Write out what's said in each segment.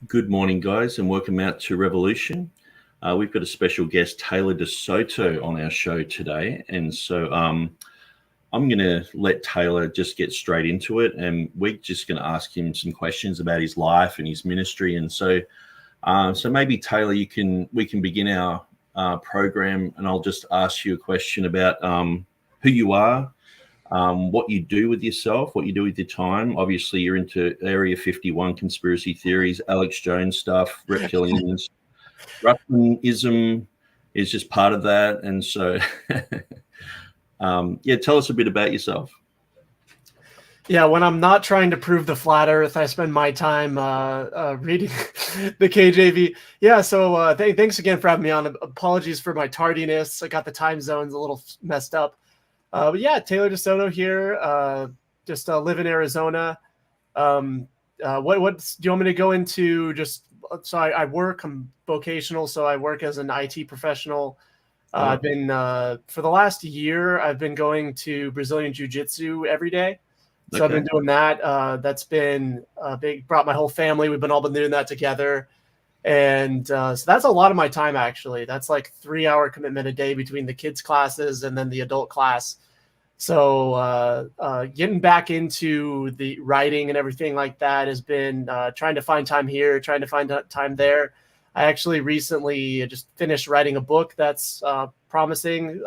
Good morning, guys, and welcome out to Revolution. We've got a special guest, Taylor DeSoto, on our show today. And so I'm going to let Taylor just get straight into it. And we're just going to ask him some questions about his life and his ministry. And so maybe, Taylor, we can begin our program, and I'll just ask you a question about who you are, what you do with yourself, what you do with your time. Obviously, you're into Area 51 conspiracy theories, Alex Jones stuff, reptilians. Ruckmanism is just part of that. And so, tell us a bit about yourself. Yeah, when I'm not trying to prove the flat Earth, I spend my time reading the KJV. Yeah, so thanks again for having me on. Apologies for my tardiness. I got the time zones a little messed up. But yeah, Taylor DeSoto here. Just live in Arizona. What do you want me to go into? So I work. I'm vocational, so I work as an IT professional. I've been for the last year. I've been going to Brazilian Jiu-Jitsu every day. So I've been doing that. That's been big. Brought my whole family. We've all been doing that together. And so that's a lot of my time, actually. That's like 3-hour commitment a day between the kids' classes and then the adult class. So getting back into the writing and everything like that has been trying to find time here, trying to find time there. I actually recently just finished writing a book that's promising,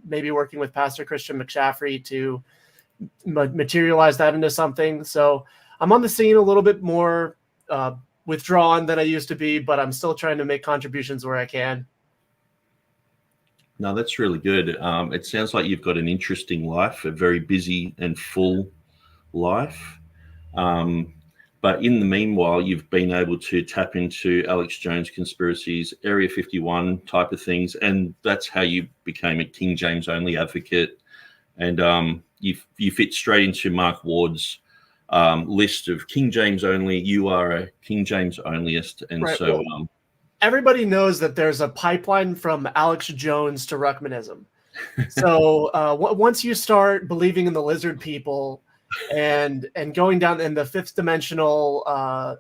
maybe working with Pastor Christian McShaffrey to materialize that into something. So I'm on the scene a little bit more withdrawn than I used to be, but I'm still trying to make contributions where I can. No, that's really good. It sounds like you've got an interesting life, a very busy and full life. But in the meanwhile, you've been able to tap into Alex Jones conspiracies, Area 51 type of things, and that's how you became a King James only advocate. And you fit straight into Mark Ward's list of King James only. You are a King James onlyist, and right. So everybody knows that there's a pipeline from Alex Jones to Ruckmanism. So once you start believing in the lizard people and going down in the fifth dimensional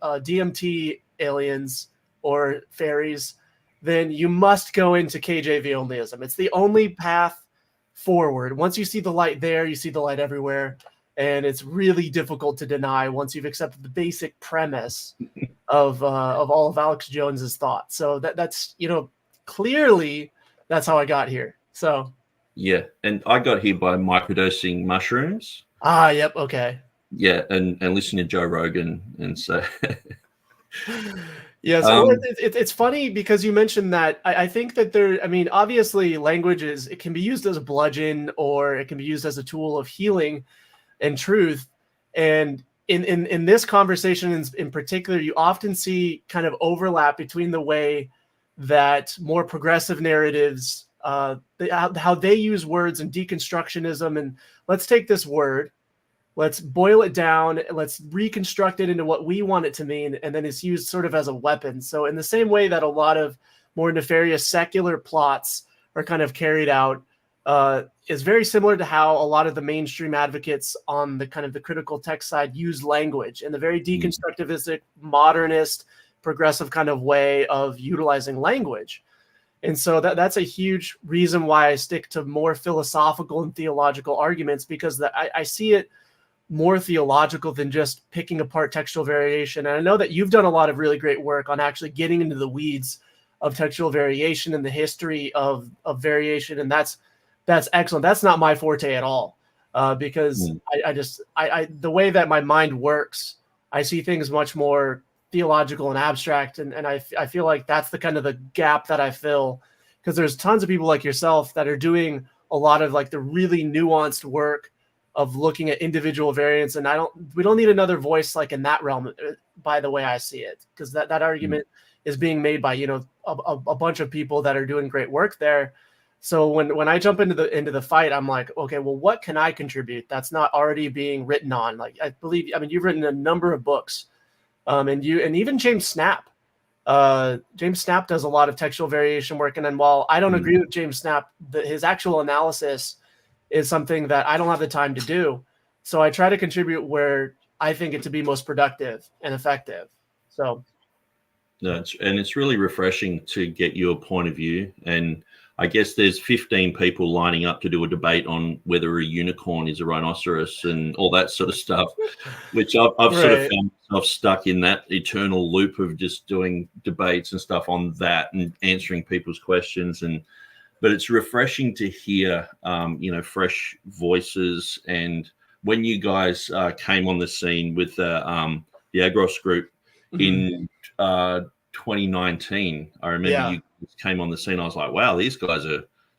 DMT aliens or fairies, then you must go into KJV onlyism. It's the only path forward. Once you see the light there, you see the light everywhere. And it's really difficult to deny once you've accepted the basic premise of all of Alex Jones's thoughts. So that's clearly that's how I got here. So yeah, and I got here by microdosing mushrooms. Yep, okay. Yeah, and listen to Joe Rogan, and so yeah. So it's funny because you mentioned that. I think that obviously language it can be used as a bludgeon or it can be used as a tool of healing and truth. And in this conversation in particular, you often see kind of overlap between the way that more progressive narratives, how they use words and deconstructionism. And let's take this word, let's boil it down, let's reconstruct it into what we want it to mean. And then it's used sort of as a weapon. So in the same way that a lot of more nefarious secular plots are kind of carried out, is very similar to how a lot of the mainstream advocates on the kind of the critical text side use language in the very deconstructivistic, modernist, progressive kind of way of utilizing language. And so that's a huge reason why I stick to more philosophical and theological arguments, because I see it more theological than just picking apart textual variation. And I know that you've done a lot of really great work on actually getting into the weeds of textual variation and the history of variation. And that's excellent. That's not my forte at all, because I the way that my mind works, I see things much more theological and abstract, and I feel like that's the kind of the gap that I fill, because there's tons of people like yourself that are doing a lot of like the really nuanced work of looking at individual variants, and we don't need another voice like in that realm, by the way I see it, because that argument is being made by a bunch of people that are doing great work there. So when I jump into the fight, I'm like, okay, well, what can I contribute that's not already being written on? Like, you've written a number of books, and even James Snap. James Snap does a lot of textual variation work, and then while I don't agree with James Snap, his actual analysis is something that I don't have the time to do. So I try to contribute where I think it to be most productive and effective. So No, it's really refreshing to get your point of view. And I guess there's 15 people lining up to do a debate on whether a unicorn is a rhinoceros and all that sort of stuff, which I've sort of found myself stuck in that eternal loop of just doing debates and stuff on that and answering people's questions. But it's refreshing to hear, fresh voices. And when you guys came on the scene with the Agros group in 2019, I remember you came on the scene. I was like, wow, these guys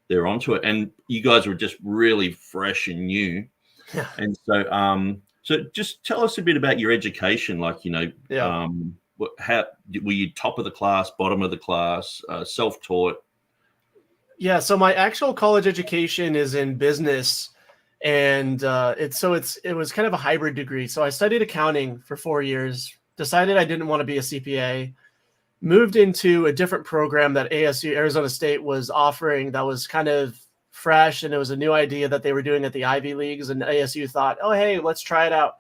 they're onto it. And you guys were just really fresh and new. Yeah. And so just tell us a bit about your education. Like, how were you top of the class, bottom of the class, self-taught? Yeah, so my actual college education is in business, and it was kind of a hybrid degree. So I studied accounting for 4 years, decided I didn't want to be a CPA, moved into a different program that ASU, Arizona State, was offering that was kind of fresh, and it was a new idea that they were doing at the Ivy Leagues, and ASU thought, oh, hey, let's try it out.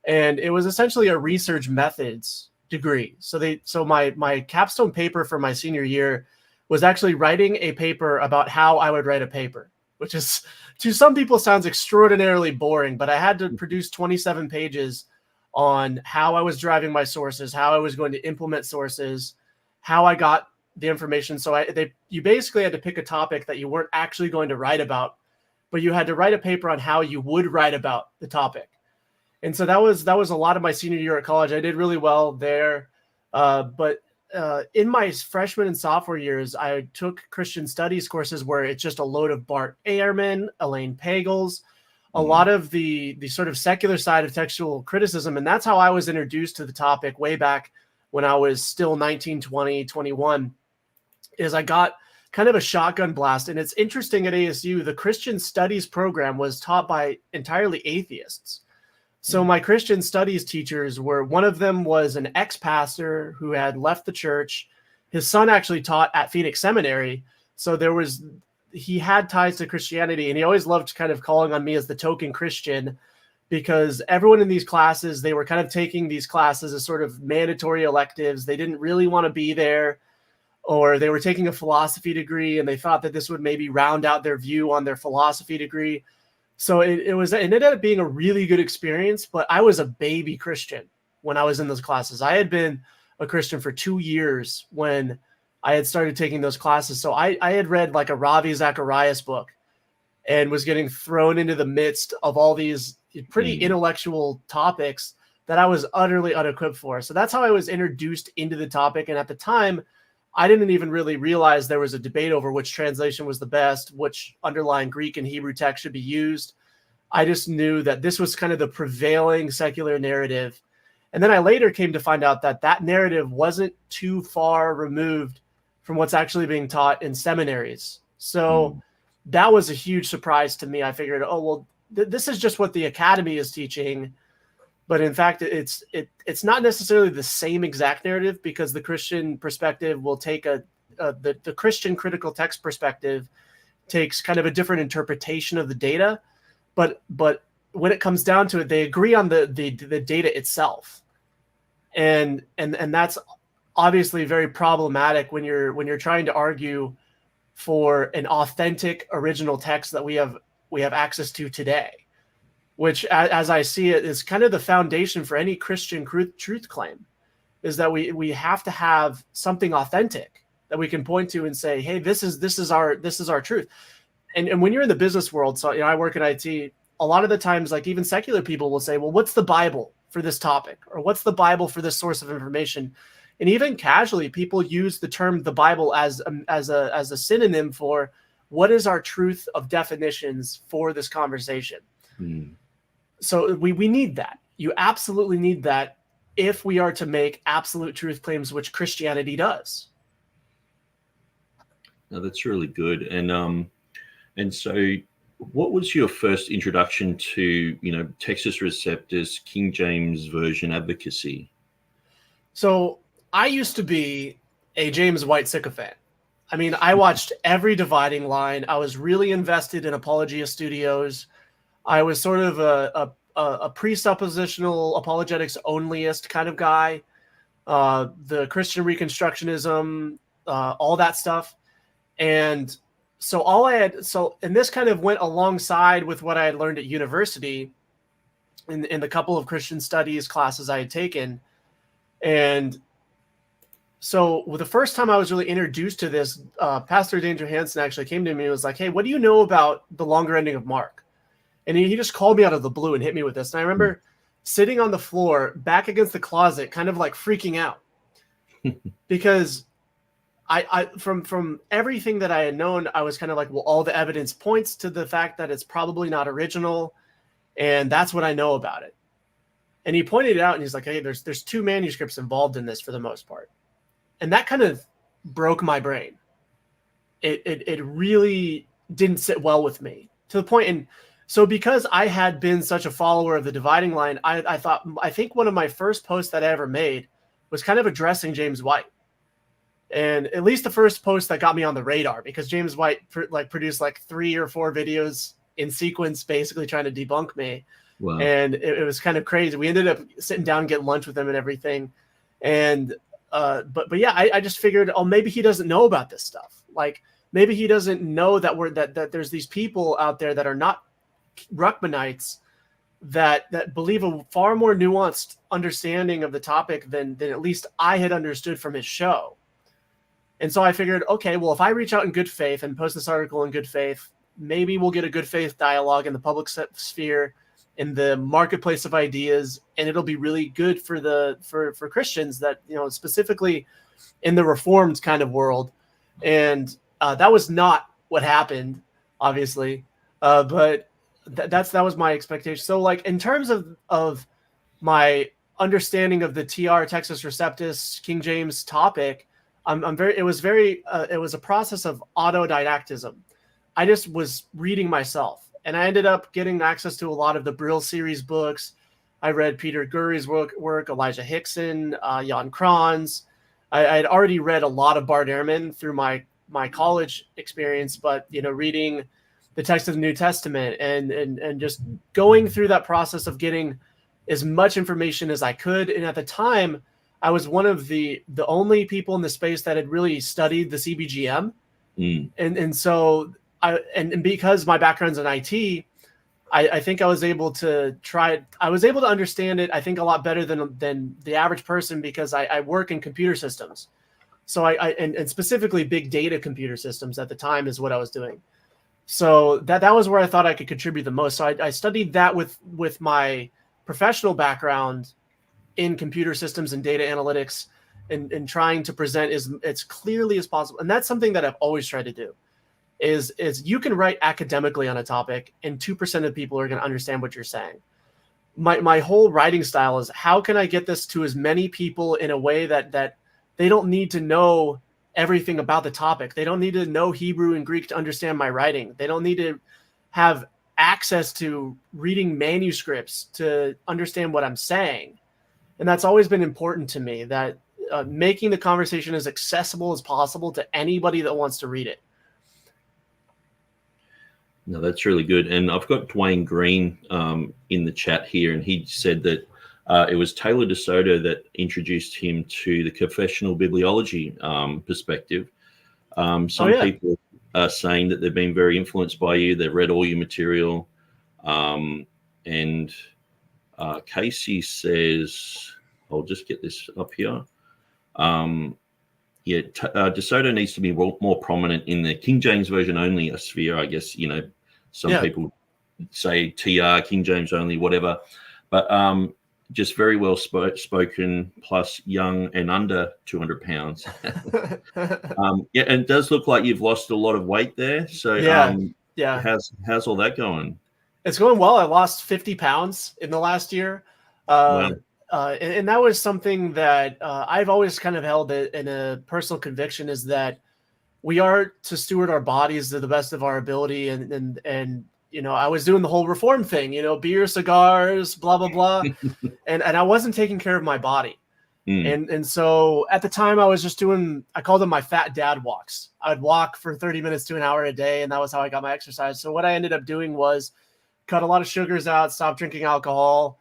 And it was essentially a research methods degree. So my capstone paper for my senior year was actually writing a paper about how I would write a paper, which is, to some people, sounds extraordinarily boring, but I had to produce 27 pages on how I was driving my sources, how I was going to implement sources, how I got the information. So you basically had to pick a topic that you weren't actually going to write about, but you had to write a paper on how you would write about the topic. And so that was a lot of my senior year at college. I did really well there, but in my freshman and sophomore years, I took Christian studies courses where it's just a load of Bart Ehrman, Elaine Pagels, a lot of the sort of secular side of textual criticism. And that's how I was introduced to the topic way back when I was still 19, 20, 21, is I got kind of a shotgun blast. And it's interesting, at ASU, the Christian studies program was taught by entirely atheists. So my Christian studies teachers one of them was an ex-pastor who had left the church. His son actually taught at Phoenix Seminary. So he had ties to Christianity, and he always loved kind of calling on me as the token Christian, because everyone in these classes, they were kind of taking these classes as sort of mandatory electives. They didn't really want to be there, or they were taking a philosophy degree and they thought that this would maybe round out their view on their philosophy degree. So it ended up being a really good experience, but I was a baby Christian when I was in those classes. I had been a Christian for 2 years when I had started taking those classes. So I had read like a Ravi Zacharias book and was getting thrown into the midst of all these pretty intellectual topics that I was utterly unequipped for. So that's how I was introduced into the topic. And at the time, I didn't even really realize there was a debate over which translation was the best, which underlying Greek and Hebrew text should be used. I just knew that this was kind of the prevailing secular narrative. And then I later came to find out that that narrative wasn't too far removed from what's actually being taught in seminaries. So that was a huge surprise to me. I figured, this is just what the academy is teaching. But in fact, it's not necessarily the same exact narrative, because the Christian perspective will take the Christian critical text perspective takes kind of a different interpretation of the data. But when it comes down to it, they agree on the data itself. And that's obviously very problematic when you're trying to argue for an authentic original text that we have access to today, which, as I see it, is kind of the foundation for any Christian truth claim, is that we have to have something authentic that we can point to and say, hey, this is our truth. And when you're in the business world, so I work in IT, a lot of the times, like even secular people will say, well, what's the Bible for this topic? Or what's the Bible for this source of information? And even casually, people use the term the Bible as a synonym for what is our truth of definitions for this conversation. So we need that. You absolutely need that if we are to make absolute truth claims, which Christianity does. No, that's really good. And so what was your first introduction to, Textus Receptus, King James Version advocacy? So I used to be a James White sycophant. I mean, I watched every Dividing Line. I was really invested in Apologia Studios. I was sort of a presuppositional apologetics onlyist kind of guy. the Christian Reconstructionism, all that stuff. And so and this kind of went alongside with what I had learned at university in the couple of Christian studies classes I had taken. And so the first time I was really introduced to this, Pastor Danger Hansen actually came to me and was like, hey, what do you know about the longer ending of Mark? And he just called me out of the blue and hit me with this. And I remember sitting on the floor back against the closet, kind of like freaking out because I from everything that I had known, I was kind of like, well, all the evidence points to the fact that it's probably not original. And that's what I know about it. And he pointed it out and he's like, hey, there's 2 manuscripts involved in this for the most part. And that kind of broke my brain. It really didn't sit well with me to the point. And so because I had been such a follower of the dividing line, I think one of my first posts that I ever made was kind of addressing James White. And at least the first post that got me on the radar, because James White produced like 3 or 4 videos in sequence, basically trying to debunk me. Wow. And it was kind of crazy. We ended up sitting down and getting lunch with him and everything. And, but yeah, I just figured, oh, maybe he doesn't know about this stuff. Like maybe he doesn't know that there's these people out there that are not Ruckmanites that believe a far more nuanced understanding of the topic than at least I had understood from his show. And so I figured, okay, well, if I reach out in good faith and post this article in good faith, maybe we'll get a good faith dialogue in the public sphere, in the marketplace of ideas, and it'll be really good for Christians that, specifically in the Reformed kind of world. And that was not what happened, obviously, but that was my expectation. So, like, in terms of my understanding of the Textus Receptus King James topic, it was a process of autodidactism. I just was reading myself, and I ended up getting access to a lot of the Brill series books. I read Peter Gurry's work, Elijah Hixson, Jan Kranz. I had already read a lot of Bart Ehrman through my college experience, but reading the text of the New Testament and just going through that process of getting as much information as I could. And at the time, I was one of the only people in the space that had really studied the CBGM. And so because my background's in IT, I think I was able to understand it, I think, a lot better than the average person, because I work in computer systems. So and specifically big data computer systems at the time is what I was doing. So that was where I thought I could contribute the most. So I studied that with my professional background in computer systems and data analytics, and trying to present as clearly as possible. And that's something that I've always tried to do is you can write academically on a topic and 2% of people are going to understand what you're saying. My whole writing style is, how can I get this to as many people in a way that they don't need to know everything about the topic. They don't need to know Hebrew and Greek to understand my writing. They don't need to have access to reading manuscripts to understand what I'm saying. And that's always been important to me, that making the conversation as accessible as possible to anybody that wants to read it. No, that's really good. And I've got Dwayne Green in the chat here, and he said that it was Taylor DeSoto that introduced him to the confessional bibliology perspective. People are saying that they've been very influenced by you. They've read all your material. And Casey says, I'll just get this up here. DeSoto needs to be more prominent in the King James Version only sphere. I guess, some people say TR, King James only, whatever. But just very well spoken, plus young and under 200 pounds. And it does look like you've lost a lot of weight there. So how's all that going? It's going well. I lost 50 pounds in the last year. Wow. And that was something that I've always kind of held in a personal conviction, is that we are to steward our bodies to the best of our ability. And I was doing the whole reform thing, beer, cigars, blah, blah, blah. and I wasn't taking care of my body. And so at the time I was just I called them my fat dad walks. I would walk for 30 minutes to an hour a day. And that was how I got my exercise. So what I ended up doing was cut a lot of sugars out, stop drinking alcohol,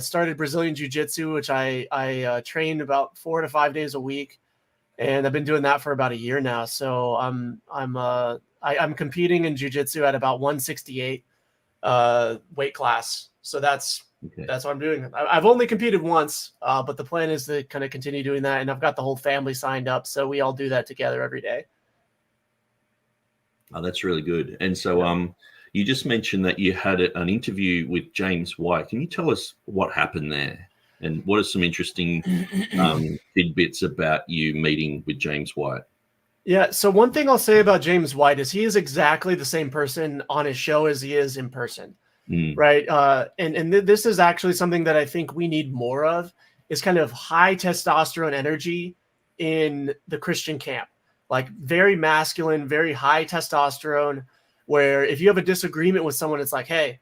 Started Brazilian Jiu-Jitsu, which I train about 4 to 5 days a week, and I've been doing that for about a year now. So I'm competing in Jiu-Jitsu at about 168 weight class. So that's what I'm doing. I've only competed once, but the plan is to kind of continue doing that, and I've got the whole family signed up, so we all do that together every day. Oh, that's really good. And so you just mentioned that you had an interview with James White. Can you tell us what happened there? And what are some interesting tidbits about you meeting with James White? Yeah, so one thing I'll say about James White is he is exactly the same person on his show as he is in person, right? And this is actually something that I think we need more of, is kind of high testosterone energy in the Christian camp. Like very masculine, very high testosterone, where if you have a disagreement with someone, it's like, hey,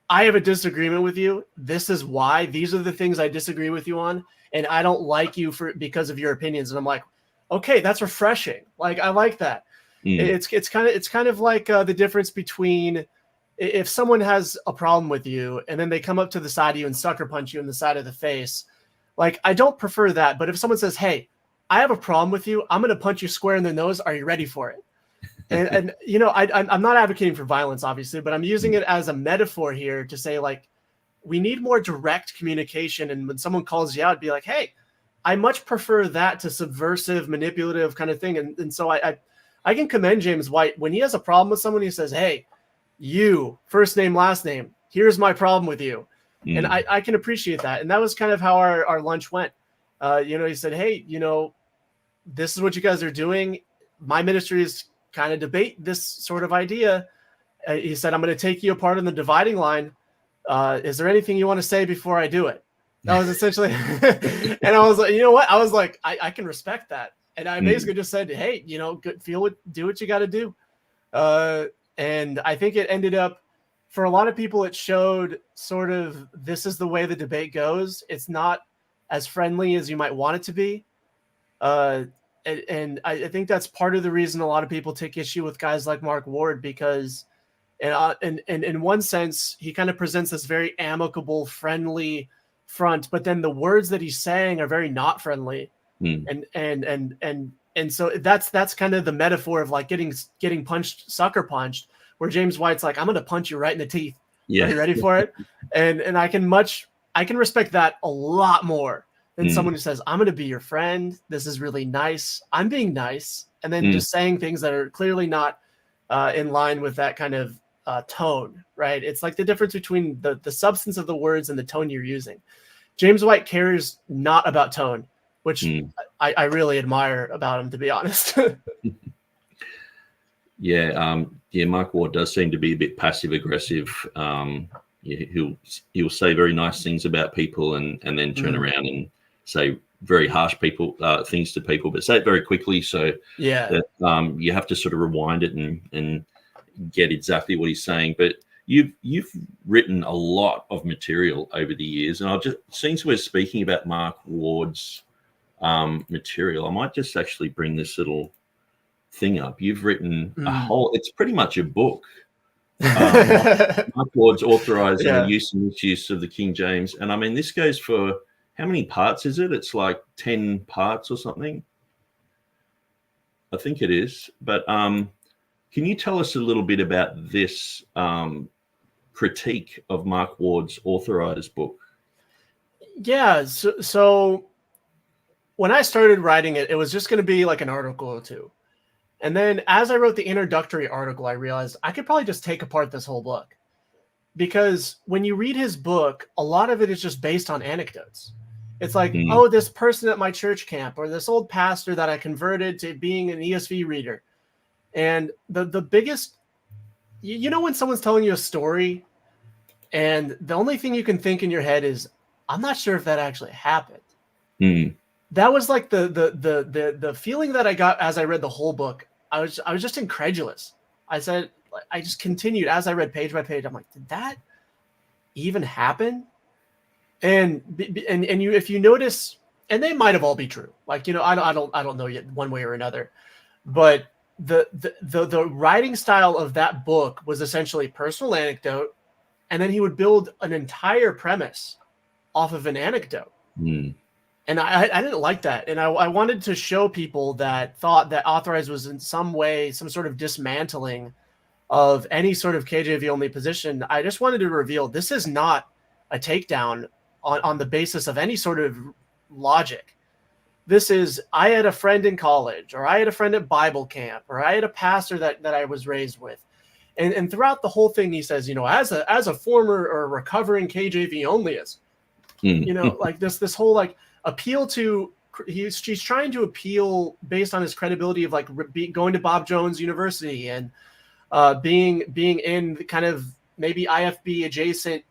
I have a disagreement with you. This is why. These are the things I disagree with you on, and I don't like you because of your opinions. And I'm like, okay, that's refreshing. Like, I like that. It's kind of like the difference between if someone has a problem with you and then they come up to the side of you and sucker punch you in the side of the face. Like, I don't prefer that. But if someone says, hey, I have a problem with you, I'm going to punch you square in the nose. Are you ready for it? And you know, I'm not advocating for violence, obviously, but I'm using it as a metaphor here to say, like, we need more direct communication. And when someone calls you out, be like, hey, I much prefer that to subversive, manipulative kind of thing. And so I can commend James White when he has a problem with someone. He says, hey, you, first name, last name, here's my problem with you. And I can appreciate that. And that was kind of how our lunch went. You know, he said, hey, you know, this is what you guys are doing. My ministry is kind of debate this sort of idea. He said, I'm going to take you apart on the dividing line. Is there anything you want to say before I do it? That was essentially, and I was like, you know what? I was like, I can respect that. And I basically just said, hey, you know, do what you got to do. And I think it ended up, for a lot of people, it showed sort of, this is the way the debate goes. It's not as friendly as you might want it to be. And I think that's part of the reason a lot of people take issue with guys like Mark Ward, because and in one sense, he kind of presents this very amicable, friendly front, but then the words that he's saying are very not friendly. And so that's kind of the metaphor of like getting punched, sucker punched, where James White's like, I'm going to punch you right in the teeth. Yeah. Are you ready for it? And I can respect that a lot more than someone who says, I'm going to be your friend. This is really nice. I'm being nice. And then just saying things that are clearly not in line with that kind of tone, right? It's like the difference between the substance of the words and the tone you're using. James White cares not about tone, which I really admire about him, to be honest. Mark Ward does seem to be a bit passive aggressive. He'll say very nice things about people and then turn around and say very harsh things to people, but say it very quickly. So that, you have to sort of rewind it and get exactly what he's saying. But you've written a lot of material over the years, and since we're speaking about Mark Ward's material, I might just actually bring this little thing up. You've written it's pretty much a book. Mark Ward's authorizing the use and misuse of the King James. And I mean, this goes for, how many parts is it? It's like 10 parts or something. I think it is. But can you tell us a little bit about this critique of Mark Ward's authorized book? Yeah. So when I started writing it, it was just going to be like an article or two. And then as I wrote the introductory article, I realized I could probably just take apart this whole book, because when you read his book, a lot of it is just based on anecdotes. It's like, oh, this person at my church camp, or this old pastor that I converted to being an ESV reader. And the biggest, you know, when someone's telling you a story and the only thing you can think in your head is, I'm not sure if that actually happened. That was like the feeling that I got as I read the whole book. I was just incredulous. I just continued as I read page by page. I'm like, did that even happen? And you, if you notice, and they might have all be true. Like, you know, I don't know yet one way or another, but the writing style of that book was essentially personal anecdote, and then he would build an entire premise off of an anecdote. Mm. And I didn't like that. And I wanted to show people that thought that Authorized was in some way some sort of dismantling of any sort of KJV only position. I just wanted to reveal this is not a takedown on the basis of any sort of logic. This is, I had a friend in college, or I had a friend at Bible camp, or I had a pastor that I was raised with. And throughout the whole thing, he says, as a former or recovering KJV onlyist, like this whole like appeal to, she's trying to appeal based on his credibility of like going to Bob Jones University and being in kind of maybe IFB adjacent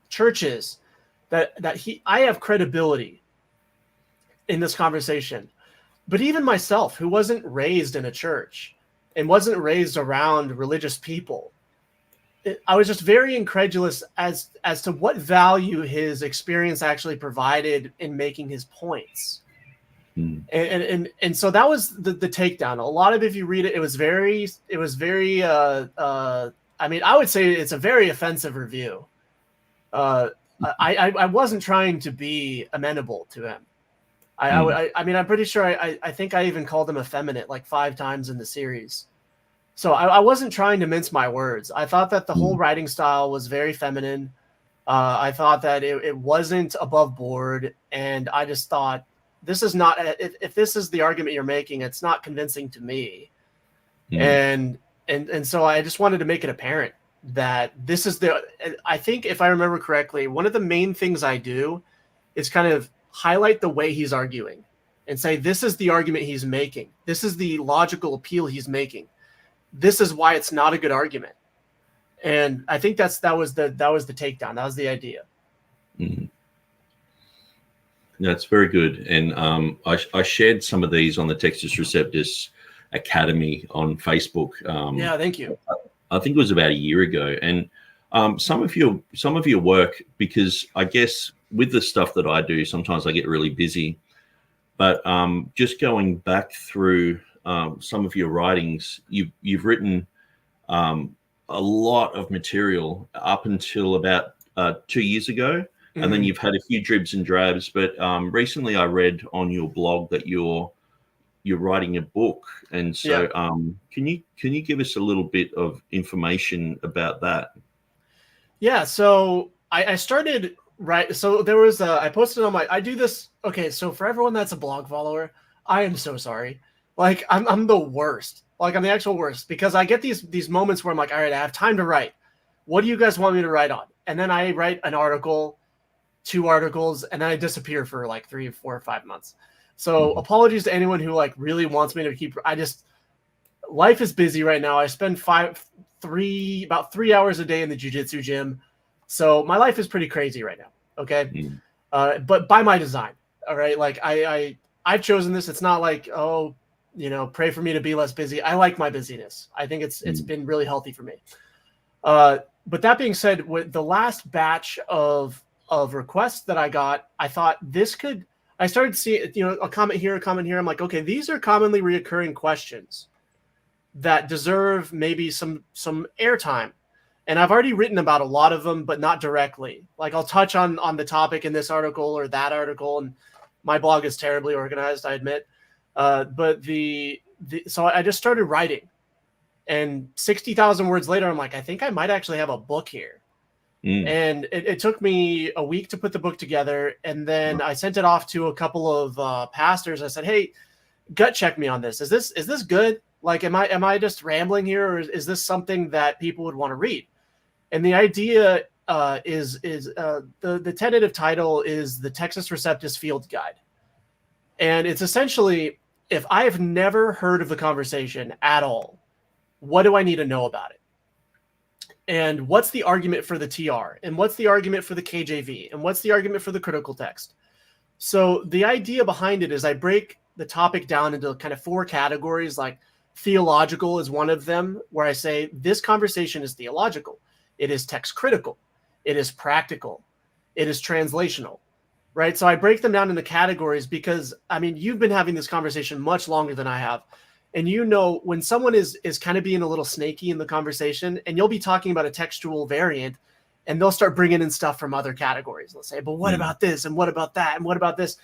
churches, that I have credibility in this conversation. But even myself, who wasn't raised in a church and wasn't raised around religious people, I was just very incredulous as to what value his experience actually provided in making his points. And so that was the takedown. A lot of, if you read it, it was very I mean, I would say it's a very offensive review. I wasn't trying to be amenable to him. I mean, I'm pretty sure I think I even called him effeminate like 5 times in the series. So I wasn't trying to mince my words. I thought that the whole writing style was very feminine. I thought that it wasn't above board. And I just thought, this is not, if this is the argument you're making, it's not convincing to me. And so I just wanted to make it apparent that this is I think if I remember correctly, one of the main things I do is kind of highlight the way he's arguing and say, this is the argument he's making. This is the logical appeal he's making. This is why it's not a good argument. And I think that was the takedown. That was the idea. Mm-hmm. That's very good. And I shared some of these on the Textus Receptus Academy on Facebook. Yeah, thank you. I think it was about a year ago. And some of your work, because I guess with the stuff that I do, sometimes I get really busy. But just going back through some of your writings, you've written a lot of material up until about 2 years ago. And then you've had a few dribs and drabs. But recently I read on your blog that you're writing a book. And so can you give us a little bit of information about that? Yeah, so I started so there was I posted on I do this. Okay, so for everyone that's a blog follower, I am so sorry. Like I'm the worst. Like I'm the actual worst, because I get these moments where I'm like, all right, I have time to write. What do you guys want me to write on? And then I write an article, 2 articles, and then I disappear for like 3, 4, 5 months. So apologies to anyone who like really wants me to keep. Life is busy right now. I spend about 3 hours a day in the jiu-jitsu gym. So my life is pretty crazy right now. Okay. But by my design. All right. Like I've chosen this. It's not like, oh, pray for me to be less busy. I like my busyness. I think it's been really healthy for me. But that being said, with the last batch of requests that I got, I thought I started seeing, a comment here, a comment here. I'm like, okay, these are commonly reoccurring questions that deserve maybe some airtime. And I've already written about a lot of them, but not directly. Like I'll touch on the topic in this article or that article. And my blog is terribly organized, I admit. But so I just started writing, and 60,000 words later, I'm like, I think I might actually have a book here. And it took me a week to put the book together. And then I sent it off to a couple of pastors. I said, hey, gut check me on this. Is this good? Like, am I just rambling here, or is this something that people would want to read? And the idea is the tentative title is the Textus Receptus Field Guide. And it's essentially, if I have never heard of the conversation at all, what do I need to know about it? And what's the argument for the TR? And what's the argument for the KJV? And what's the argument for the critical text? So the idea behind it is I break the topic down into kind of 4 categories. Like theological is one of them, where I say this conversation is theological. It is text critical. It is practical. It is translational. Right. So I break them down into categories because, I mean, you've been having this conversation much longer than I have. And when someone is kind of being a little snaky in the conversation, and you'll be talking about a textual variant, and they'll start bringing in stuff from other categories. They'll say, but what about this? And what about that? And what about this?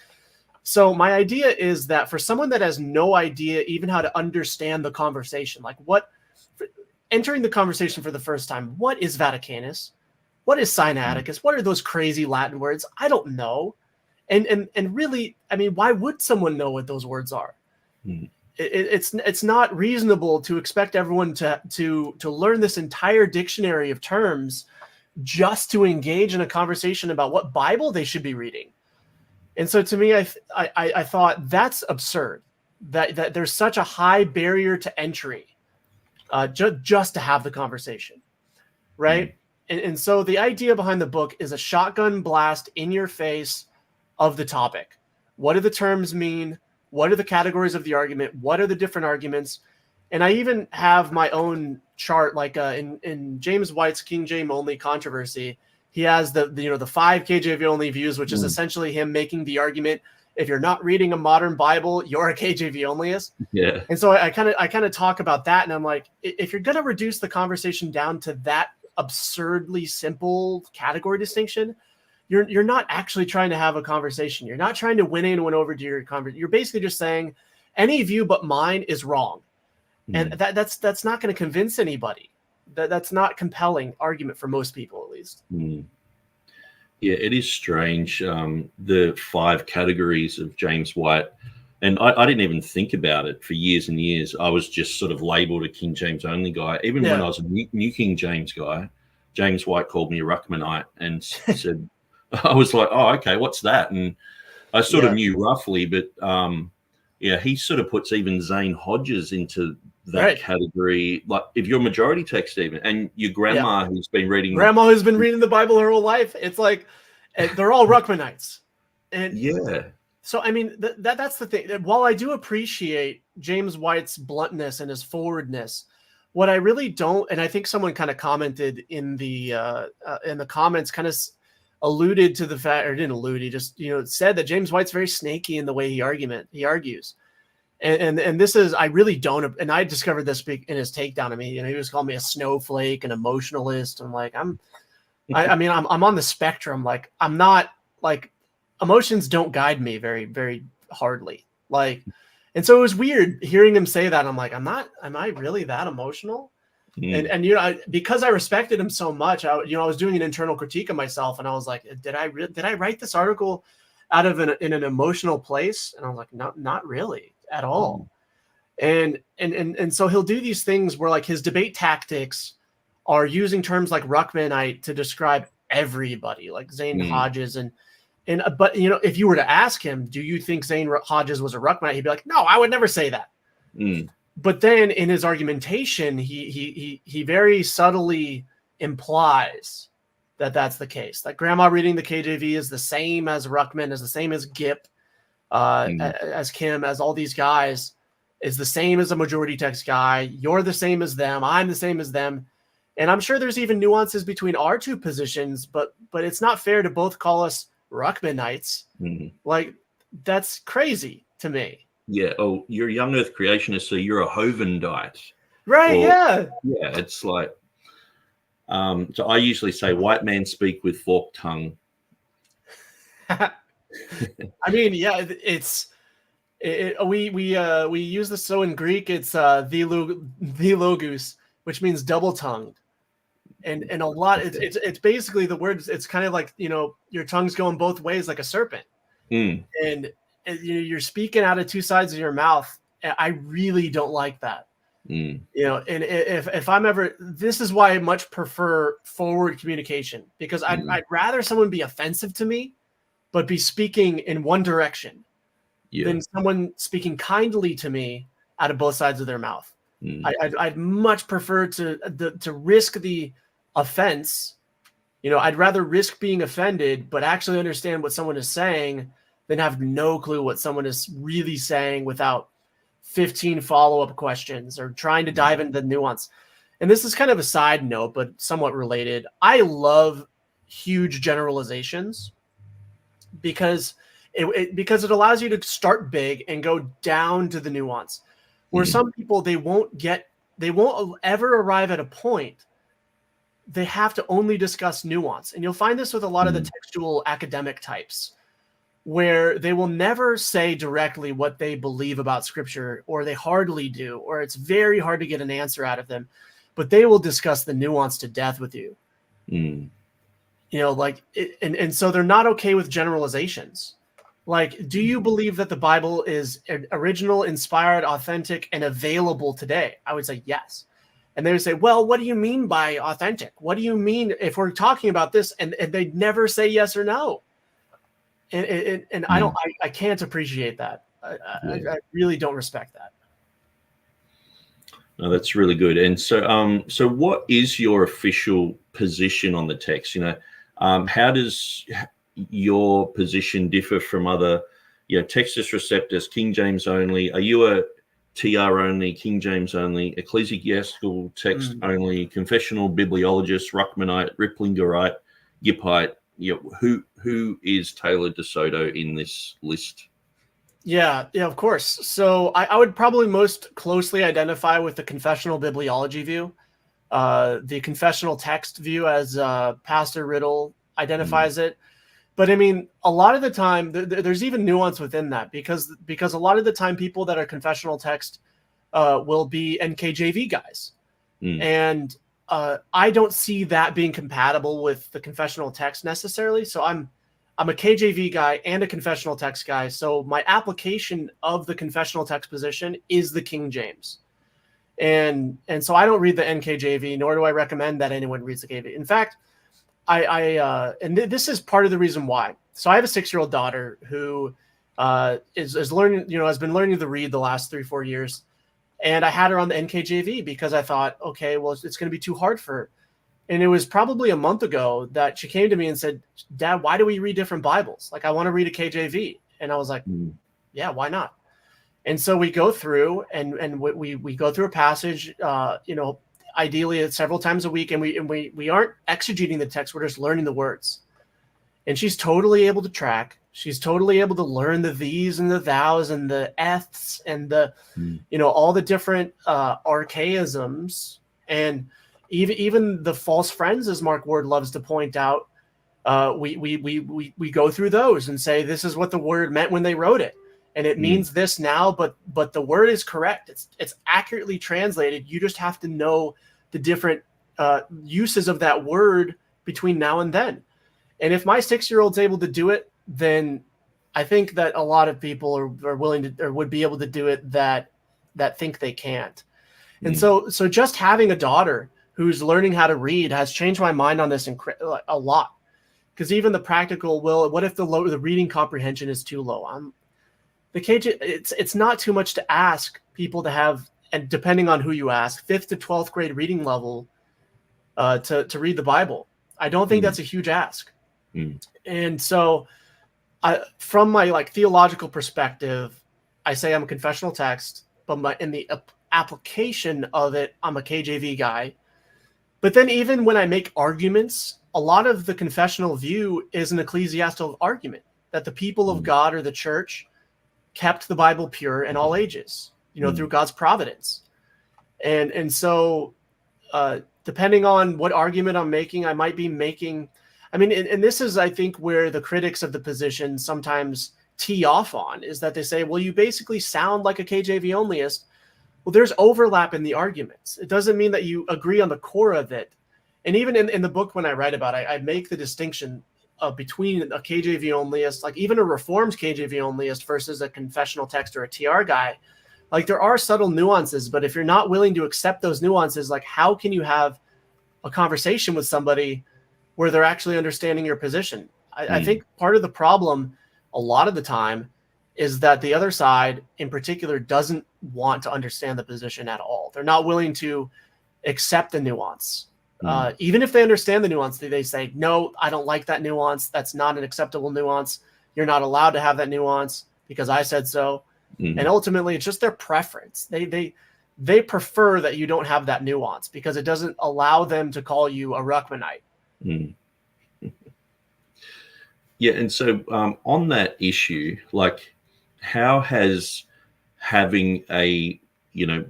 So my idea is that for someone that has no idea even how to understand the conversation, like entering the conversation for the first time, what is Vaticanus? What is Sinaiticus? What are those crazy Latin words? I don't know. And really, I mean, why would someone know what those words are? It's not reasonable to expect everyone to learn this entire dictionary of terms just to engage in a conversation about what Bible they should be reading. And so to me, I thought that's absurd, that there's such a high barrier to entry just to have the conversation, right? And so the idea behind the book is a shotgun blast in your face of the topic. What do the terms mean? What are the categories of the argument? What are the different arguments? And I even have my own chart, like in James White's King James only controversy. He has the 5 KJV only views, which is essentially him making the argument: if you're not reading a modern Bible, you're a KJV onlyist. Yeah. And so I kind of talk about that, and I'm like, if you're going to reduce the conversation down to that absurdly simple category distinction, you're not actually trying to have a conversation. You're not trying to win anyone over to your conversation. You're basically just saying any view but mine is wrong. And that's not going to convince anybody. That's not compelling argument for most people, at least. Yeah, it is strange. The 5 categories of James White, and I didn't even think about it for years and years. I was just sort of labeled a King James only guy. Even when I was a new King James guy, James White called me a Ruckmanite and said, I was like, oh, okay, what's that? And I sort of knew roughly, but he sort of puts even Zane Hodges into that category. Like if you're majority text even, and your grandma who's been reading the Bible her whole life, it's like they're all Ruckmanites. And so I mean that's the thing. While I do appreciate James White's bluntness and his forwardness, what I really don't, and I think someone kind of commented in the comments, kind of alluded to the fact, or didn't allude, he just said that James White's very snaky in the way he argues. And this is, I really don't, and I discovered this in his takedown of me. He was calling me a snowflake, an emotionalist. I'm like, I'm on the spectrum. Like, I'm not, like, emotions don't guide me very, very hardly. Like, and so it was weird hearing him say that. I'm like, am I really that emotional? And because I respected him so much, I was doing an internal critique of myself, and I was like, did I write this article out of in an emotional place? And I was like, no, not really at all. And so he'll do these things where, like, his debate tactics are using terms like Ruckmanite to describe everybody, like Zane Hodges but if you were to ask him, do you think Zane Hodges was a Ruckmanite? He'd be like, no, I would never say that. But then in his argumentation, he very subtly implies that that's the case. Like grandma reading the KJV is the same as Ruckman, is the same as Gip, as Kim, as all these guys, is the same as a majority text guy. You're the same as them. I'm the same as them. And I'm sure there's even nuances between our two positions, but it's not fair to both call us Ruckmanites. Like, that's crazy to me. Yeah. Oh, you're a young Earth creationist, so you're a Hovendite. Right. Yeah. Yeah. It's like, so I usually say white man speak with forked tongue. I mean, yeah, we use this. So in Greek, it's the logos, which means double tongued. And a lot, it's basically the words. It's kind of like, your tongue's going both ways like a serpent. And you're speaking out of two sides of your mouth. I really don't like that. And if I'm ever, this is why I much prefer forward communication, because I'd rather someone be offensive to me, but be speaking in one direction than someone speaking kindly to me out of both sides of their mouth. I'd much prefer to risk the offense. I'd rather risk being offended, but actually understand what someone is saying, than have no clue what someone is really saying without 15 follow-up questions or trying to dive into the nuance. And this is kind of a side note, but somewhat related. I love huge generalizations because it allows you to start big and go down to the nuance, where some people, they won't ever arrive at a point they have to only discuss nuance. And you'll find this with a lot of the textual academic types, where they will never say directly what they believe about Scripture, or they hardly do, or it's very hard to get an answer out of them, but they will discuss the nuance to death with you. You know, like, and so they're not okay with generalizations. Like, do you believe that the Bible is original, inspired, authentic, and available today? I would say yes. And they would say, well, what do you mean by authentic? What do you mean if we're talking about this? And they'd never say yes or no. And I can't appreciate that. I really don't respect that. No, that's really good. And so, so what is your official position on the text? You know, how does your position differ from other, you know, Textus Receptus, King James only? Are you a TR only, King James only, ecclesiastical text only, confessional bibliologist, Ruckmanite, Riplingerite, Gippite? You know, who is Taylor DeSoto in this list? Yeah, of course. So I would probably most closely identify with the confessional bibliology view, the confessional text view, as Pastor Riddle identifies it. But I mean, a lot of the time, there's even nuance within that, because a lot of the time people that are confessional text will be NKJV guys. And I don't see that being compatible with the confessional text necessarily. So I'm a KJV guy and a confessional text guy. So my application of the confessional text position is the King James. And so I don't read the NKJV, nor do I recommend that anyone reads the KJV. In fact, and this is part of the reason why. So I have a 6-year-old daughter who is learning, you know, has been learning to read the last 3-4 years. And I had her on the NKJV because I thought, okay, well, it's going to be too hard for her. And it was probably a month ago that she came to me and said, Dad, why do we read different Bibles? Like, I want to read a KJV. And I was like, yeah, why not? And so we go through and we go through a passage, you know, ideally several times a week. And we aren't exegeting the text. We're just learning the words. And she's totally able to track. She's totally able to learn the these and the thous and the eths and the, you know, all the different archaisms, and even the false friends, as Mark Ward loves to point out. We go through those and say, this is what the word meant when they wrote it, and it means this now, but the word is correct. It's accurately translated. You just have to know the different uses of that word between now and then. And if my 6-year-old's able to do it, then I think that a lot of people are willing to, or would be able to do it, that think they can't. And so just having a daughter who's learning how to read has changed my mind on this a lot. Because even the practical, what if the reading comprehension is too low? It's not too much to ask people to have, and depending on who you ask, 5th to 12th grade reading level to read the Bible. I don't think that's a huge ask. And so from my theological perspective, I say I'm a confessional text, but in the application of it, I'm a KJV guy. But then even when I make arguments, a lot of the confessional view is an ecclesiastical argument that the people of God or the church kept the Bible pure in all ages, you know, through God's providence. And so depending on what argument I'm making, I might be making, I mean, and this is, I think, where the critics of the position sometimes tee off on, is that they say, well, you basically sound like a KJV onlyist. Well, there's overlap in the arguments. It doesn't mean that you agree on the core of it. And even in the book, when I write about it, I make the distinction between a KJV onlyist, like even a Reformed KJV onlyist versus a confessional text or a TR guy. Like, there are subtle nuances, but if you're not willing to accept those nuances, like, how can you have a conversation with somebody where they're actually understanding your position? I think part of the problem a lot of the time is that the other side in particular doesn't want to understand the position at all. They're not willing to accept the nuance. Even if they understand the nuance, they say, no, I don't like that nuance. That's not an acceptable nuance. You're not allowed to have that nuance because I said so. And ultimately, it's just their preference. They prefer that you don't have that nuance because it doesn't allow them to call you a Ruckmanite. Yeah, and so on that issue, like, how has having a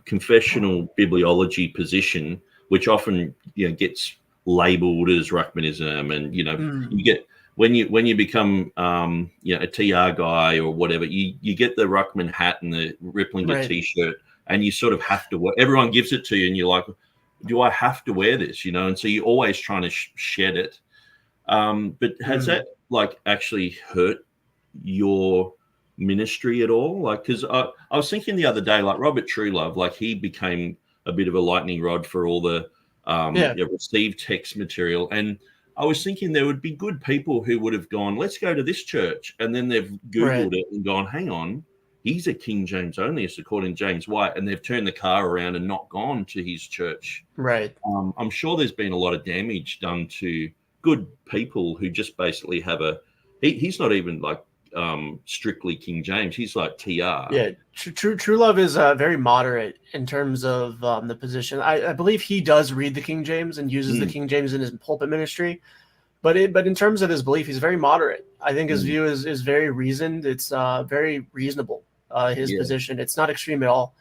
confessional bibliology position, which often gets labeled as Ruckmanism, and Mm. you get when you become a TR guy or whatever, you get the Ruckman hat and the Ripplinger Right. t-shirt, and you sort of have to wear. Everyone gives it to you, and you're like, do I have to wear this? And so you're always trying to shed it. But has that like actually hurt your ministry at all? Like, because I was thinking the other day, like Robert Truelove, like he became a bit of a lightning rod for all the received text material. And I was thinking there would be good people who would have gone, let's go to this church. And then they've Googled it and gone, hang on, he's a King James onlyist according to James White. And they've turned the car around and not gone to his church. Right. I'm sure there's been a lot of damage done to good people who just basically have he's not even like strictly King James. He's like TR. Yeah, Truelove is very moderate in terms of the position. I believe he does read the King James and uses the King James in his pulpit ministry, but in terms of his belief, he's very moderate. I think his view is very reasoned. It's very reasonable. His position, it's not extreme at all.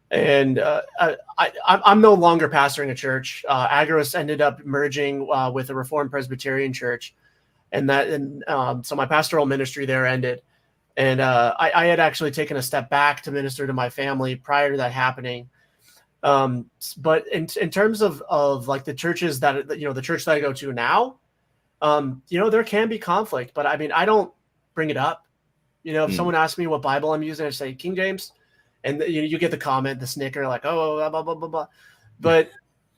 And I'm no longer pastoring a church. Agorist ended up merging with a Reformed Presbyterian church, and so my pastoral ministry there ended. And I had actually taken a step back to minister to my family prior to that happening. But in terms of like the churches that the church that I go to now, there can be conflict. But I mean, I don't bring it up. If someone asks me what Bible I'm using, I say King James. And you get the comment, the snicker, like, oh, blah, blah, blah, blah. But,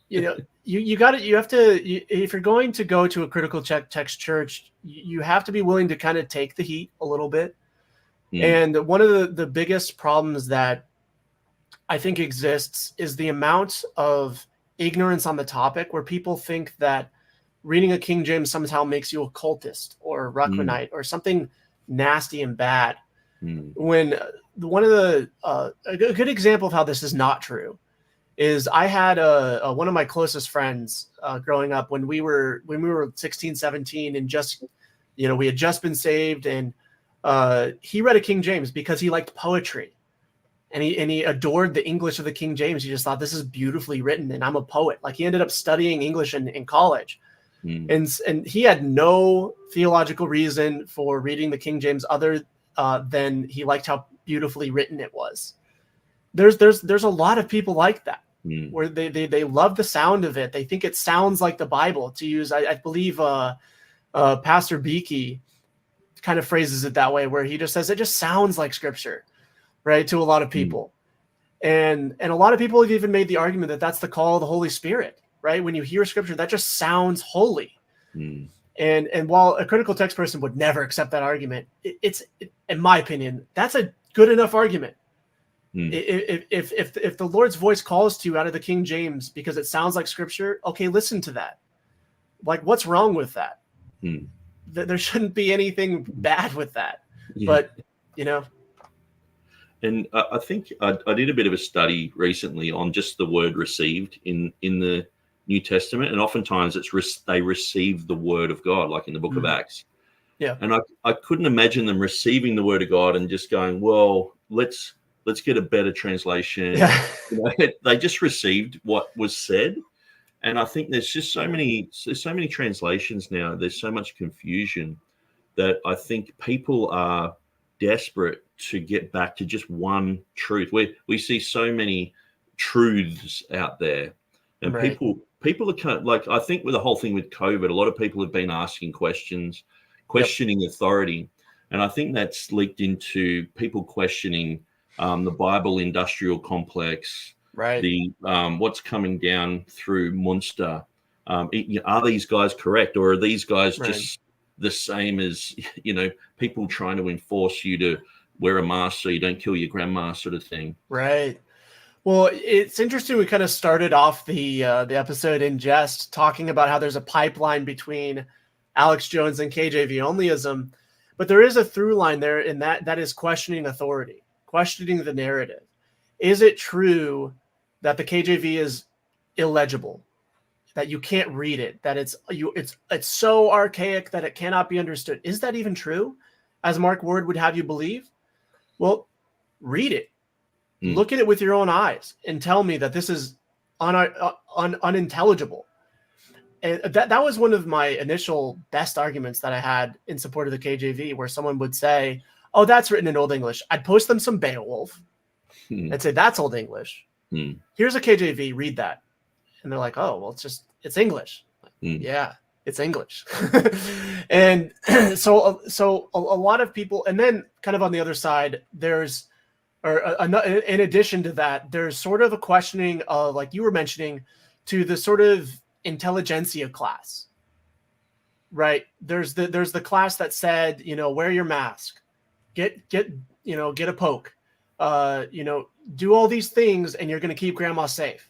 you have to, if you're going to go to a critical text church, you have to be willing to kind of take the heat a little bit. And one of the biggest problems that I think exists is the amount of ignorance on the topic, where people think that reading a King James somehow makes you a cultist or a Ruckmanite or something nasty and bad. When one of a good example of how this is not true is I had one of my closest friends growing up when we were 16, 17, and just we had just been saved, and he read a King James because he liked poetry, and he adored the English of the King James. He just thought, this is beautifully written, and I'm a poet. Like, he ended up studying English in college, and he had no theological reason for reading the King James other than he liked how beautifully written it was. There's a lot of people like that, where they love the sound of it. They think it sounds like the Bible. To use, I believe Pastor Beakey kind of phrases it that way, where he just says it just sounds like Scripture, right, to a lot of people. And a lot of people have even made the argument that that's the call of the Holy Spirit, right? When you hear Scripture, that just sounds holy. And while a critical text person would never accept that argument, it's in my opinion, that's a good enough argument. If the Lord's voice calls to you out of the King James because it sounds like Scripture, okay, listen to that. Like, what's wrong with that? There shouldn't be anything bad with that. But and I think I did a bit of a study recently on just the word received in the New Testament, and oftentimes they receive the word of God, like in the book of Acts. And I couldn't imagine them receiving the word of God and just going, well, let's get a better translation. They just received what was said. And I think there's just so many translations now. There's so much confusion that I think people are desperate to get back to just one truth. We see so many truths out there, and people are kind of, like, I think with the whole thing with COVID, a lot of people have been asking questions, questioning authority, and I think that's leaked into people questioning the Bible industrial complex, the what's coming down through Munster. Are these guys correct, or are these guys just the same as people trying to enforce you to wear a mask so you don't kill your grandma, sort of thing? Right. Well, it's interesting. We kind of started off the episode in jest, talking about how there's a pipeline between Alex Jones and KJV onlyism, but there is a through line there in that is questioning authority, questioning the narrative. Is it true that the KJV is illegible, that you can't read it, that it's so archaic that it cannot be understood? Is that even true, as Mark Ward would have you believe? Well, read it. Look at it with your own eyes and tell me that this is unintelligible. And that was one of my initial best arguments that I had in support of the KJV, where someone would say, oh, that's written in Old English. I'd post them some Beowulf. I'd say, that's Old English. Here's a KJV, read that. And they're like, oh, well, it's English. Yeah, it's English. And so a lot of people, and then kind of on the other side, in addition to that, there's sort of a questioning of, like you were mentioning, to the sort of intelligentsia class, right? There's the class that said, wear your mask, get a poke, do all these things, and you're going to keep grandma safe.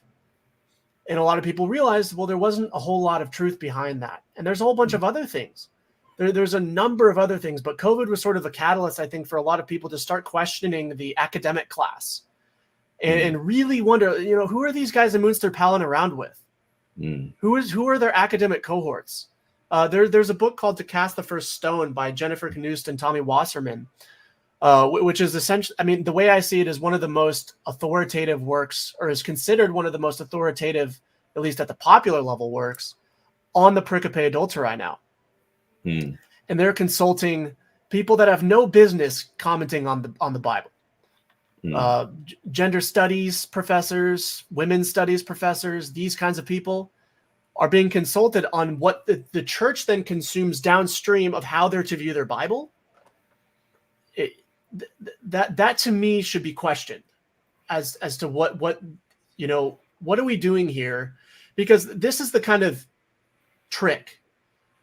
And a lot of people realized, well, there wasn't a whole lot of truth behind that. And there's a whole bunch of other things. There's a number of other things, but COVID was sort of a catalyst, I think, for a lot of people to start questioning the academic class and really wonder, who are these guys in Munster palling around with? Who are their academic cohorts? There's a book called To Cast the First Stone by Jennifer Knust and Tommy Wasserman, which is essentially, the way I see it, is one of the most authoritative works, or is considered one of the most authoritative, at least at the popular level, works on the pericope adulterae now. And they're consulting people that have no business commenting on the Bible. Gender studies professors, women's studies professors, these kinds of people are being consulted on what the church then consumes downstream of how they're to view their Bible. That to me should be questioned as to what are we doing here? Because this is the kind of trick.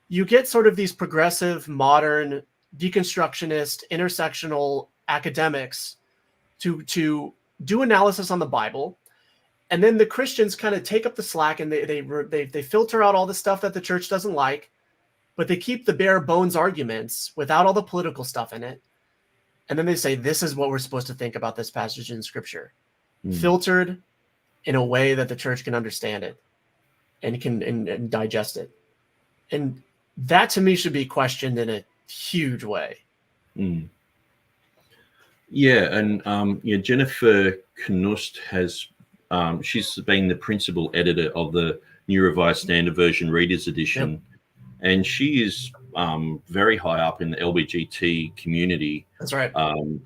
You get sort of these progressive, modern, deconstructionist, intersectional academics to do analysis on the Bible, and then the Christians kind of take up the slack, and they filter out all the stuff that the church doesn't like, but they keep the bare bones arguments without all the political stuff in it, and then they say, this is what we're supposed to think about this passage in Scripture, filtered in a way that the church can understand it and can digest it. And that to me should be questioned in a huge way. Yeah, and Jennifer Knust has she's been the principal editor of the New Revised Standard Version Reader's Edition, and she is very high up in the LBGT community. That's right.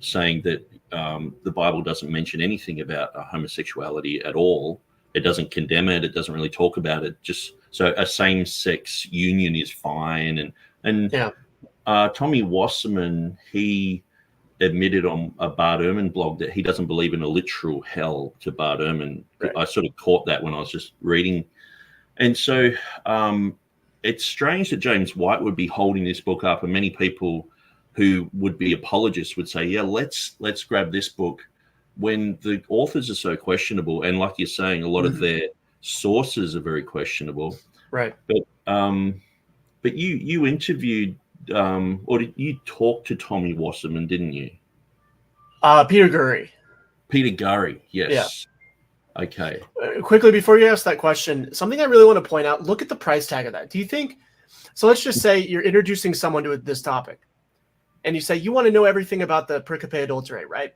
Saying that the Bible doesn't mention anything about homosexuality at all. It doesn't condemn it. It doesn't really talk about it. Just so a same-sex union is fine. And Tommy Wasserman, he admitted on a Bart Ehrman blog that he doesn't believe in a literal hell to Bart Ehrman. Right. I sort of caught that when I was just reading. And so it's strange that James White would be holding this book up, and many people who would be apologists would say, yeah, let's grab this book, when the authors are so questionable, and like you're saying, a lot of their sources are very questionable. Right. But you interviewed or did you talk to Tommy Wasserman, didn't you? Peter Gurry. Peter Gurry, yes. Yeah. Okay. Quickly, before you ask that question, something I really want to point out, look at the price tag of that. Do you think, so let's just say you're introducing someone to this topic, and you say, you want to know everything about the pericope adulterae, right?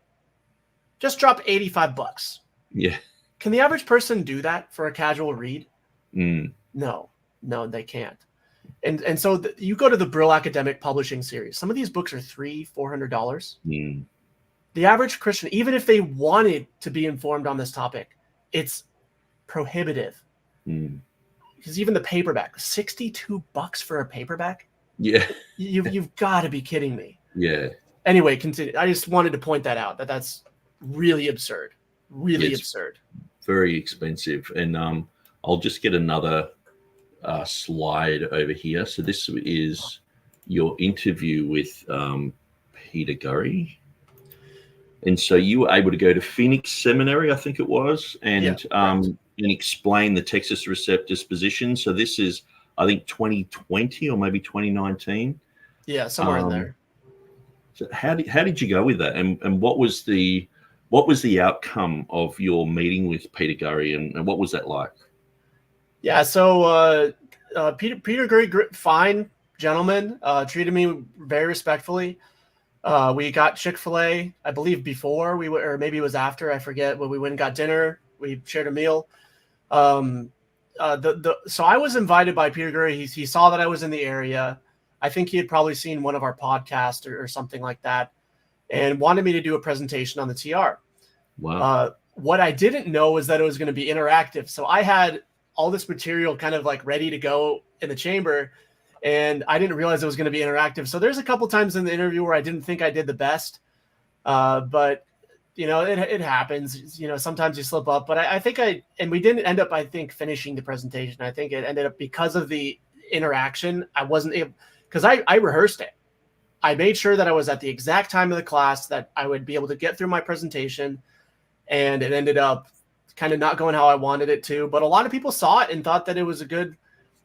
Just drop $85. Yeah. Can the average person do that for a casual read? No, they can't. And so you go to the Brill Academic Publishing Series. Some of these books are $300-$400. The average Christian, even if they wanted to be informed on this topic, it's prohibitive. Because even the paperback, $62 for a paperback? Yeah. You've got to be kidding me. Yeah. Anyway, continue. I just wanted to point that out, that's really absurd. Really absurd. Very expensive. And I'll just get another slide over here. So this is your interview with Peter Gurry. And so you were able to go to Phoenix Seminary, I think it was, and explain the Textus Receptus position. So this is, I think, 2020 or maybe 2019. Yeah, somewhere in there. So how did you go with that, and what was the outcome of your meeting with Peter Gurry, and what was that like? Yeah, so Peter Gurry, fine gentleman, treated me very respectfully. We got Chick-fil-A, I believe, before or maybe it was after, I forget, when we went and got dinner. We shared a meal. So I was invited by Peter Gurry. He saw that I was in the area. I think he had probably seen one of our podcasts or something like that, and wanted me to do a presentation on the TR. Wow. What I didn't know was that it was going to be interactive. So I had all this material kind of like ready to go in the chamber, and I didn't realize it was going to be interactive. So there's a couple times in the interview where I didn't think I did the best, but it happens. Sometimes you slip up. But I think and we didn't end up, I think, finishing the presentation. I think it ended up because of the interaction. I wasn't able, because I rehearsed it. I made sure that I was at the exact time of the class that I would be able to get through my presentation, and it ended up kind of not going how I wanted it to. But a lot of people saw it and thought that it was a good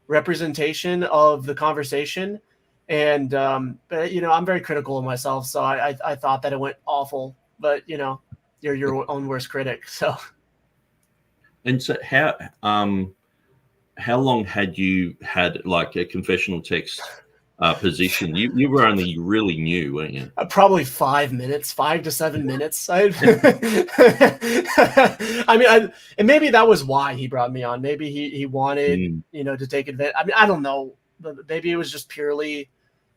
representation of the conversation. And, but, I'm very critical of myself. So I thought that it went awful, but you're your own worst critic. So. And so how long had you had like a confessional text position? You were only really new, weren't you? Probably 5 minutes, 5 to 7 minutes. I mean, and maybe that was why he brought me on. Maybe he wanted, to take advantage. I mean, I don't know, but maybe it was just purely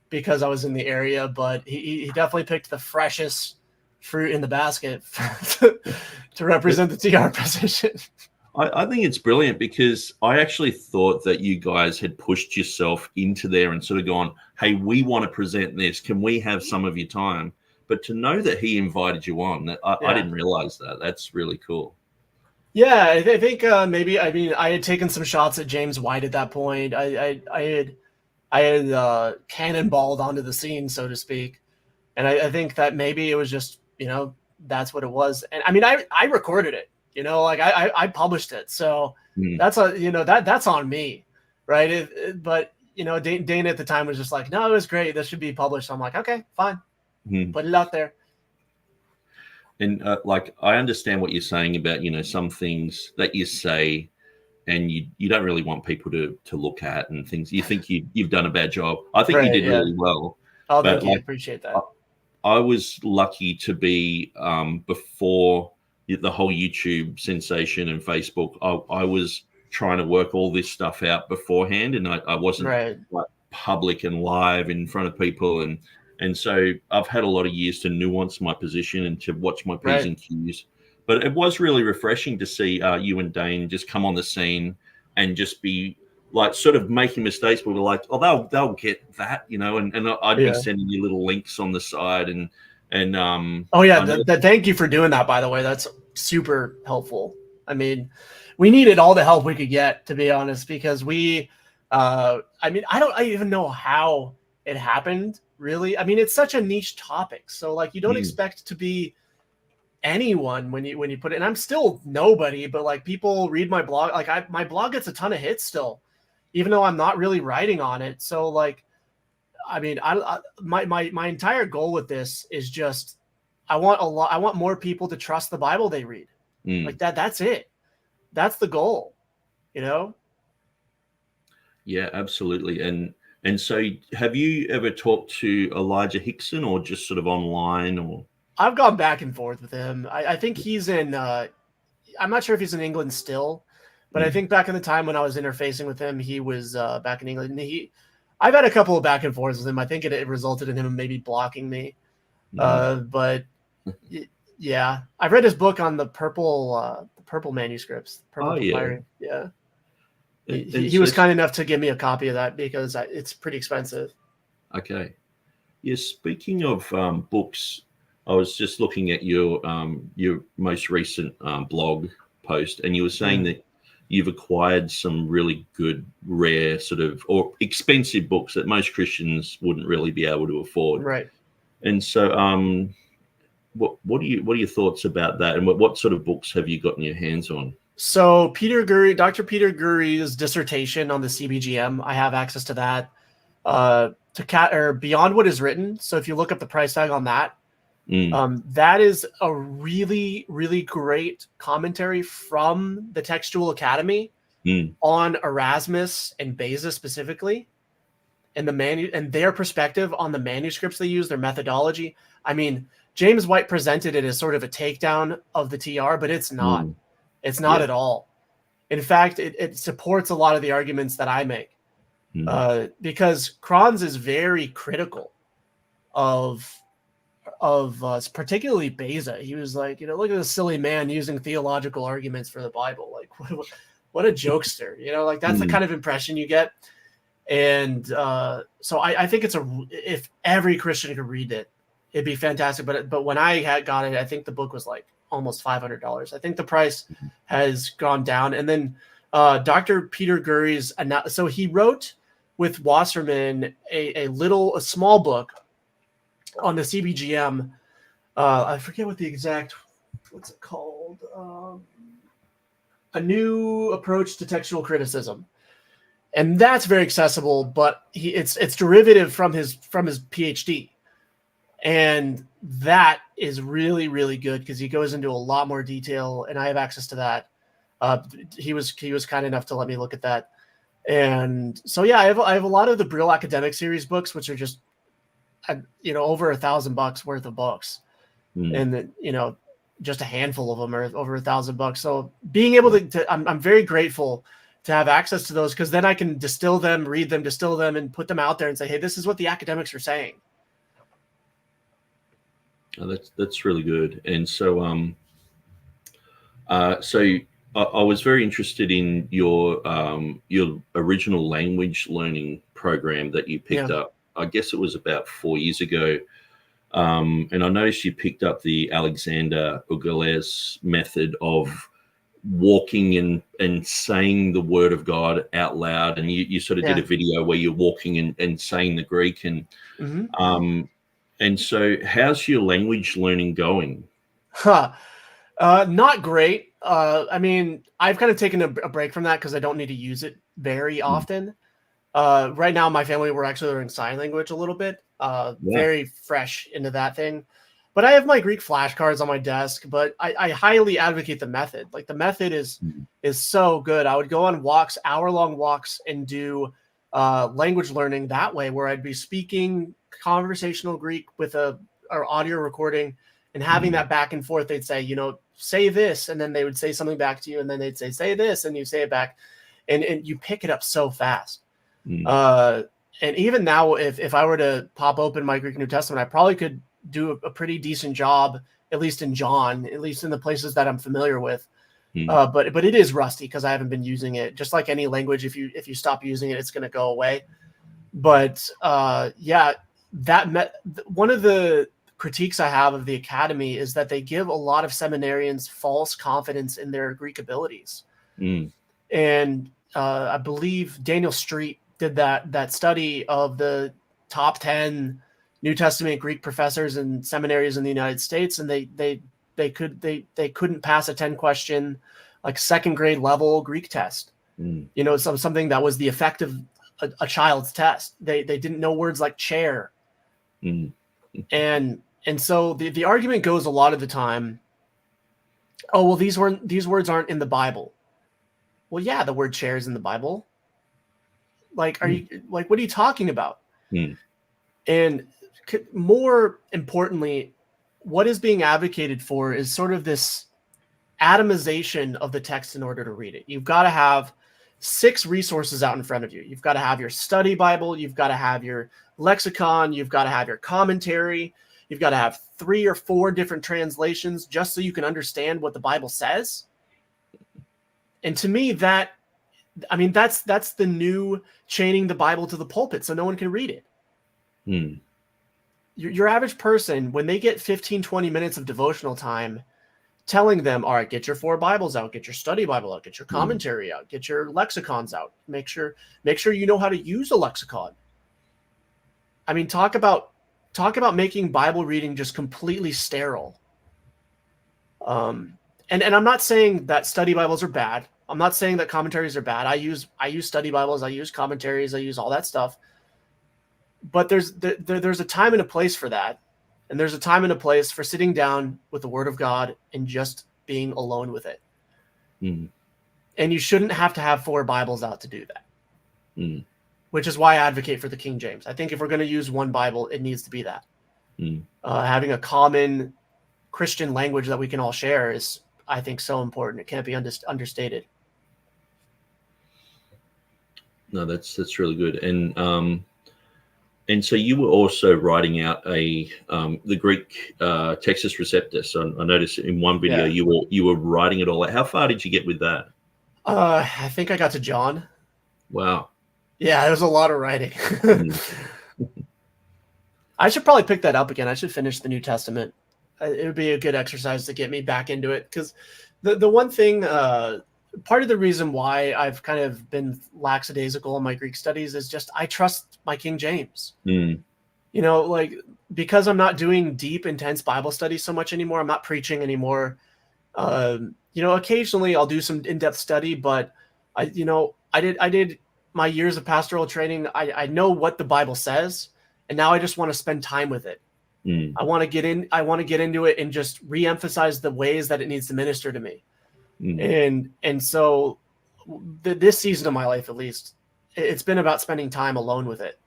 because I was in the area, but he definitely picked the freshest fruit in the basket to represent the TR position. I think it's brilliant, because I actually thought that you guys had pushed yourself into there and sort of gone, hey, we want to present this. Can we have some of your time? But to know that he invited you on, I didn't realize that. That's really cool. Yeah, I think maybe, I mean, I had taken some shots at James White at that point. I had cannonballed onto the scene, so to speak. And I think that maybe it was just, that's what it was. And I mean, I recorded it. I published it, so that's that's on me, right? But Dana at the time was just like, no, it was great. This should be published. So I'm like, okay, fine, put it out there. And I understand what you're saying about some things that you say, and you don't really want people to look at, and things you think you've done a bad job. I think you did really well. Oh, thank you. Appreciate that. I was lucky to be before the whole YouTube sensation and Facebook. I was trying to work all this stuff out beforehand, and I wasn't like public and live in front of people, and so I've had a lot of years to nuance my position and to watch my P's and Q's. But it was really refreshing to see you and Dane just come on the scene and just be like sort of making mistakes, but we're like, oh, they'll get that, and I'd be sending you little links on the side and thank you for doing that, by the way. That's super helpful. I mean, we needed all the help we could get, to be honest, because I don't even know how it happened, really. I mean, it's such a niche topic, so like you don't expect to be anyone when you put it. And I'm still nobody, but like people read my blog. Like my blog gets a ton of hits still, even though I'm not really writing on it. So like, I mean, my entire goal with this is just I want more people to trust the Bible they read. Like that. That's it. That's the goal. Yeah, absolutely. And so, have you ever talked to Elijah Hixson, or just sort of online? Or I've gone back and forth with him. I think he's in. I'm not sure if he's in England still, but I think back in the time when I was interfacing with him, he was back in England. And I've had a couple of back and forths with him. I think it resulted in him maybe blocking me. But yeah, I've read his book on the purple manuscripts. Yeah. He was kind enough to give me a copy of that because it's pretty expensive. Okay. Yeah. Speaking of books, I was just looking at your most recent blog post, and you were saying that you've acquired some really good, rare sort of, or expensive books that most Christians wouldn't really be able to afford. Right. And so, what are your thoughts about that, and what sort of books have you gotten your hands on? So Dr. Peter Gurry's dissertation on the CBGM, I have access to that. Or Beyond What Is Written. So if you look up the price tag on that, that is a really, really great commentary from the Textual Academy on Erasmus and Beza specifically, and and their perspective on the manuscripts they use, their methodology. I mean, James White presented it as sort of a takedown of the TR, but it's not. It's not at all. In fact, it supports a lot of the arguments that I make, because Kranz is very critical of particularly Beza. He was like, look at this silly man using theological arguments for the Bible. Like, what a jokester, like that's the kind of impression you get. And so I think if every Christian could read it, it'd be fantastic. But when I got it, I think the book was like almost $500. I think the price has gone down. And then Dr. Peter Gurry's, so he wrote with Wasserman a small book on the CBGM. I forget what's it called? A New Approach to Textual Criticism. And that's very accessible, but it's derivative from his PhD. And that is really, really good because he goes into a lot more detail, and I have access to that. He was kind enough to let me look at that. And so, yeah, I have a lot of the Brill Academic Series books, which are just, over $1,000 worth of books. And, just a handful of them are over $1,000. So being able to I'm very grateful to have access to those, because then I can distill them, read them, distill them, and put them out there and say, hey, this is what the academics are saying. Oh, that's really good. And so, I was very interested in your original language learning program that you picked up. I guess it was about 4 years ago. And I noticed you picked up the Alexander Ugalez method of walking and saying the word of God out loud. And you sort of did a video where you're walking and saying the Greek. And and so how's your language learning going? Not great. I mean, I've kind of taken a break from that because I don't need to use it very often. Right now, my family, we're actually learning sign language a little bit. Very fresh into that thing. But I have my Greek flashcards on my desk, but I highly advocate the method. Like, the method is so good. I would go on walks, hour-long walks, and do language learning that way, where I'd be speaking conversational Greek with or audio recording and having that back and forth. They'd say, say this, and then they would say something back to you, and then they'd say this, and you say it back, and you pick it up so fast. And even now, if I were to pop open my Greek New Testament, I probably could do a pretty decent job, at least in John, at least in the places that I'm familiar with. But it is rusty because I haven't been using it. Just like any language, if you stop using it, it's going to go away. But one of the critiques I have of the academy is that they give a lot of seminarians false confidence in their Greek abilities. And I believe Daniel Street did that study of the top 10 New Testament Greek professors in seminaries in the United States, and they couldn't pass a 10-question like second grade level Greek test. Something that was the effect of a child's test. They didn't know words like chair. And so the argument goes a lot of the time, oh, well, these words aren't in the Bible. Well, yeah, the word chair is in the Bible. Like, what are you talking about? And more importantly, what is being advocated for is sort of this atomization of the text in order to read it. You've got to have 6 resources out in front of you. You've got to have your study Bible. You've got to have your lexicon. You've got to have your commentary. You've got to have 3 or 4 different translations just so you can understand what the Bible says. And to me, that's the new chaining the Bible to the pulpit so no one can read it. Your average person, when they get 15, 20 minutes of devotional time, telling them, all right, get your 4 Bibles out, get your study Bible out, get your commentary out, get your lexicons out. Make sure you know how to use a lexicon. I mean, talk about making Bible reading just completely sterile. And I'm not saying that study Bibles are bad. I'm not saying that commentaries are bad. I use study Bibles, I use commentaries, I use all that stuff. But there's a time and a place for that. And there's a time and a place for sitting down with the Word of God and just being alone with it. And you shouldn't have to have 4 Bibles out to do that. Which is why I advocate for the King James. I think if we're going to use one Bible, it needs to be that. Having a common Christian language that we can all share is, I think, so important. It can't be understated. No, that's really good. And so you were also writing out the Greek Textus Receptus. I noticed in one video you were writing it all out. How far did you get with that? I think I got to John. Wow. Yeah, it was a lot of writing. I should probably pick that up again. I should finish the New Testament. It would be a good exercise to get me back into it, because the one thing, part of the reason why I've kind of been lackadaisical in my Greek studies is just I trust my King James. You know, like, because I'm not doing deep, intense Bible studies so much anymore. I'm not preaching anymore. You know, occasionally I'll do some in-depth study, but I did my years of pastoral training. I know what the Bible says, and now I just want to spend time with it. I want to get into it and just re-emphasize the ways that it needs to minister to me. And so this season of my life, at least, it's been about spending time alone with it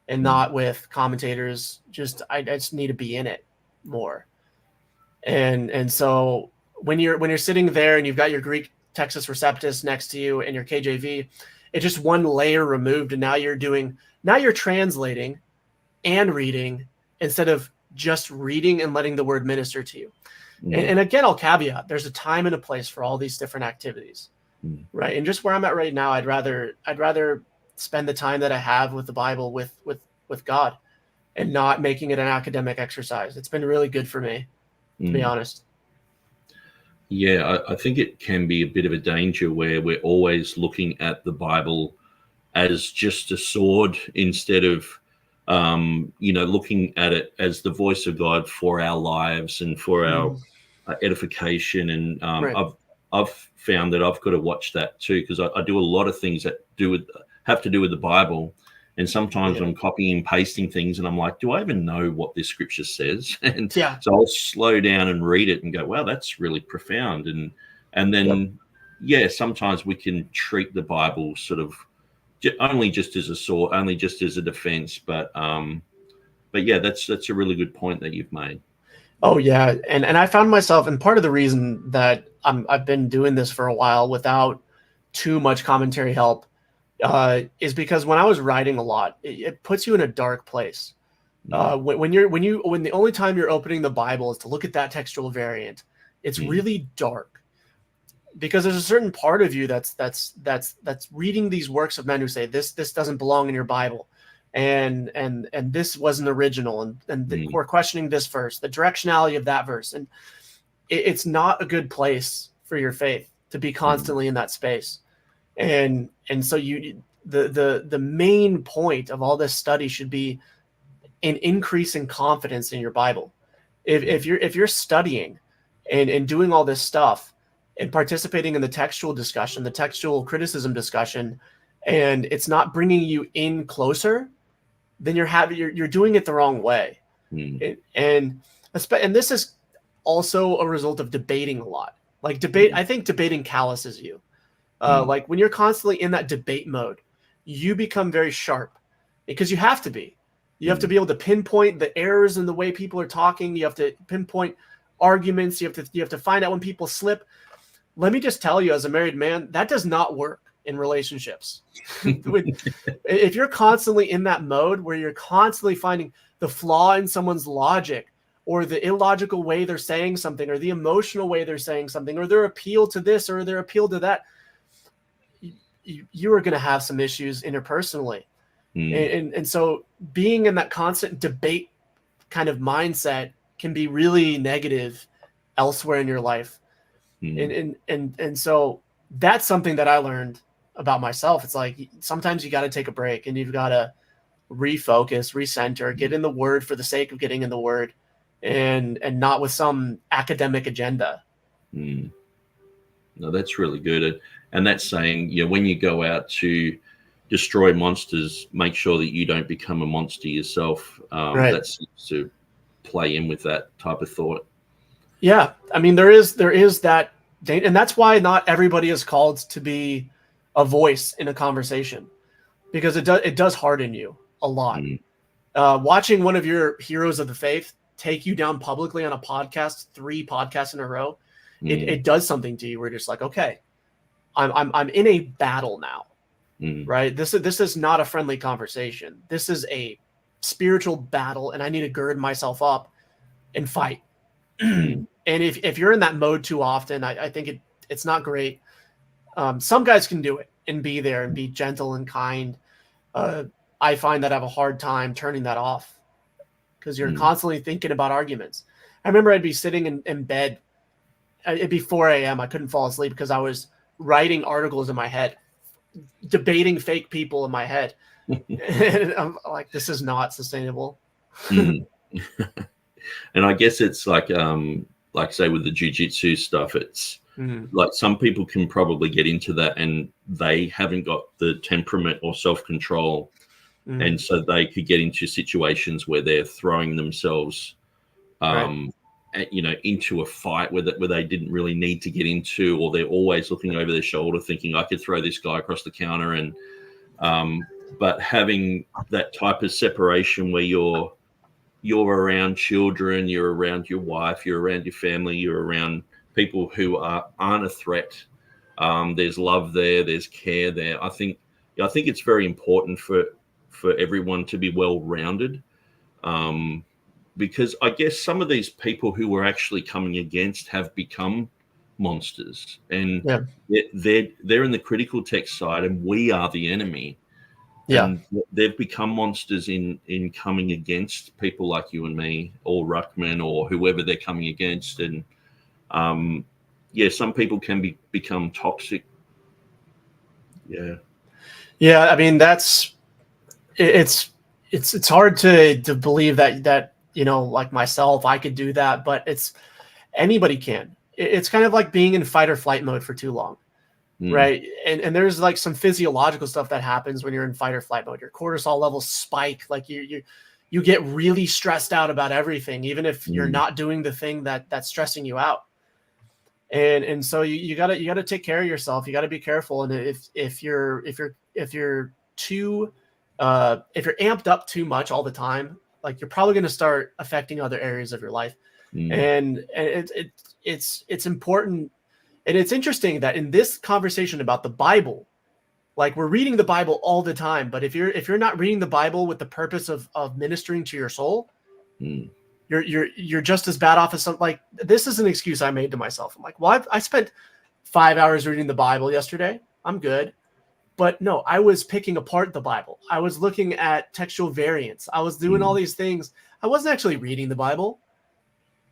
and not with commentators. I just need to be in it more. And so when you're sitting there and you've got your Greek Textus Receptus next to you and your KJV, it's just one layer removed. And now you're translating and reading instead of just reading and letting the word minister to you. And again, I'll caveat, there's a time and a place for all these different activities, right? And just where I'm at right now, I'd rather spend the time that I have with the Bible with God and not making it an academic exercise. It's been really good for me, to be honest. Yeah, I think it can be a bit of a danger where we're always looking at the Bible as just a sword instead of looking at it as the voice of God for our lives and for our edification. And I've found that I've got to watch that too, because I do a lot of things that have to do with the Bible. And sometimes I'm copying and pasting things and I'm like, do I even know what this scripture says? And so I'll slow down and read it and go, wow, that's really profound. And then, sometimes we can treat the Bible sort of only just as a sword, only just as a defense. But yeah, that's a really good point that you've made. Oh yeah. And I found myself, and part of the reason that I've been doing this for a while without too much commentary help is because when I was writing a lot, it puts you in a dark place. When the only time you're opening the Bible is to look at that textual variant, it's really dark, because there's a certain part of you that's reading these works of men who say this doesn't belong in your Bible, and this wasn't original, and we're questioning this verse, the directionality of that verse, and it's not a good place for your faith to be constantly in that space. And so the main point of all this study should be an increase in confidence in your Bible. If you're studying and doing all this stuff and participating in the textual discussion, the textual criticism discussion, and it's not bringing you in closer, then you're doing it the wrong way. And this is also a result of debating a lot. Like I think debating calluses you. Like when you're constantly in that debate mode, you become very sharp, because you have to be. You have to be able to pinpoint the errors in the way people are talking. You have to pinpoint arguments. You have to find out when people slip. Let me just tell you, as a married man, that does not work in relationships. If you're constantly in that mode where you're constantly finding the flaw in someone's logic, or the illogical way they're saying something, or the emotional way they're saying something, or their appeal to this or their appeal to that, you are going to have some issues interpersonally. And so being in that constant debate kind of mindset can be really negative elsewhere in your life. And so that's something that I learned about myself. It's like, sometimes you got to take a break and you've got to refocus, recenter, get in the word for the sake of getting in the word, and not with some academic agenda. No, that's really good. And that's saying, when you go out to destroy monsters, make sure that you don't become a monster yourself. That seems to play in with that type of thought. Yeah. I mean, there is that, and that's why not everybody is called to be a voice in a conversation, because it does harden you a lot. Watching one of your heroes of the faith take you down publicly on a podcast, 3 podcasts in a row, it does something to you. We're just like, okay, I'm in a battle now. right? This is not a friendly conversation. This is a spiritual battle, and I need to gird myself up and fight. And if you're in that mode too often, I think it's not great. Some guys can do it and be there and be gentle and kind. I find that I have a hard time turning that off because you're constantly thinking about arguments. I remember I'd be sitting in bed. It'd be 4 a.m. I couldn't fall asleep because I was writing articles in my head, debating fake people in my head. And I'm like, this is not sustainable. And I guess it's like say with the jiu-jitsu stuff, it's like some people can probably get into that and they haven't got the temperament or self-control. And so they could get into situations where they're throwing themselves, into a fight where they didn't really need to get into, or they're always looking over their shoulder thinking, I could throw this guy across the counter. And but having that type of separation where you're around children, you're around your wife, you're around your family, you're around people who aren't a threat. There's love there, there's care there. I think it's very important for everyone to be well-rounded, because I guess some of these people who we're actually coming against have become monsters, and they're in the critical text side, and we are the enemy. And they've become monsters in coming against people like you and me, or Ruckman, or whoever they're coming against. And some people can become toxic. Yeah. I mean, it's hard to believe that like myself, I could do that, but anybody can. It's kind of like being in fight or flight mode for too long. Right. And there's like some physiological stuff that happens when you're in fight or flight mode. Your cortisol levels spike, like you get really stressed out about everything, even if you're not doing the thing that's stressing you out. And so you gotta take care of yourself. You gotta be careful. And if you're amped up too much all the time, like you're probably going to start affecting other areas of your life. And it's important. And it's interesting that in this conversation about the Bible, like we're reading the Bible all the time, but if you're not reading the Bible with the purpose of ministering to your soul, you're just as bad off as something. Like, this is an excuse I made to myself. I'm like, well, I spent 5 hours reading the Bible yesterday. I'm good. But no, I was picking apart the Bible. I was looking at textual variants. I was doing all these things. I wasn't actually reading the Bible.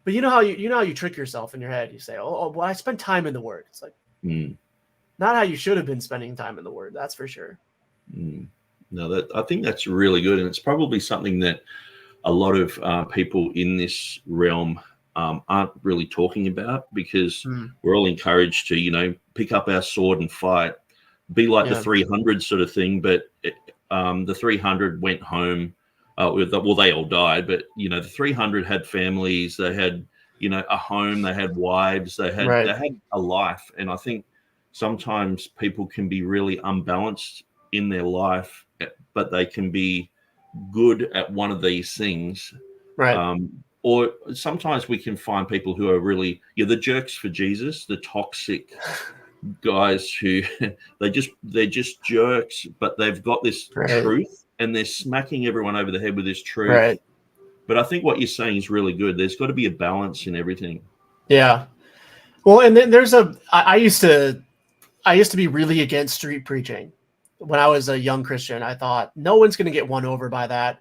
But you know how you trick yourself in your head. You say, "Oh, well, I spent time in the Word." It's like not how you should have been spending time in the Word. That's for sure. No, I think that's really good, and it's probably something that a lot of people in this realm aren't really talking about, because we're all encouraged to, pick up our sword and fight. Be like the 300 sort of thing, but the 300 went home. They all died, but the 300 had families. They had a home. They had wives. They had a life. And I think sometimes people can be really unbalanced in their life, but they can be good at one of these things. Right. Or sometimes we can find people who are really the jerks for Jesus, the toxic guys who they're just jerks, but they've got this truth and they're smacking everyone over the head with this truth. Right. But I think what you're saying is really good. There's got to be a balance in everything. Yeah. Well, and then I used to be really against street preaching when I was a young Christian. I thought no one's going to get won over by that.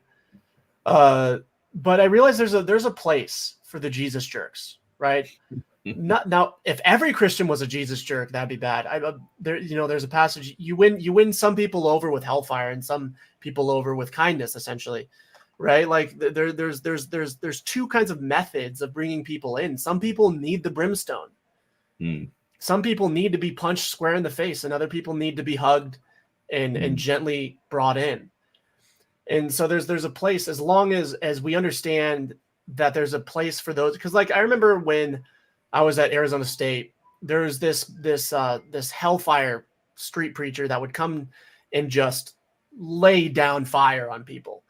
But I realized there's a place for the Jesus jerks, right? Not now. If every Christian was a Jesus jerk, that'd be bad. There's a passage. You win some people over with hellfire and some people over with kindness, essentially, right? Like there's two kinds of methods of bringing people in. Some people need the brimstone. Some people need to be punched square in the face, and other people need to be hugged and gently brought in. And so there's a place, as long as we understand that there's a place for those. Because like I remember when I was at Arizona State, there's this hellfire street preacher that would come and just lay down fire on people.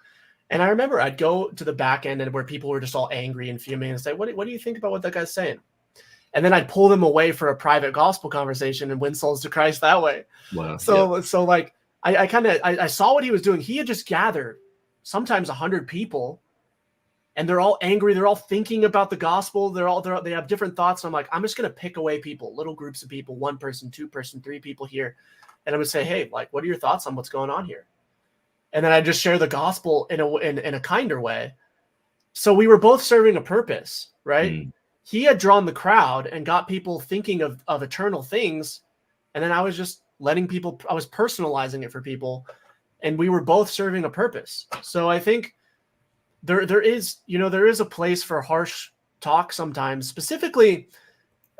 And I remember I'd go to the back end and where people were just all angry and fuming and say, what do you think about what that guy's saying? And then I'd pull them away for a private gospel conversation and win souls to Christ that way. Wow. So like I saw what he was doing. He had just gathered sometimes 100 people, and they're all angry. They're all thinking about the gospel. They have different thoughts. And I'm like, I'm just going to pick away people, little groups of people, 1 person, 2 person, 3 people here. And I'm going to say, hey, like, what are your thoughts on what's going on here? And then I just share the gospel in a kinder way. So we were both serving a purpose, right? He had drawn the crowd and got people thinking of eternal things. And then I was just letting people, I was personalizing it for people, and we were both serving a purpose. So I think there is a place for harsh talk sometimes, specifically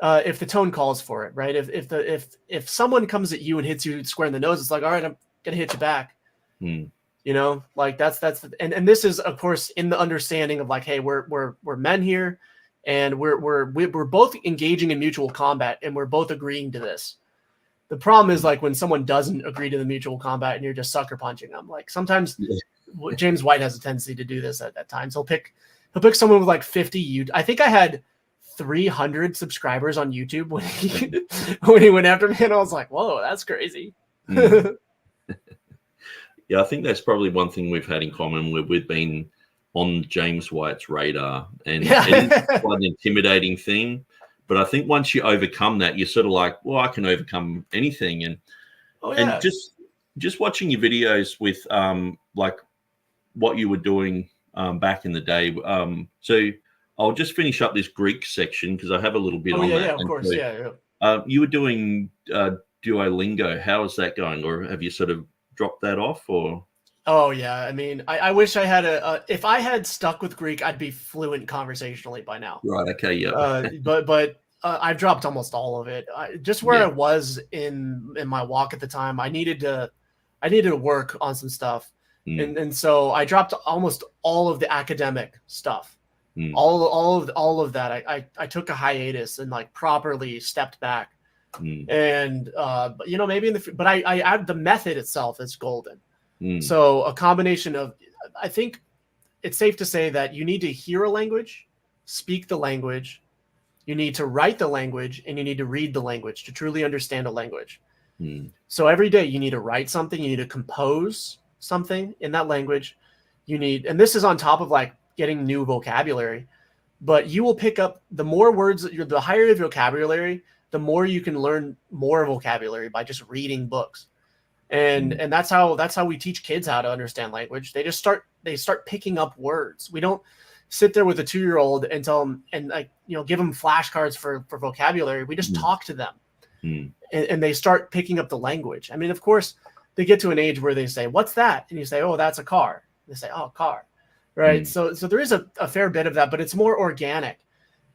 if the tone calls for it, right? If someone comes at you and hits you square in the nose, it's like, all right, I'm gonna hit you back. You know, like that's and this is of course in the understanding of like, hey, we're men here, and we're both engaging in mutual combat, and we're both agreeing to this. The problem is like when someone doesn't agree to the mutual combat and you're just sucker punching them. Like sometimes James White has a tendency to do this at times. He'll pick someone with like 50. I think I had 300 subscribers on YouTube when he went after me, and I was like, whoa, that's crazy. Yeah, I think that's probably one thing we've had in common. We've been on James White's radar, and it's quite an intimidating thing. But I think once you overcome that, you're sort of like, well, I can overcome anything. And and just watching your videos with like what you were doing back in the day. So I'll just finish up this Greek section because I have a little bit on that. Yeah, of course. So, you were doing Duolingo. How is that going? Or have you sort of dropped that off? Or oh yeah, I mean, I wish I had if I had stuck with Greek, I'd be fluent conversationally by now. Right. Okay. Yeah. But I've dropped almost all of it. Just where I was in my walk at the time, I needed to work on some stuff, and so I dropped almost all of the academic stuff. All of that. I took a hiatus and like properly stepped back. And you know, maybe but I add the method itself is golden. So a combination of, I think it's safe to say that you need to hear a language, speak the language, you need to write the language, and you need to read the language to truly understand a language. So every day you need to write something, you need to compose something in that language. And this is on top of like getting new vocabulary, but you will pick up the more words, the higher your vocabulary, the more you can learn more vocabulary by just reading books. And that's how we teach kids how to understand language. They start picking up words. We don't sit there with a 2-year-old and tell them and like, you know, give them flashcards for vocabulary. We just talk to them and they start picking up the language. I mean, of course they get to an age where they say, what's that? And you say, oh, that's a car. They say, oh, car. Right. So there is a fair bit of that, but it's more organic.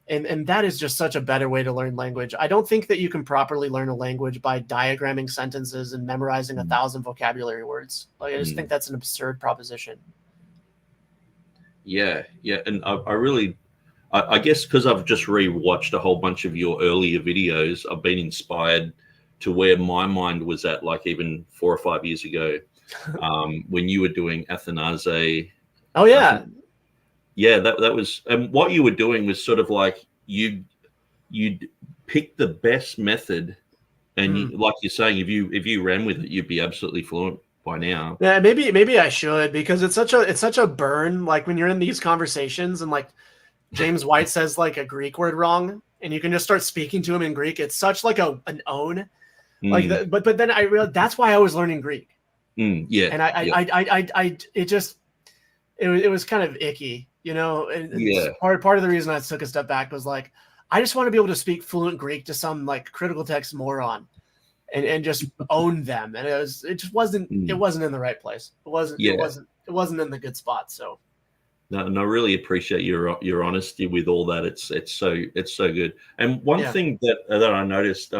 And that is just such a better way to learn language. I don't think that you can properly learn a language by diagramming sentences and memorizing 1,000 vocabulary words. Like, I just think that's an absurd proposition. Yeah. And I guess because I've just rewatched a whole bunch of your earlier videos, I've been inspired to where my mind was at, like even 4 or 5 years ago, when you were doing Athanase. Oh, yeah. Yeah, that was, and what you were doing was sort of like you'd pick the best method, and like you're saying, if you ran with it, you'd be absolutely fluent by now. Yeah, maybe I should, because it's such a burn. Like when you're in these conversations and like James White says like a Greek word wrong, and you can just start speaking to him in Greek. It's such like an own, like but then I realized that's why I was learning Greek. Yeah, and it was kind of icky. You know, and part of the reason I took a step back was like, I just want to be able to speak fluent Greek to some like critical text moron and just own them. And it just wasn't in the right place. It wasn't in the good spot. So no, and I really appreciate your honesty with all that. It's so good. And one thing that I noticed,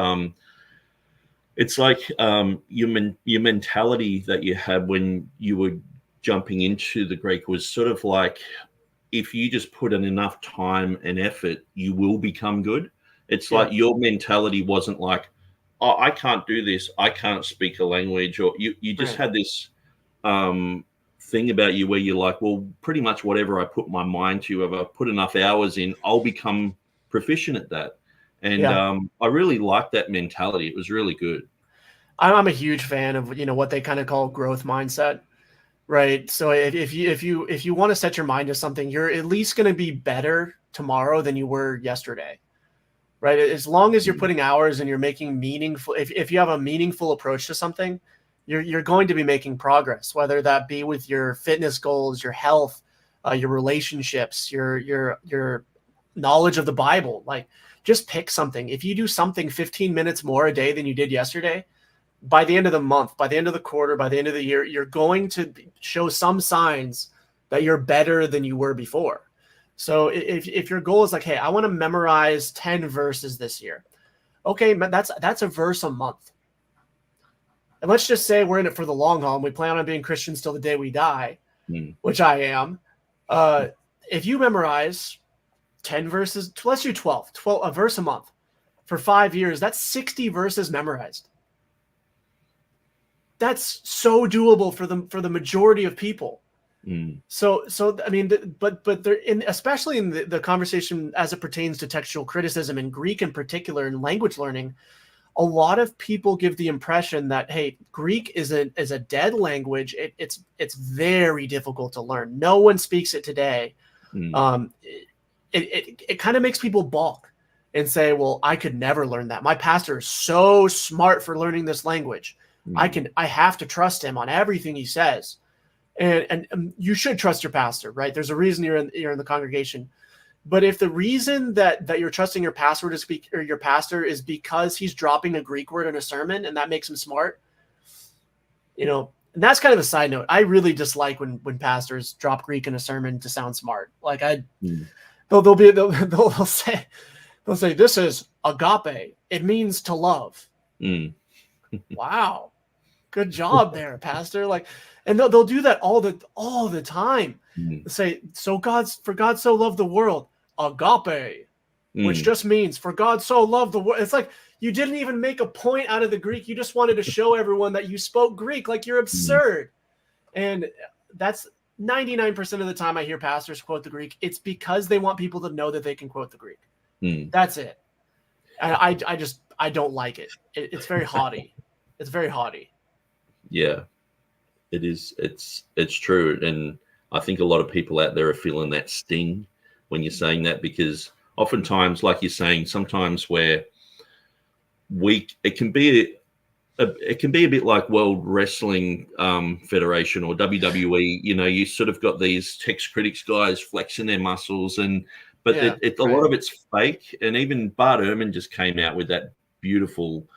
it's like your mentality that you had when you were jumping into the Greek was sort of like, if you just put in enough time and effort, you will become good. It's like your mentality wasn't like, oh, I can't do this, I can't speak a language, or you just had this thing about you where you're like, well, pretty much whatever I put my mind to, if I put enough hours in, I'll become proficient at that. And I really liked that mentality. It was really good. I'm a huge fan of, what they kind of call growth mindset, right? So if you want to set your mind to something, you're at least going to be better tomorrow than you were yesterday, right? As long as you're putting hours and you're making meaningful, if you have a meaningful approach to something, you're going to be making progress, whether that be with your fitness goals, your health, your relationships, your knowledge of the Bible. Like, just pick something. If you do something 15 minutes more a day than you did yesterday, by the end of the month, by the end of the quarter, by the end of the year, you're going to show some signs that you're better than you were before. So if your goal is like, hey, I want to memorize 10 verses this year. Okay, that's a verse a month. And let's just say we're in it for the long haul and we plan on being Christians till the day we die, which I am. If you memorize 10 verses, let's do 12 a verse a month for 5 years, that's 60 verses memorized. That's so doable for the majority of people. So I mean, but they're especially in the conversation as it pertains to textual criticism and Greek in particular and language learning, a lot of people give the impression that, hey, Greek is a dead language. It's very difficult to learn. No one speaks it today. It kind of makes people balk and say, well, I could never learn that. My pastor is so smart for learning this language. I have to trust him on everything he says. And you should trust your pastor, right? There's a reason you're in the congregation. But if the reason that you're trusting your pastor to speak, or your pastor, is because he's dropping a Greek word in a sermon and that makes him smart, and that's kind of a side note. I really dislike when pastors drop Greek in a sermon to sound smart. Like they'll say this is agape. It means to love. Wow. Good job there, pastor. Like, and they'll do that all the time. Say, for God so loved the world, agape, which just means for God so loved the world. It's like, you didn't even make a point out of the Greek. You just wanted to show everyone that you spoke Greek. Like, you're absurd. And that's 99% of the time I hear pastors quote the Greek. It's because they want people to know that they can quote the Greek. That's it. And I don't like it. It's very haughty. It's very haughty. Yeah, it is. It's true. And I think a lot of people out there are feeling that sting when you're saying that, because oftentimes, like you're saying, sometimes where it can be a bit like World Wrestling Federation or WWE. You sort of got these text critics guys flexing their muscles, but a lot of it's fake. And even Bart Ehrman just came out with that beautiful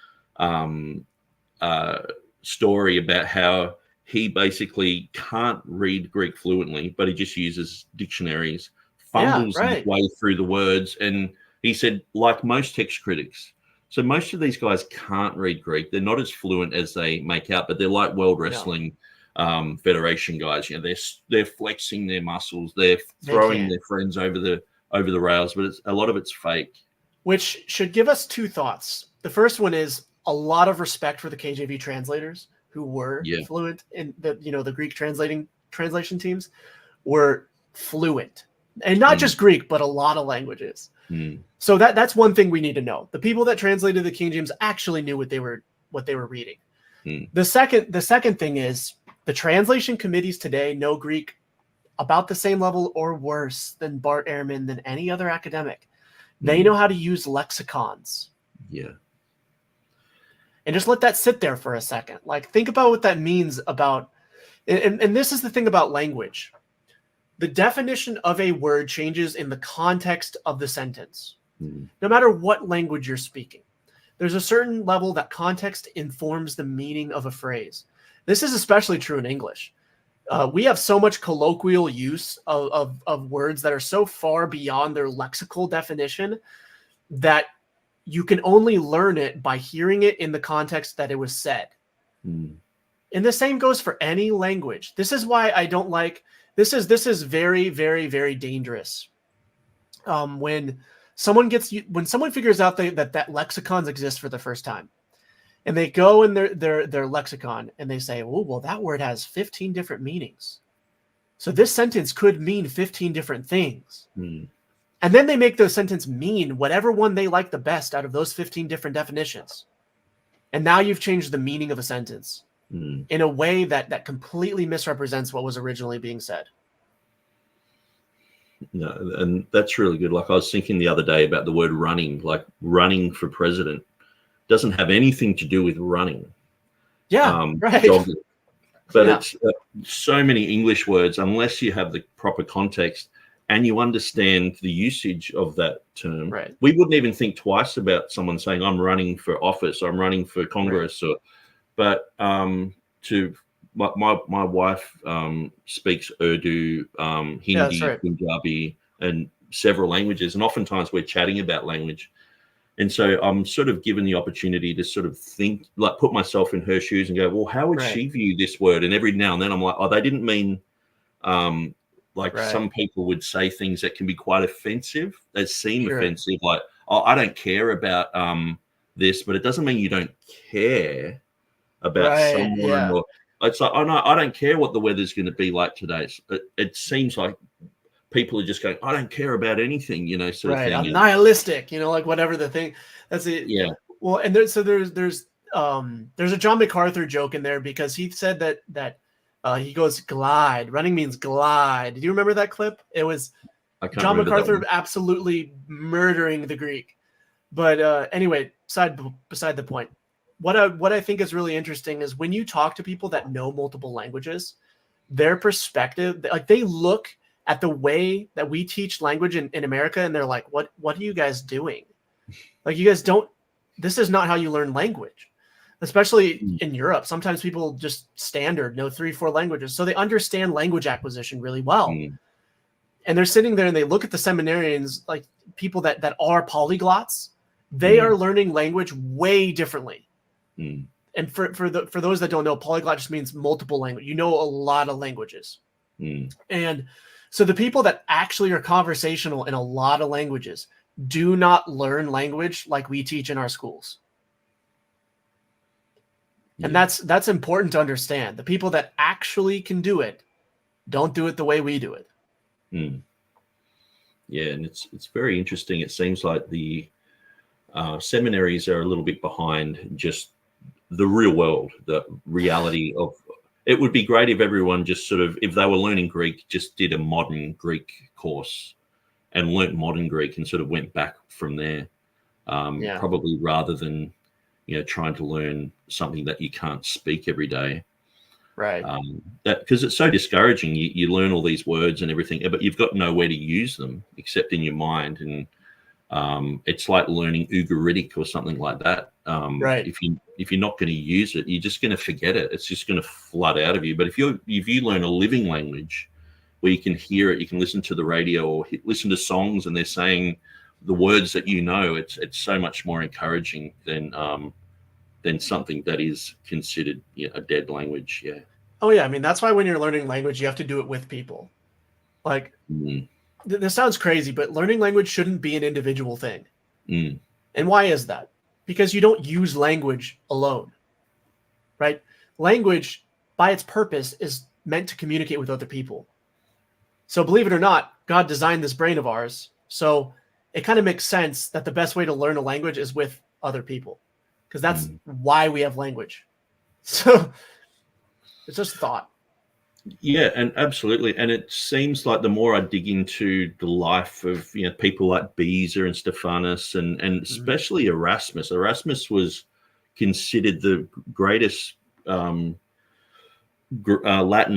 story about how he basically can't read Greek fluently, but he just uses dictionaries, fumbles his way through the words. And he said, like most text critics, so most of these guys can't read Greek. They're not as fluent as they make out, but they're like World Wrestling Federation guys. They're flexing their muscles. They're throwing their friends over the rails, but a lot of it's fake. Which should give us two thoughts. The first one is a lot of respect for the KJV translators who were fluent in the Greek translation teams were fluent, and not just Greek, but a lot of languages. So that's one thing we need to know. The people that translated the King James actually knew what they were reading. The second thing is the translation committees today know Greek about the same level or worse than Bart Ehrman, than any other academic. They know how to use lexicons. Yeah. And just let that sit there for a second. Like, think about what that means about, and this is the thing about language. The definition of a word changes in the context of the sentence, no matter what language you're speaking. There's a certain level that context informs the meaning of a phrase. This is especially true in English. We have so much colloquial use of words that are so far beyond their lexical definition that you can only learn it by hearing it in the context that it was said. And the same goes for any language. This is why I don't like, this is very, very, very dangerous. When someone figures out that lexicons exist for the first time, and they go in their lexicon and they say, oh, well, that word has 15 different meanings. So this sentence could mean 15 different things. And then they make the sentence mean whatever one they like the best out of those 15 different definitions. And now you've changed the meaning of a sentence in a way that completely misrepresents what was originally being said. No, and that's really good. Like I was thinking the other day about the word running, like running for president doesn't have anything to do with running. Yeah, right. Jogging. But Yeah. it's so many English words, unless you have the proper context and you understand the usage of that term. Right. We wouldn't even think twice about someone saying, I'm running for office, I'm running for Congress. Right. But to my wife speaks Urdu, Hindi, right. Punjabi, and several languages. And oftentimes we're chatting about language. And so I'm sort of given the opportunity to sort of think, like put myself in her shoes and go, well, how would she view this word? And every now and then I'm like, oh, they didn't mean some people would say things that can be quite offensive. They seem offensive, like, oh, I don't care about this, but it doesn't mean you don't care about someone. Yeah. Or it's like, oh no, I don't care what the weather's going to be like today. It seems like people are just going, I don't care about anything, sort of thing. I'm nihilistic, like whatever the thing. That's it. Yeah. Well, and there's a John MacArthur joke in there because he said that he goes glide. Running means glide. Do you remember that clip? It was John MacArthur absolutely murdering the Greek. But anyway, beside the point. What I think is really interesting is when you talk to people that know multiple languages, their perspective, like they look at the way that we teach language in America, and they're like, what are you guys doing? Like, you guys this is not how you learn language, especially in Europe. Sometimes people just standard know 3-4 languages. So they understand language acquisition really well. And they're sitting there and they look at the seminarians, like people that are polyglots, they are learning language way differently. And for those that don't know, polyglot just means multiple language. You know a lot of languages. And so the people that actually are conversational in a lot of languages do not learn language like we teach in our schools. And that's important to understand. The people that actually can do it don't do it the way we do it. Yeah, and it's very interesting. It seems like the seminaries are a little bit behind just the real world, the reality of. It would be great if everyone just sort of, if they were learning Greek, just did a modern Greek course and learnt modern Greek and sort of went back from there. Probably rather than, trying to learn something that you can't speak every day. Right. Because it's so discouraging. You learn all these words and everything, but you've got nowhere to use them except in your mind. And it's like learning Ugaritic or something like that. If you're not going to use it, you're just going to forget it. It's just going to flood out of you. But if you learn a living language where you can hear it, you can listen to the radio or listen to songs and they're saying the words that it's so much more encouraging than something that is considered a dead language. Yeah. Oh yeah, I mean that's why when you're learning language, you have to do it with people. Like. This sounds crazy, but learning language shouldn't be an individual thing. And why is that? Because you don't use language alone, right? Language, by its purpose, is meant to communicate with other people. So believe it or not, God designed this brain of ours. So it kind of makes sense that the best way to learn a language is with other people, because that's why we have language. So it's just thought. Yeah, and absolutely. And it seems like the more I dig into the life of people like Beza and Stephanus and especially Erasmus. Erasmus was considered the greatest Latin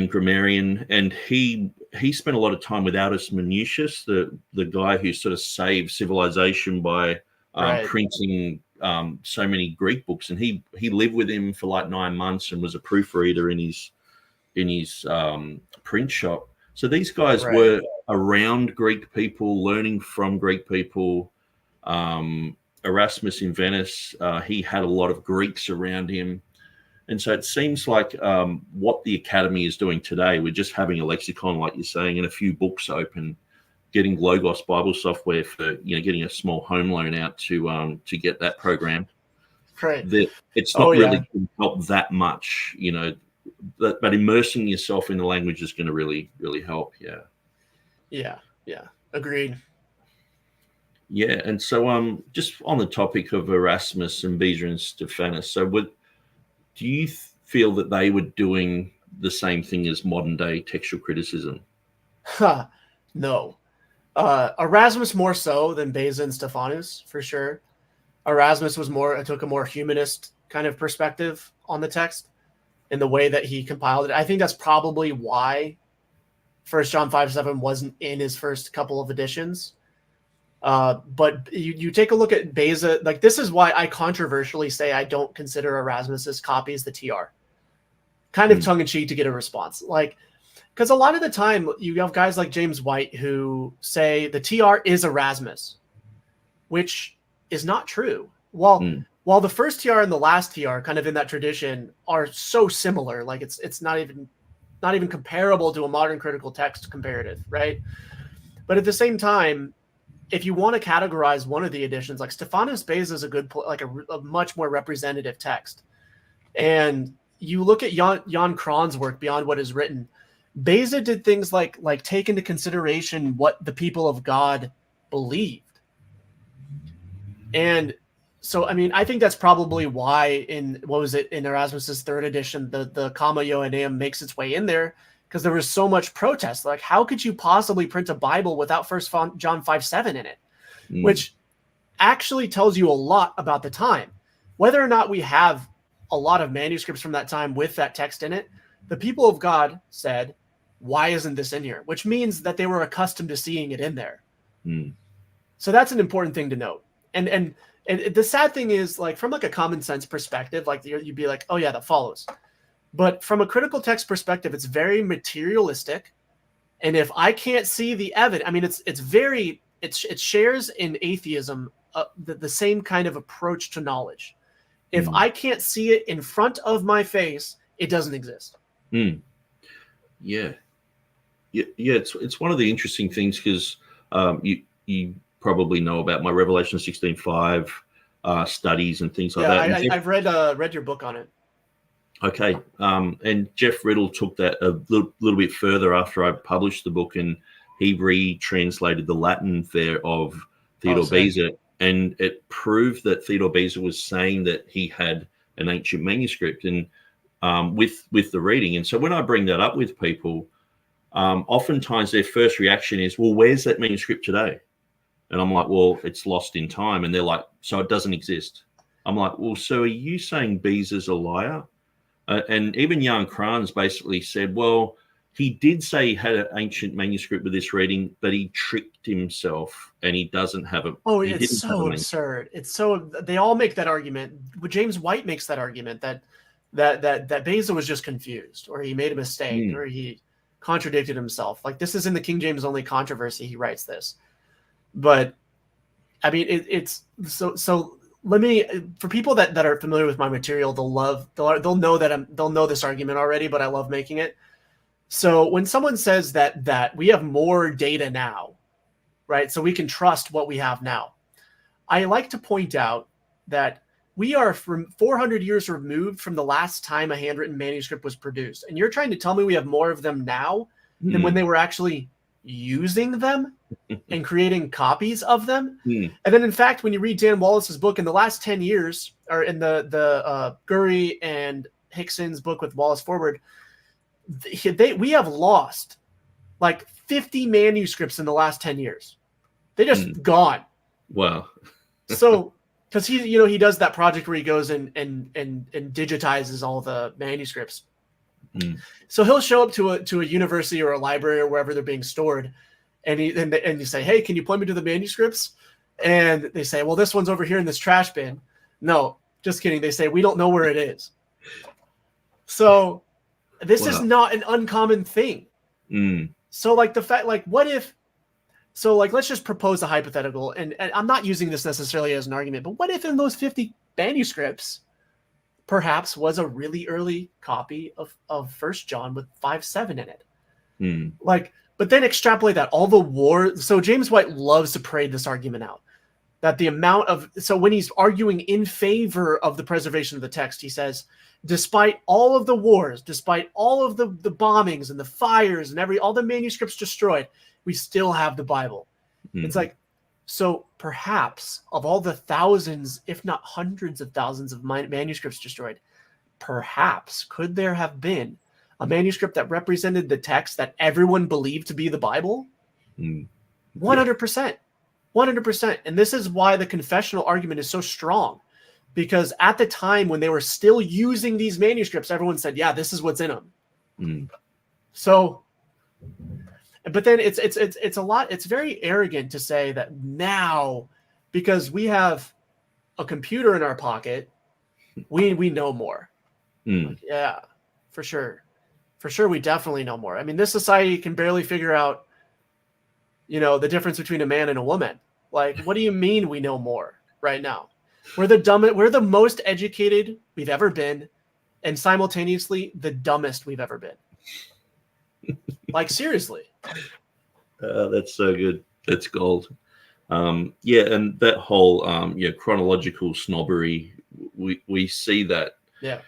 grammarian, and he spent a lot of time with Aldus Manutius, the guy who sort of saved civilization by printing so many Greek books. And he lived with him for like 9 months and was a proofreader in his print shop. So these guys were around Greek people, learning from Greek people. Erasmus in Venice, he had a lot of Greeks around him. And so it seems like what the Academy is doing today, we're just having a lexicon, like you're saying, and a few books open, getting Logos Bible software for, getting a small home loan out to get that program. Right. It's not really going to help that much, but immersing yourself in the language is going to really, really help. Yeah. Agreed. Yeah, and so just on the topic of Erasmus and Beza and Stephanus, so do you feel that they were doing the same thing as modern day textual criticism? No. Erasmus more so than Beza and Stephanus, for sure. Erasmus took a more humanist kind of perspective on the text in the way that he compiled it. I think that's probably why 1 John 5:7 wasn't in his first couple of editions. But you take a look at Beza, like this is why I controversially say I don't consider Erasmus's copies the TR. Kind of tongue in cheek to get a response. Like, because a lot of the time you have guys like James White who say the TR is Erasmus, which is not true. While the first TR and the last TR kind of in that tradition are so similar, like it's not even comparable to a modern critical text comparative, right? But at the same time, if you want to categorize one of the editions, like Stephanus Beza is a much more representative text. And you look at Jan Kron's work beyond what is written, Beza did things like take into consideration what the people of God believed. And so, I mean, I think that's probably why in Erasmus's third edition, the Comma Ioanneum makes its way in there, because there was so much protest. Like, how could you possibly print a Bible without 1 John 5:7 in it? Which actually tells you a lot about the time. Whether or not we have a lot of manuscripts from that time with that text in it, the people of God said, why isn't this in here? Which means that they were accustomed to seeing it in there. So that's an important thing to note. And the sad thing is, like, from like a common sense perspective, like you'd be like, oh yeah, that follows. But from a critical text perspective, it's very materialistic. And if I can't see the evidence, I mean, it shares in atheism the same kind of approach to knowledge. If I can't see it in front of my face, it doesn't exist. Yeah. It's one of the interesting things, because you probably know about my Revelation 16:5 studies and things like that. Yeah, I've read your book on it. Okay, and Jeff Riddle took that a little bit further after I published the book, and he retranslated the Latin there of Theodore Beza, and it proved that Theodore Beza was saying that he had an ancient manuscript, and with the reading. And so when I bring that up with people, oftentimes their first reaction is, well, where's that manuscript today? And I'm like, well, it's lost in time. And they're like, so it doesn't exist. I'm like, well, so are you saying Beza's a liar? And even Jan Kranz basically said, well, he did say he had an ancient manuscript with this reading, but he tricked himself and he doesn't have it. Oh, it's so absurd. It's so, they all make that argument. James White makes that argument that Beza was just confused, or he made a mistake, or he contradicted himself. Like, this is in the King James only controversy. He writes this. But I mean, it's so let me, for people that are familiar with my material, they'll know this argument already, but I love making it. So when someone says that we have more data now, right? So we can trust what we have now. I like to point out that we are from 400 years removed from the last time a handwritten manuscript was produced. And you're trying to tell me we have more of them now than when they were actually using them and creating copies of them. And then, in fact, when you read Dan Wallace's book in the last 10 years, or in the Gurry and Hixson's book with Wallace forward, we have lost like 50 manuscripts in the last 10 years. They just gone. Wow. So, because he does that project where he goes and digitizes all the manuscripts. So he'll show up to a university or a library or wherever they're being stored, and you say, hey, can you point me to the manuscripts? And they say, well, this one's over here in this trash bin. No, just kidding. They say, we don't know where it is. So this is not an uncommon thing. So like the fact, like, what if, so like, let's just propose a hypothetical, and I'm not using this necessarily as an argument, but what if in those 50 manuscripts, perhaps was a really early copy of 1 John with 5:7 in it? Like, but then extrapolate that all the war. So James White loves to parade this argument out, that the amount of, so when he's arguing in favor of the preservation of the text, he says, despite all of the wars, despite all of the bombings and the fires and all the manuscripts destroyed, we still have the Bible. It's like, So perhaps of all the thousands, if not hundreds of thousands of manuscripts destroyed, perhaps could there have been a manuscript that represented the text that everyone believed to be the Bible? 100%. 100%. And this is why the confessional argument is so strong. Because at the time when they were still using these manuscripts, everyone said, yeah, this is what's in them. So, but then it's a lot. It's very arrogant to say that now, because we have a computer in our pocket, we know more. Like, yeah, for sure. For sure, we definitely know more. I mean, this society can barely figure out, the difference between a man and a woman. Like, what do you mean we know more right now? We're the most educated we've ever been, and simultaneously the dumbest we've ever been. Like, seriously. That's so good. That's gold. Yeah, and that whole chronological snobbery, we see that. Yeah.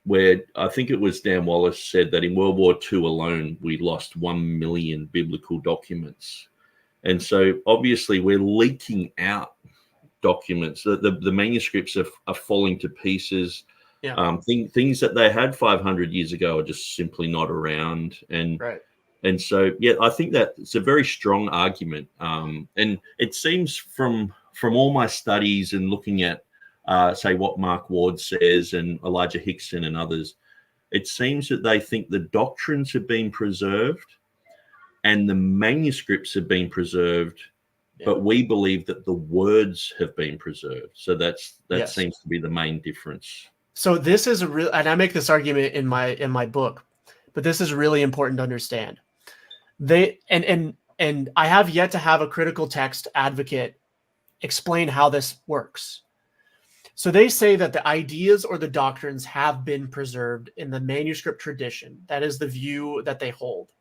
Where I think it was Dan Wallace said that in World War II alone, we lost 1 million biblical documents. And so obviously we're leaking out documents. The manuscripts are falling to pieces. Yeah. Things that they had 500 years ago are just simply not around. And so, yeah, I think that it's a very strong argument. And it seems from all my studies and looking at, say, what Mark Ward says and Elijah Hixson and others, it seems that they think the doctrines have been preserved and the manuscripts have been preserved, but we believe that the words have been preserved. So that seems to be the main difference. So this is and I make this argument in my book, but this is really important to understand. And I have yet to have a critical text advocate explain how this works. So they say that the ideas or the doctrines have been preserved in the manuscript tradition. That is the view that they hold.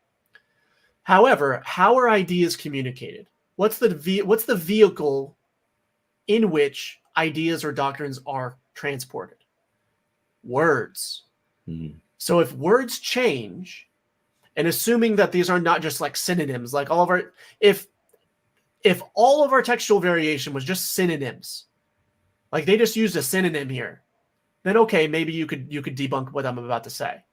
However, how are ideas communicated? What's the vehicle in which ideas or doctrines are transported? Words. So if words change, and assuming that these are not just like synonyms, like all of our, if all of our textual variation was just synonyms, like they just used a synonym here, then okay, maybe you could debunk what I'm about to say.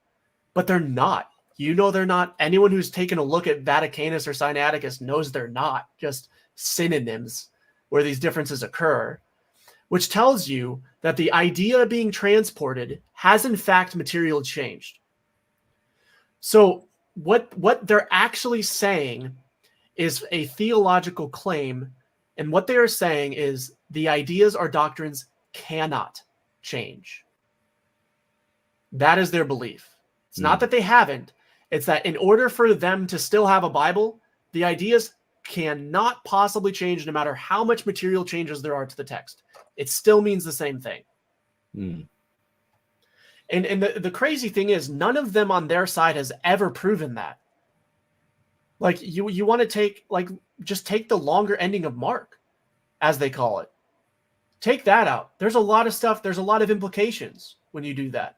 But they're not. They're not. Anyone who's taken a look at Vaticanus or Sinaiticus knows they're not just synonyms where these differences occur, which tells you that the idea being transported has in fact material changed. So what they're actually saying is a theological claim, and what they are saying is the ideas or doctrines cannot change. That is their belief. It's not that they haven't. It's that in order for them to still have a Bible, the ideas cannot possibly change no matter how much material changes there are to the text. It still means the same thing. And the crazy thing is, none of them on their side has ever proven that. Like, you want to take, like, just take the longer ending of Mark, as they call it. Take that out. There's a lot of stuff. There's a lot of implications when you do that.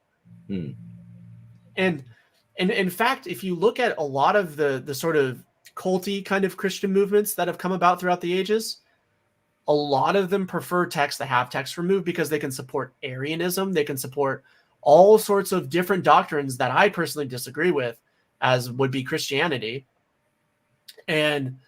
And in fact, if you look at a lot of the sort of culty kind of Christian movements that have come about throughout the ages, a lot of them prefer texts that have text removed because they can support Arianism. They can support all sorts of different doctrines that I personally disagree with, as would be Christianity. And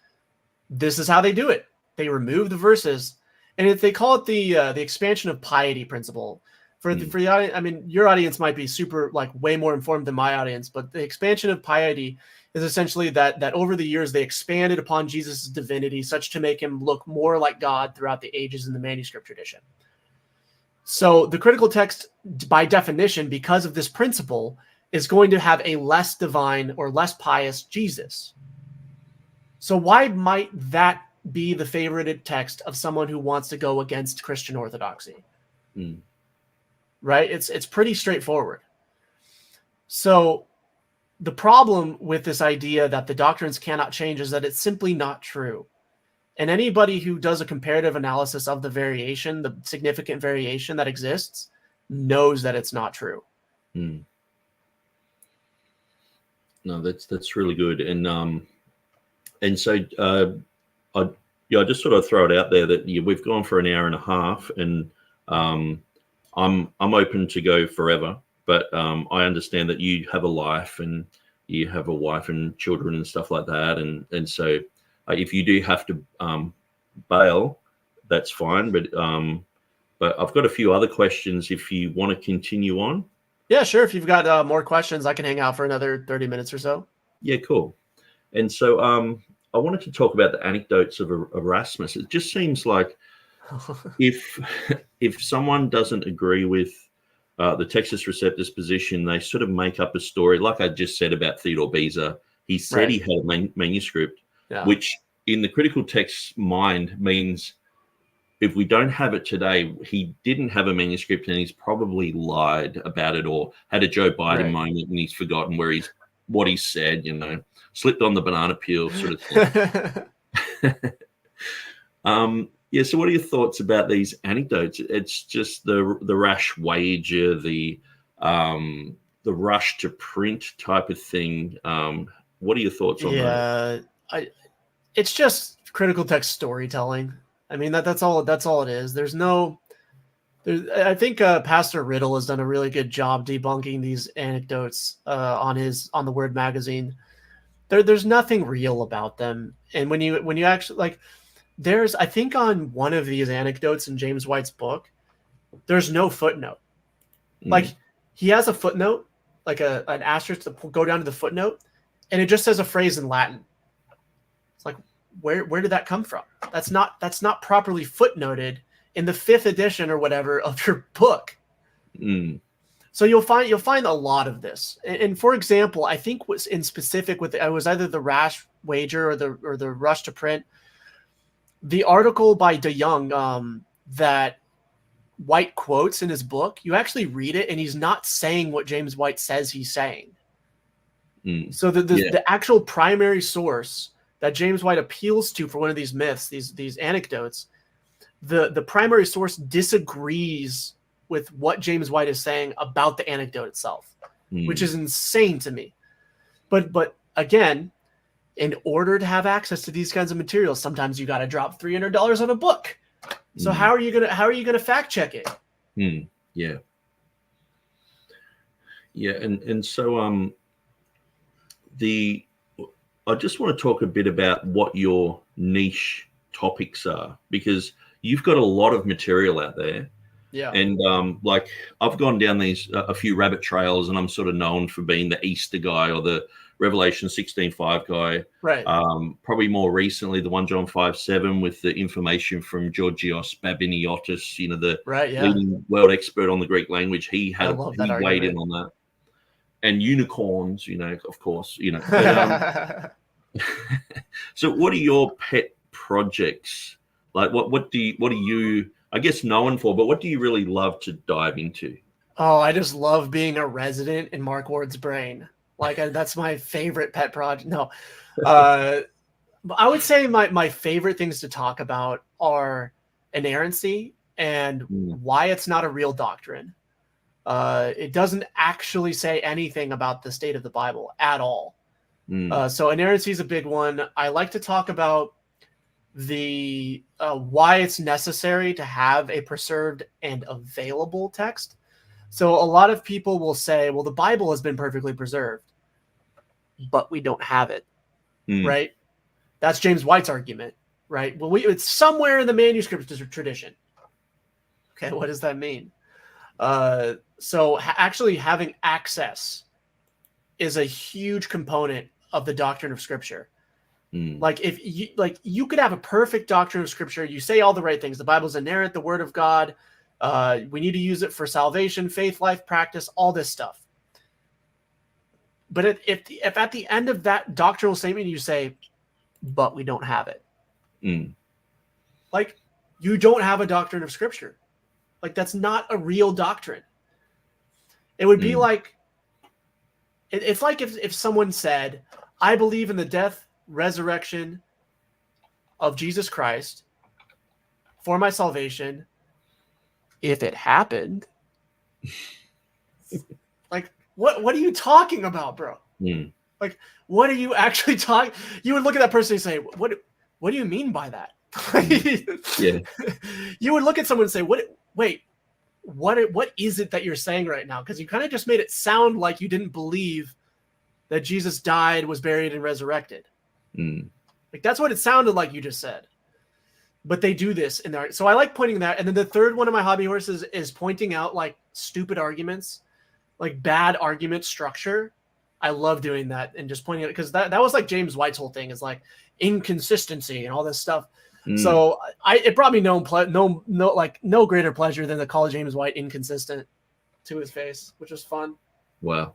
this is how they do it. They remove the verses, and if they call it the expansion of piety principle. For the audience, I mean, your audience might be super, like, way more informed than my audience, but the expansion of piety is essentially that over the years they expanded upon Jesus' divinity such to make him look more like God throughout the ages in the manuscript tradition. So the critical text, by definition, because of this principle, is going to have a less divine or less pious Jesus. So why might that be the favorited text of someone who wants to go against Christian orthodoxy? Right? It's pretty straightforward. So the problem with this idea that the doctrines cannot change is that it's simply not true. And anybody who does a comparative analysis of the variation, the significant variation that exists, knows that it's not true. No, that's really good. And so Yeah, I just sort of throw it out there that we've gone for an hour and a half, and I'm open to go forever. But I understand that you have a life and you have a wife and children and stuff like that, and so if you do have to bail, that's fine. But I've got a few other questions if you want to continue on. Yeah, sure. If you've got more questions, I can hang out for another 30 minutes or so. Yeah, cool. And so I wanted to talk about the anecdotes of Erasmus. It just seems like if someone doesn't agree with the Textus Receptus position, they sort of make up a story. Like I just said about Theodore Beza, he said he had a manuscript, which in the critical text mind means if we don't have it today, he didn't have a manuscript and he's probably lied about it or had a Joe Biden moment and he's forgotten what he said, slipped on the banana peel sort of thing. So what are your thoughts about these anecdotes? It's just the rash wager, the rush to print type of thing. What are your thoughts on that? It's just critical text storytelling. I mean, that's all it is. I think Pastor Riddle has done a really good job debunking these anecdotes on the Word magazine. There's nothing real about them. And when you actually I think on one of these anecdotes in James White's book, there's no footnote. Like he has a footnote, like an asterisk to go down to the footnote, and it just says a phrase in Latin. It's like, where did that come from? That's not properly footnoted in the 5th edition or whatever of your book. So you'll find a lot of this. And for example, I think what's in specific with it was either the rash wager or the rush to print. The article by De Young that White quotes in his book, you actually read it and he's not saying what James White says he's saying. So the actual primary source that James White appeals to for one of these myths, these anecdotes, the primary source disagrees with what James White is saying about the anecdote itself, which is insane to me. But again, in order to have access to these kinds of materials, sometimes you got to drop $300 on a book. So how are you gonna fact check it? Yeah. And so I just want to talk a bit about what your niche topics are, because you've got a lot of material out there. Yeah. And I've gone down a few rabbit trails, and I'm sort of known for being the Easter guy or the Revelation 16:5 guy. Right. Probably more recently, the 1 John 5:7 with the information from Georgios Babiniotis, the leading world expert on the Greek language. He weighed in on that. And unicorns, of course, But, so what are your pet projects? Like what are you, I guess, known for, but what do you really love to dive into? Oh, I just love being a resident in Mark Ward's brain. That's my favorite pet project. No, I would say my favorite things to talk about are inerrancy and why it's not a real doctrine. It doesn't actually say anything about the state of the Bible at all. So inerrancy is a big one. I like to talk about the why it's necessary to have a preserved and available text. So a lot of people will say, well, the Bible has been perfectly preserved, but we don't have it, right? That's James White's argument, right? Well, it's somewhere in the manuscript tradition. Okay, what does that mean? So actually having access is a huge component of the doctrine of Scripture. If you could have a perfect doctrine of Scripture, you say all the right things. The Bible's inerrant, the Word of God. We need to use it for salvation, faith, life, practice, all this stuff. But if at the end of that doctrinal statement you say, but we don't have it, you don't have a doctrine of Scripture. That's not a real doctrine. It would be it's like if someone said, I believe in the death, resurrection of Jesus Christ for my salvation. If it happened, what are you talking about, bro? What are you actually talking? You would look at that person and say, what do you mean by that? Yeah. You would look at someone and say, what is it that you're saying right now? Because you kind of just made it sound like you didn't believe that Jesus died, was buried, and resurrected. Like that's what it sounded like you just said. But they do this in there. So I like pointing that. And then the third one of my hobby horses is pointing out like stupid arguments, like bad argument structure. I love doing that and just pointing out, because that was like James White's whole thing, is like inconsistency and all this stuff. So it brought me no greater pleasure than to call James White inconsistent to his face, which was fun. Wow.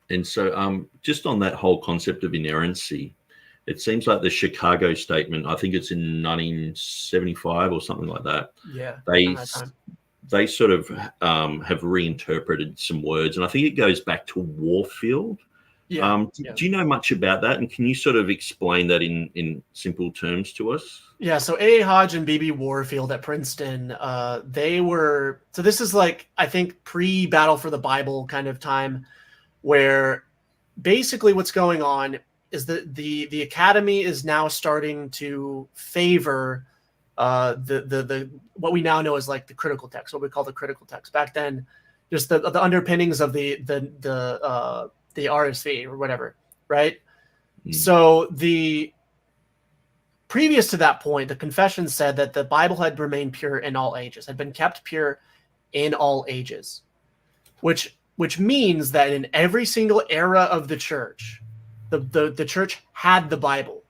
And so just on that whole concept of inerrancy, it seems like the Chicago statement, I think it's in 1975 or something like that. Yeah. They sort of have reinterpreted some words, and I think it goes back to Warfield. Yeah. Do you know much about that? And can you sort of explain that in simple terms to us? Yeah. So A. Hodge and B.B. Warfield at Princeton, so this is like, I think, pre-Battle for the Bible kind of time, where basically what's going on is that the academy is now starting to favor the what we now know as like the critical text, what we call the critical text. Back then, just the underpinnings of the RSV or whatever, right? So previous to that point, the confession said that the Bible had remained pure in all ages, had been kept pure in all ages, which means that in every single era of the church, the church had the Bible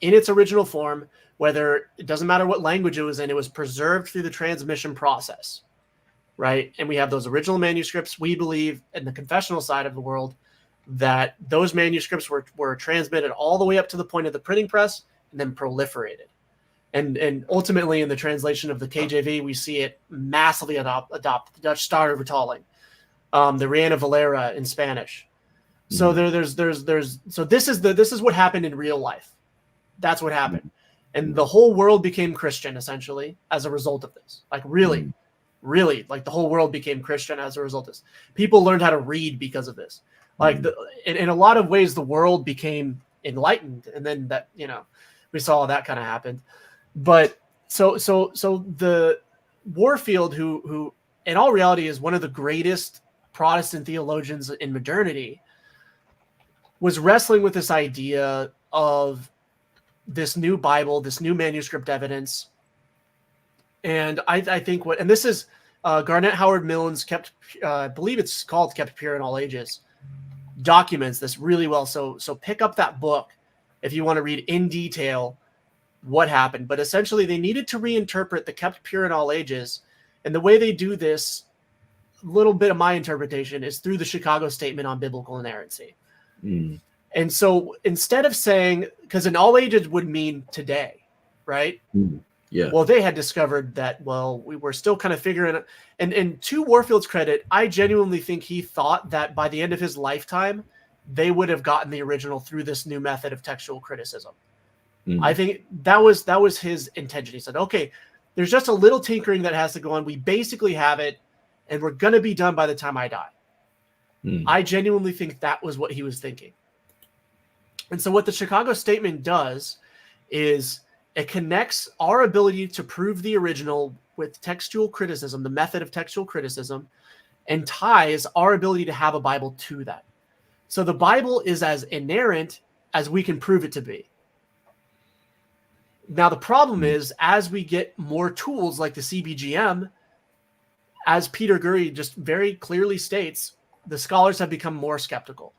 in its original form, whether it doesn't matter what language it was in, it was preserved through the transmission process, right? And we have those original manuscripts. We believe in the confessional side of the world that those manuscripts were transmitted all the way up to the point of the printing press and then proliferated. And ultimately in the translation of the KJV, we see it massively adopt the Dutch Statenvertaling, the Reina Valera in Spanish. So so this is what happened in real life. That's what happened. And the whole world became Christian essentially as a result of this. Like really, like the whole world became Christian as a result of this. People learned how to read because of this. Like in a lot of ways, the world became enlightened. And then that, we saw that kind of happen. But so the Warfield, who in all reality is one of the greatest Protestant theologians in modernity, was wrestling with this idea of this new Bible, this new manuscript evidence. And I think and this is Garnett Howard Milne's I believe it's called Kept Pure in All Ages, documents this really well. So pick up that book if you want to read in detail what happened. But essentially they needed to reinterpret the Kept Pure in All Ages. And the way they do this, a little bit of my interpretation, is through the Chicago Statement on Biblical Inerrancy. And so instead of saying, because in all ages would mean today, right? Yeah. Well, they had discovered that, we were still kind of figuring it. And to Warfield's credit, I genuinely think he thought that by the end of his lifetime, they would have gotten the original through this new method of textual criticism. I think that was his intention. He said, okay, there's just a little tinkering that has to go on. We basically have it, and we're going to be done by the time I die. I genuinely think that was what he was thinking. And so what the Chicago Statement does is it connects our ability to prove the original with textual criticism, the method of textual criticism, and ties our ability to have a Bible to that. So the Bible is as inerrant as we can prove it to be. Now, the problem is, as we get more tools like the CBGM, as Peter Gurry just very clearly states, the scholars have become more skeptical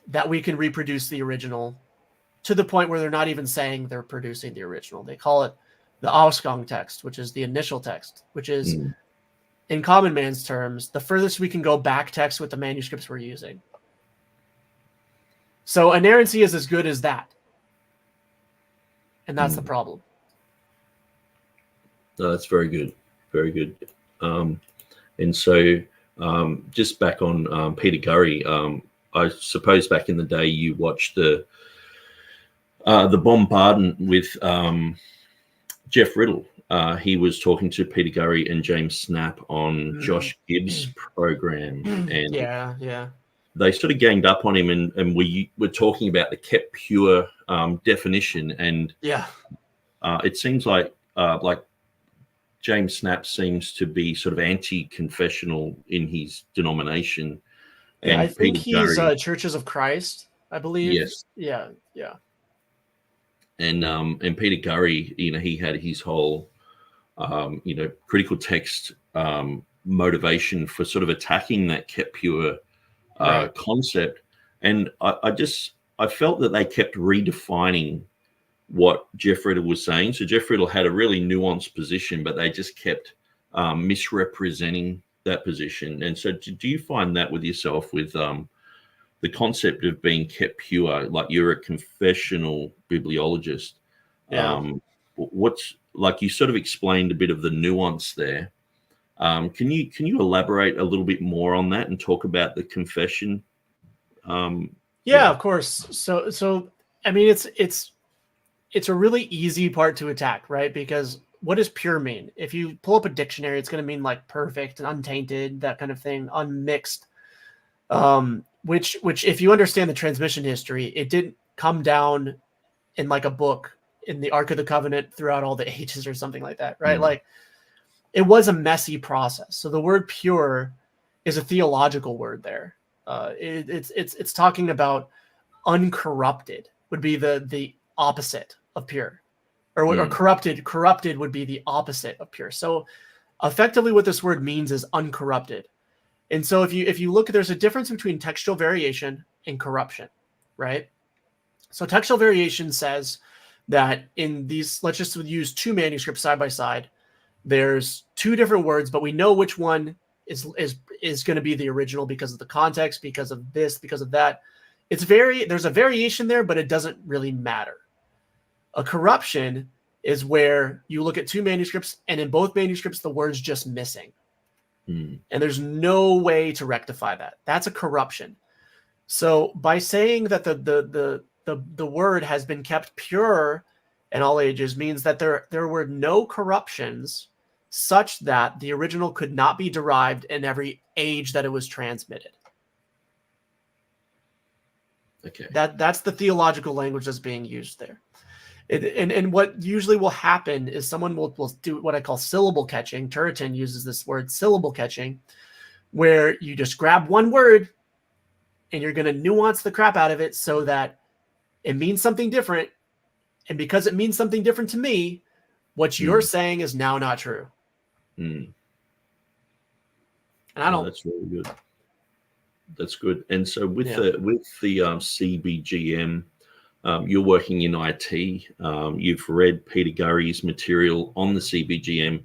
that we can reproduce the original, to the point where they're not even saying they're producing the original. They call it the Ausgang text, which is the initial text, which is, in common man's terms, the furthest we can go back text with the manuscripts we're using. So inerrancy is as good as that. And that's the problem. No, that's very good. Very good. And so just back on Peter Gurry, I suppose back in the day you watched the bombardment with Jeff Riddle. He was talking to Peter Gurry and James Snap on Josh Gibbs' program, and they sort of ganged up on him, and we were talking about the kept pure definition, and Yeah. it seems like James Snap seems to be sort of anti-confessional in his denomination. Yeah, I And think Peter he's Gurry, Churches of Christ, I believe. yes, Yeah, yeah. and Peter Gurry, he had his whole critical text motivation for sort of attacking that kept pure Right. concept, and I felt that they kept redefining what Jeff Riddle was saying. So Jeff Riddle had a really nuanced position, but they just kept misrepresenting that position. And so do you find that with yourself, with the concept of being kept pure, like you're a confessional bibliologist? Yeah. What's, like, you sort of explained a bit of the nuance there. Can you elaborate a little bit more on that and talk about the confession? Yeah, of course. So I mean, it's a really easy part to attack, right? Because what does pure mean? If you pull up a dictionary, it's going to mean like perfect and untainted, that kind of thing, unmixed. Which if you understand the transmission history, it didn't come down in like a book in the Ark of the Covenant throughout all the ages or something like that, right? Like, it was a messy process. So the word pure is a theological word there. It's talking about uncorrupted would be the opposite of pure, or corrupted would be the opposite of pure. So effectively what this word means is uncorrupted. And so if you look, there's a difference between textual variation and corruption, right? So textual variation says that in these, let's just use two manuscripts side by side, there's two different words, but we know which one is going to be the original because of the context, because of this, because of that. There's a variation there, but it doesn't really matter. A corruption is where you look at two manuscripts, and in both manuscripts, the word's just missing. And there's no way to rectify that. That's a corruption. So by saying that the word has been kept pure in all ages means that there were no corruptions such that the original could not be derived in every age that it was transmitted. Okay. That's the theological language that's being used there. And what usually will happen is someone will do what I call syllable catching. Turretin uses this word, syllable catching, where you just grab one word and you're going to nuance the crap out of it so that it means something different. And because it means something different to me, what you're saying is now not true. And I don't. That's really good. That's good. And so with the CBGM, you're working in IT. You've read Peter Gurry's material on the CBGM.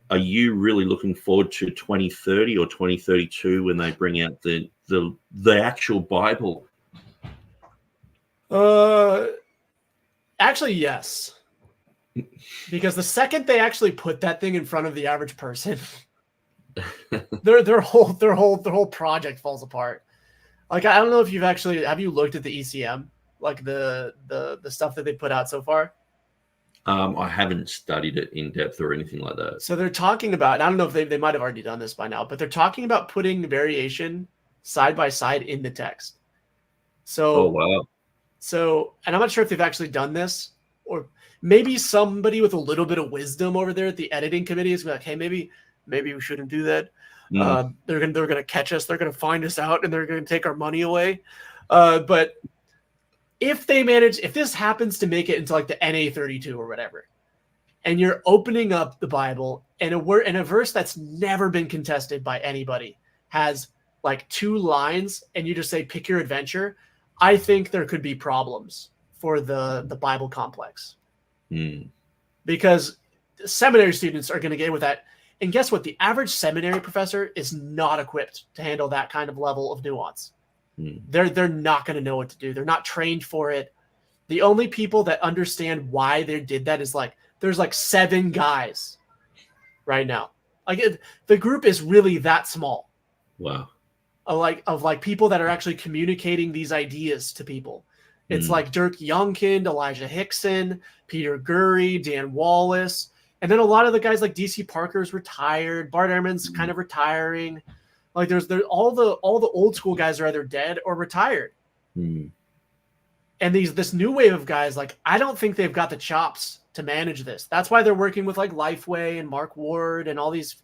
Are you really looking forward to 2030 or 2032 when they bring out the actual Bible? Actually, yes. Because the second they actually put that thing in front of the average person, their whole project falls apart. Like, I don't know if have you looked at the ECM, like the stuff that they put out so far? I haven't studied it in depth or anything like that. So they're talking about, and I don't know if they might have already done this by now, but they're talking about putting the variation side by side in the text. So, oh wow. So, and I'm not sure if they've actually done this, or maybe somebody with a little bit of wisdom over there at the editing committee is like, hey, maybe we shouldn't do that. They're gonna catch us. They're gonna find us out, and they're gonna take our money away. But if this happens to make it into like the NA32 or whatever, and you're opening up the Bible and a verse that's never been contested by anybody has like two lines, and you just say pick your adventure, I think there could be problems for the Bible complex. Because seminary students are going to get in with that. And guess what? The average seminary professor is not equipped to handle that kind of level of nuance. They're not going to know what to do. They're not trained for it. The only people that understand why they did that is there's 7 guys right now. The group is really that small. Wow. Of people that are actually communicating these ideas to people. It's like Dirk Youngkind, Elijah Hixson, Peter Gurry, Dan Wallace, and then a lot of the guys like DC Parker's retired, Bart Ehrman's kind of retiring. Like there's all the old school guys are either dead or retired. And this new wave of guys, like, I don't think they've got the chops to manage this. That's why they're working with like Lifeway and Mark Ward and all these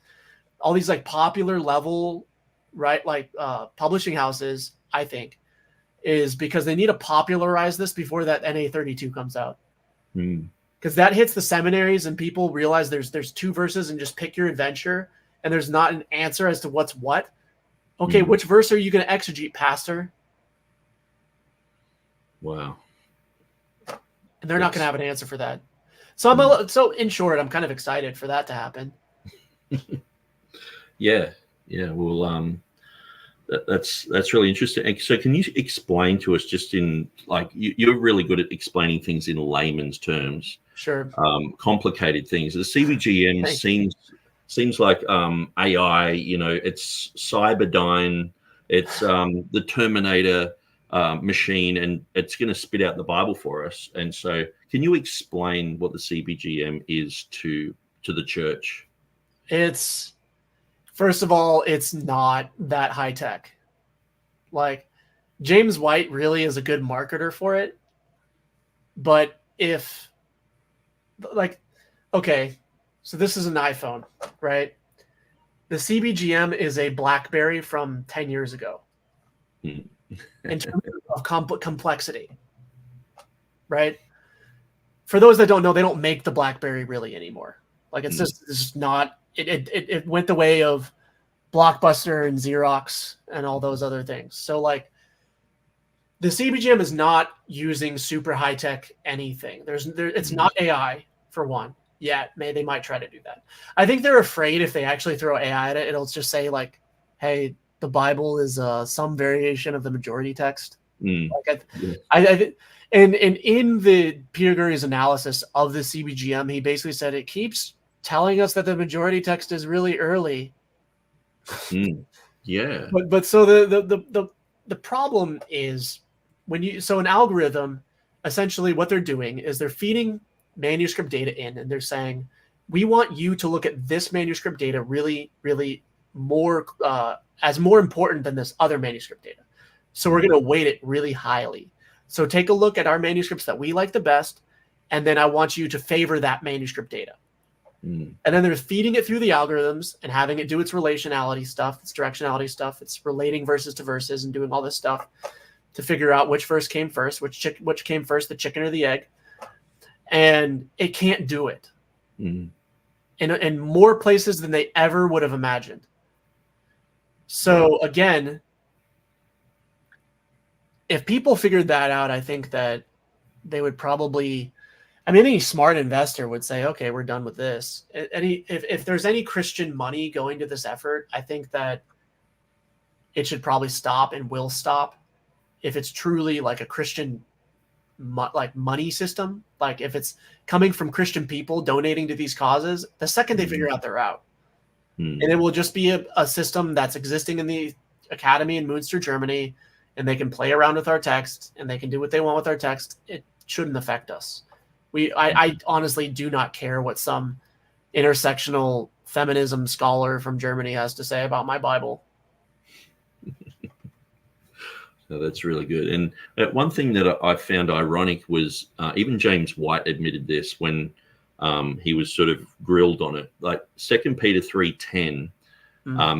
like popular level, right? Like publishing houses, I think, is because they need to popularize this before that NA32 comes out. Because that hits the seminaries and people realize there's two verses and just pick your adventure and there's not an answer as to what's what. Okay, which verse are you going to exegete, Pastor? Wow. And they're not going to have an answer for that. So so in short, I'm kind of excited for that to happen. Yeah. Well, that's really interesting. So can you explain to us, just in like, you're really good at explaining things in layman's terms. Sure. Complicated things. The CBGM seems like AI, it's Cyberdyne, it's the Terminator machine, and it's going to spit out the Bible for us. And so can you explain what the CBGM is to the church? First of all, it's not that high tech. Like, James White really is a good marketer for it. But okay, so this is an iPhone, right? The CBGM is a BlackBerry from 10 years ago in terms of complexity, right? For those that don't know, they don't make the BlackBerry really anymore. Like, it's just not. It went the way of Blockbuster and Xerox and all those other things. So, like, the CBGM is not using super high tech anything. It's not AI for one. Yeah, they might try to do that. I think they're afraid if they actually throw AI at it, it'll just say like, "Hey, the Bible is some variation of the majority text." Like, and in the Peter Gurry's analysis of the CBGM, he basically said it keeps telling us that the majority text is really early. Yeah. But so the problem is so an algorithm, essentially what they're doing is they're feeding manuscript data in, and they're saying, we want you to look at this manuscript data really, really more as more important than this other manuscript data. So we're going to weight it really highly. So take a look at our manuscripts that we like the best, and then I want you to favor that manuscript data. And then they're feeding it through the algorithms and having it do its relationality stuff, its directionality stuff, it's relating verses to verses and doing all this stuff to figure out which verse came first, which came first, the chicken or the egg. And it can't do it in more places than they ever would have imagined. So again, if people figured that out, I think that they would probably, any smart investor would say, okay, we're done with this. If there's any Christian money going to this effort, I think that it should probably stop and will stop if it's truly like a Christian money system. Like, if it's coming from Christian people donating to these causes, the second they figure out, they're out. And it will just be a system that's existing in the academy in Münster, Germany, and they can play around with our text and they can do what they want with our text. It shouldn't affect us. I honestly do not care what some intersectional feminism scholar from Germany has to say about my Bible. So that's really good. And one thing that I found ironic was even James White admitted this when he was sort of grilled on it. Like 2 Peter 3:10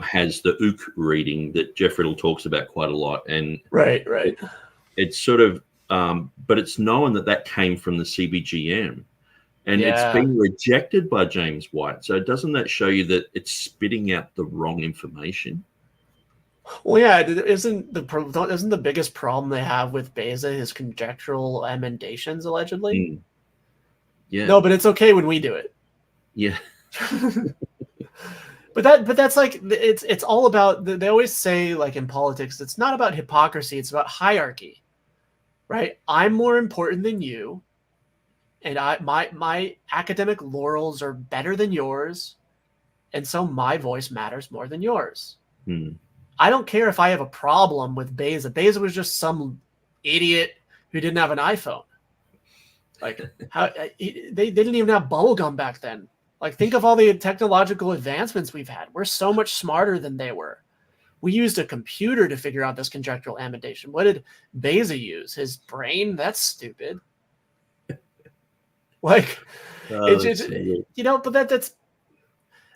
has the ook reading that Jeff Riddle talks about quite a lot. And right. It's sort of but it's known that came from the CBGM, and it's been rejected by James White. So doesn't that show you that it's spitting out the wrong information? Well, yeah, isn't the biggest problem they have with Beza his conjectural emendations, allegedly? Yeah. No, but it's okay when we do it. Yeah. But that's like, it's all about, they always say, like, in politics, it's not about hypocrisy, it's about hierarchy. Right? I'm more important than you, and my academic laurels are better than yours, and so my voice matters more than yours. I don't care if I have a problem with Beza. Beza was just some idiot who didn't have an iPhone. Like, they didn't even have bubblegum back then. Like, think of all the technological advancements we've had. We're so much smarter than they were. We used a computer to figure out this conjectural amendation. What did Beza use? His brain? That's stupid. Like, it's just, you know, but that's,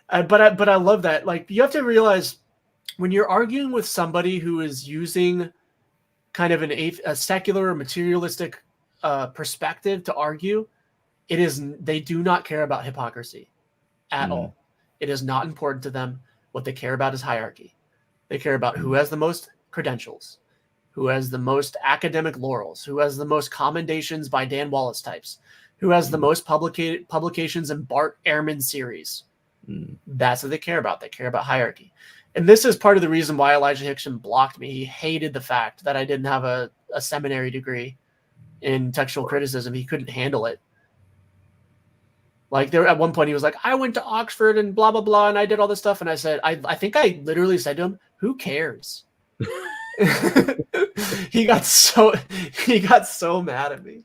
but I love that. Like, you have to realize when you're arguing with somebody who is using kind of a secular or materialistic perspective to argue, they do not care about hypocrisy at all. It is not important to them. What they care about is hierarchy. They care about who has the most credentials, who has the most academic laurels, who has the most commendations by Dan Wallace types, who has the most publications in Bart Ehrman series. That's what they care about. They care about hierarchy. And this is part of the reason why Elijah Hixson blocked me. He hated the fact that I didn't have a seminary degree in textual criticism. He couldn't handle it. Like, there at one point he was like, I went to Oxford and blah, blah, blah, and I did all this stuff. And I said, I think I literally said to him, who cares? He got so mad at me.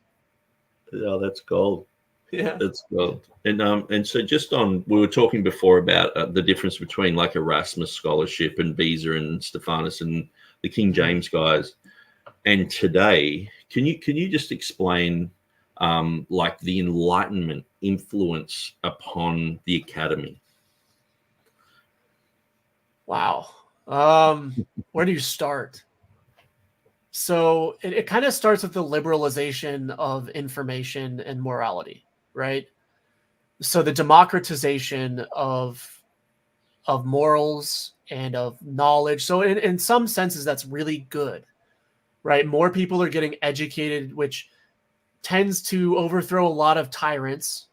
Oh, that's gold. Yeah, that's gold. And so just on, we were talking before about the difference between like Erasmus scholarship and Beza and Stephanus and the King James guys. And today, can you just explain like the Enlightenment influence upon the academy? Wow. Where do you start? So it kind of starts with the liberalization of information and morality, right? So the democratization of morals and of knowledge. So in some senses, that's really good, right? More people are getting educated, which tends to overthrow a lot of tyrants,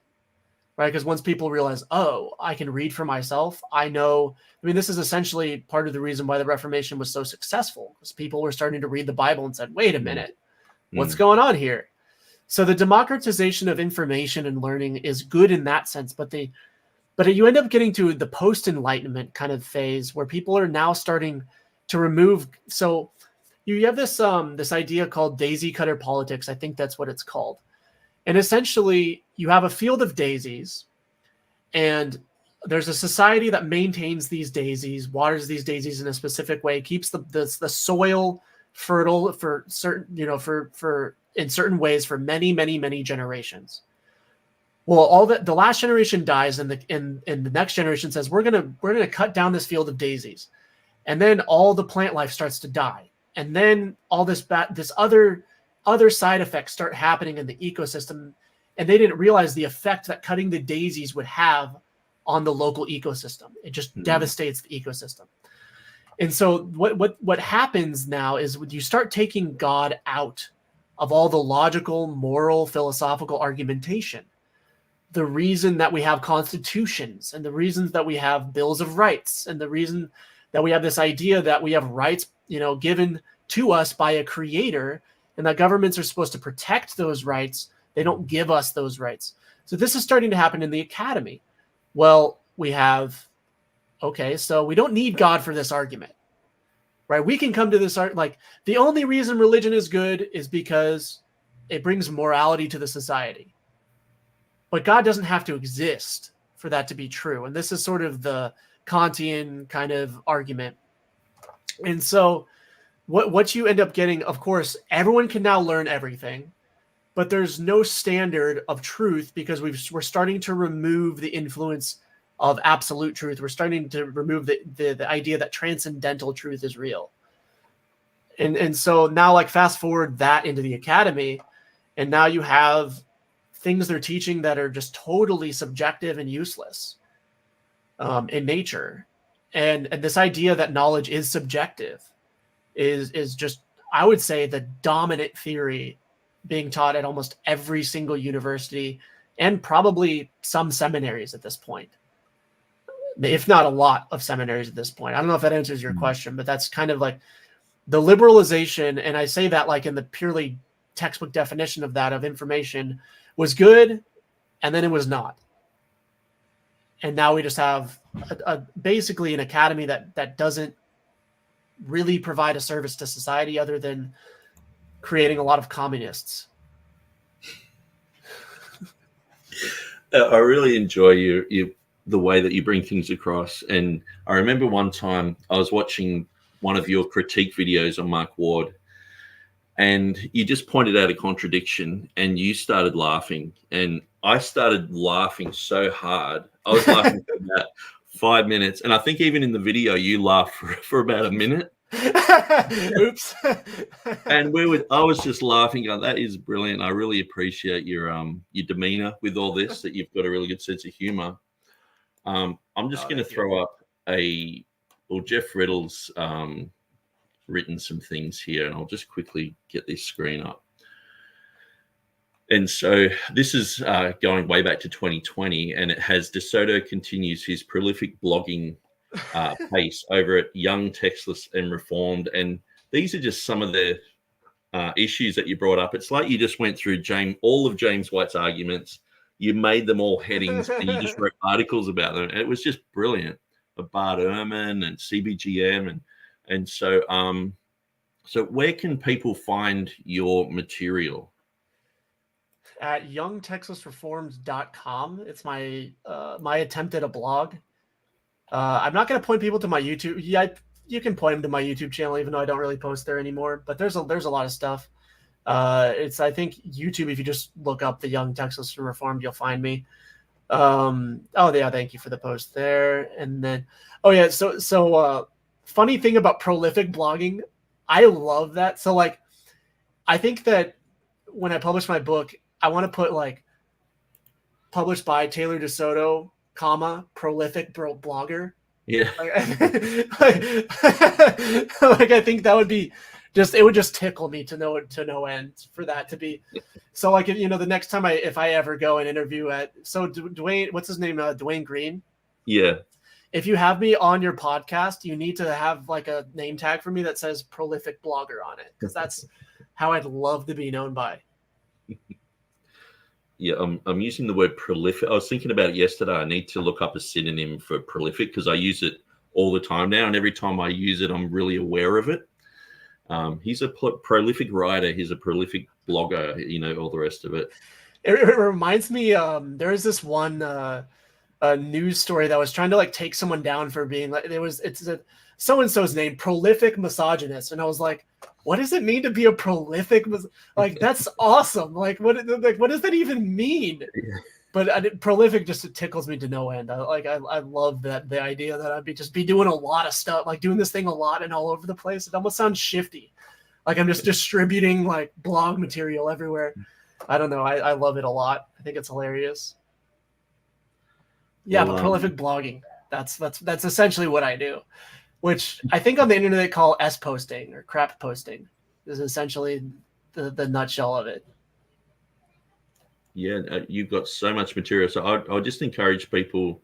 right? Because once people realize, oh, I can read for myself, I know. I mean, this is essentially part of the reason why the Reformation was so successful, because people were starting to read the Bible and said, wait a minute, what's going on here? So the democratization of information and learning is good in that sense, but you end up getting to the post-Enlightenment kind of phase where people are now starting to remove. So you have this idea called daisy cutter politics. I think that's what it's called. And essentially you have a field of daisies, and there's a society that maintains these daisies, waters these daisies in a specific way, keeps the soil fertile for certain, for in certain ways for many, many, many generations. Well, the last generation dies, and the next generation says, we're gonna cut down this field of daisies, and then all the plant life starts to die, and then all this other side effects start happening in the ecosystem, and they didn't realize the effect that cutting the daisies would have on the local ecosystem. It just devastates the ecosystem. And so what happens now is when you start taking God out of all the logical, moral, philosophical argumentation, the reason that we have constitutions and the reasons that we have bills of rights and the reason that we have this idea that we have rights, given to us by a creator, and that governments are supposed to protect those rights. They don't give us those rights. So this is starting to happen in the academy. Well, so we don't need God for this argument, right? We can come to this like the only reason religion is good is because it brings morality to the society. But God doesn't have to exist for that to be true. And this is sort of the Kantian kind of argument. And so what you end up getting, of course, everyone can now learn everything, but there's no standard of truth because we're starting to remove the influence of absolute truth. We're starting to remove the idea that transcendental truth is real. And so now, like, fast forward that into the academy, and now you have things they're teaching that are just totally subjective and useless in nature. And this idea that knowledge is subjective is just, I would say, the dominant theory being taught at almost every single university and probably some seminaries at this point, if not a lot of seminaries at this point. I don't know if that answers your question, but that's kind of like the liberalization. And I say that like in the purely textbook definition of that, of information was good, and then it was not. And now we just have basically an academy that doesn't really provide a service to society other than creating a lot of communists. I really enjoy the way that you bring things across. And I remember one time I was watching one of your critique videos on Mark Ward, and you just pointed out a contradiction, and you started laughing, and I started laughing so hard. I was laughing for about 5 minutes, and I think even in the video you laughed for about a minute. Oops. And I was just laughing. Going, that is brilliant. I really appreciate your demeanor with all this. That you've got a really good sense of humor. I'm just going to throw up Jeff Riddle's written some things here, and I'll just quickly get this screen up. And so this is going way back to 2020, and it has DeSoto continues his prolific blogging pace over at Young, Textless, and Reformed. And these are just some of the issues that you brought up. It's like you just went through all of James White's arguments. You made them all headings, and you just wrote articles about them. And it was just brilliant. Bart Ehrman and CBGM. And so, so where can people find your material? At youngtextusreformed.com. It's my my attempt at a blog. I'm not going to point people to my YouTube. Yeah, you can point them to my YouTube channel, even though I don't really post there anymore. But there's a lot of stuff. I think YouTube. If you just look up the Young Textus Reformed, you'll find me. Oh yeah, thank you for the post there. And then, oh yeah, so funny thing about prolific blogging, I love that. So like, I think that when I publish my book, I want to put like published by Taylor DeSoto, prolific blogger. Yeah. Like I think that would be it would just tickle me to no end for that to be. So like, the next time if I ever go and interview Dwayne, what's his name? Dwayne Green. Yeah. If you have me on your podcast, you need to have like a name tag for me that says prolific blogger on it, because that's how I'd love to be known by. Yeah, I'm using the word prolific. I was thinking about it yesterday. I need to look up a synonym for prolific because I use it all the time now, and every time I use it, I'm really aware of it. He's a prolific writer. He's a prolific blogger. All the rest of it. It reminds me. There is this one a news story that was trying to like take someone down for being like it's a so and so's name, prolific misogynist, and I was like, what does it mean to be a prolific? Like, that's awesome. Like, what does that even mean? Yeah. But prolific just tickles me to no end. I love that the idea that I'd be doing a lot of stuff, like doing this thing a lot and all over the place. It almost sounds shifty, like I'm just distributing like blog material everywhere. I don't know. I love it a lot. I think it's hilarious. Yeah, but prolific blogging. That's essentially what I do, which I think on the internet they call S posting or crap posting. Is essentially the nutshell of it. Yeah, you've got so much material. So I'll just encourage people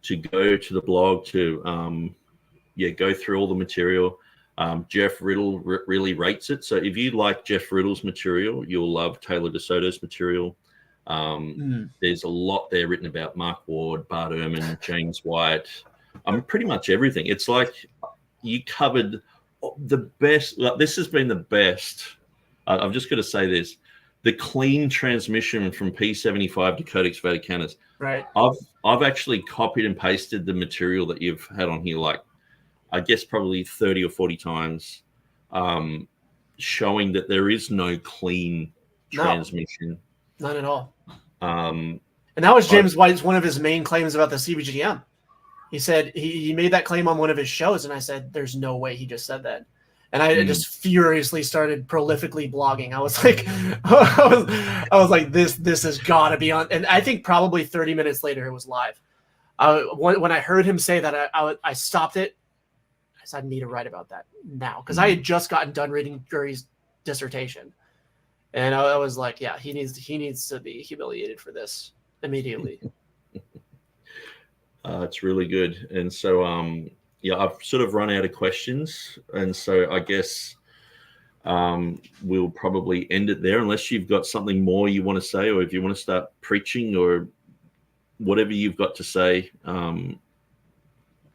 to go to the blog to go through all the material. Jeff Riddle really rates it. So if you like Jeff Riddle's material, you'll love Taylor DeSoto's material. There's a lot there written about Mark Ward, Bart Ehrman, James White. Pretty much everything. It's like you covered the best. Like, this has been the best. I'm just going to say this. The clean transmission from P75 to Codex Vaticanus. Right. I've actually copied and pasted the material that you've had on here, like I guess probably 30 or 40 times, showing that there is no clean transmission. Not at all. And that was James White's one of his main claims about the CBGM. He said he made that claim on one of his shows, and I said, "There's no way he just said that." And I just furiously started prolifically blogging. I was like, I was like, this has got to be on. And I think probably 30 minutes later it was live. When I heard him say that, I stopped it. I said, I need to write about that now, because I had just gotten done reading Gurry's dissertation, and I was like, yeah, he needs to be humiliated for this immediately. It's really good, and so I've sort of run out of questions, and so I guess we'll probably end it there, unless you've got something more you want to say, or if you want to start preaching, or whatever you've got to say.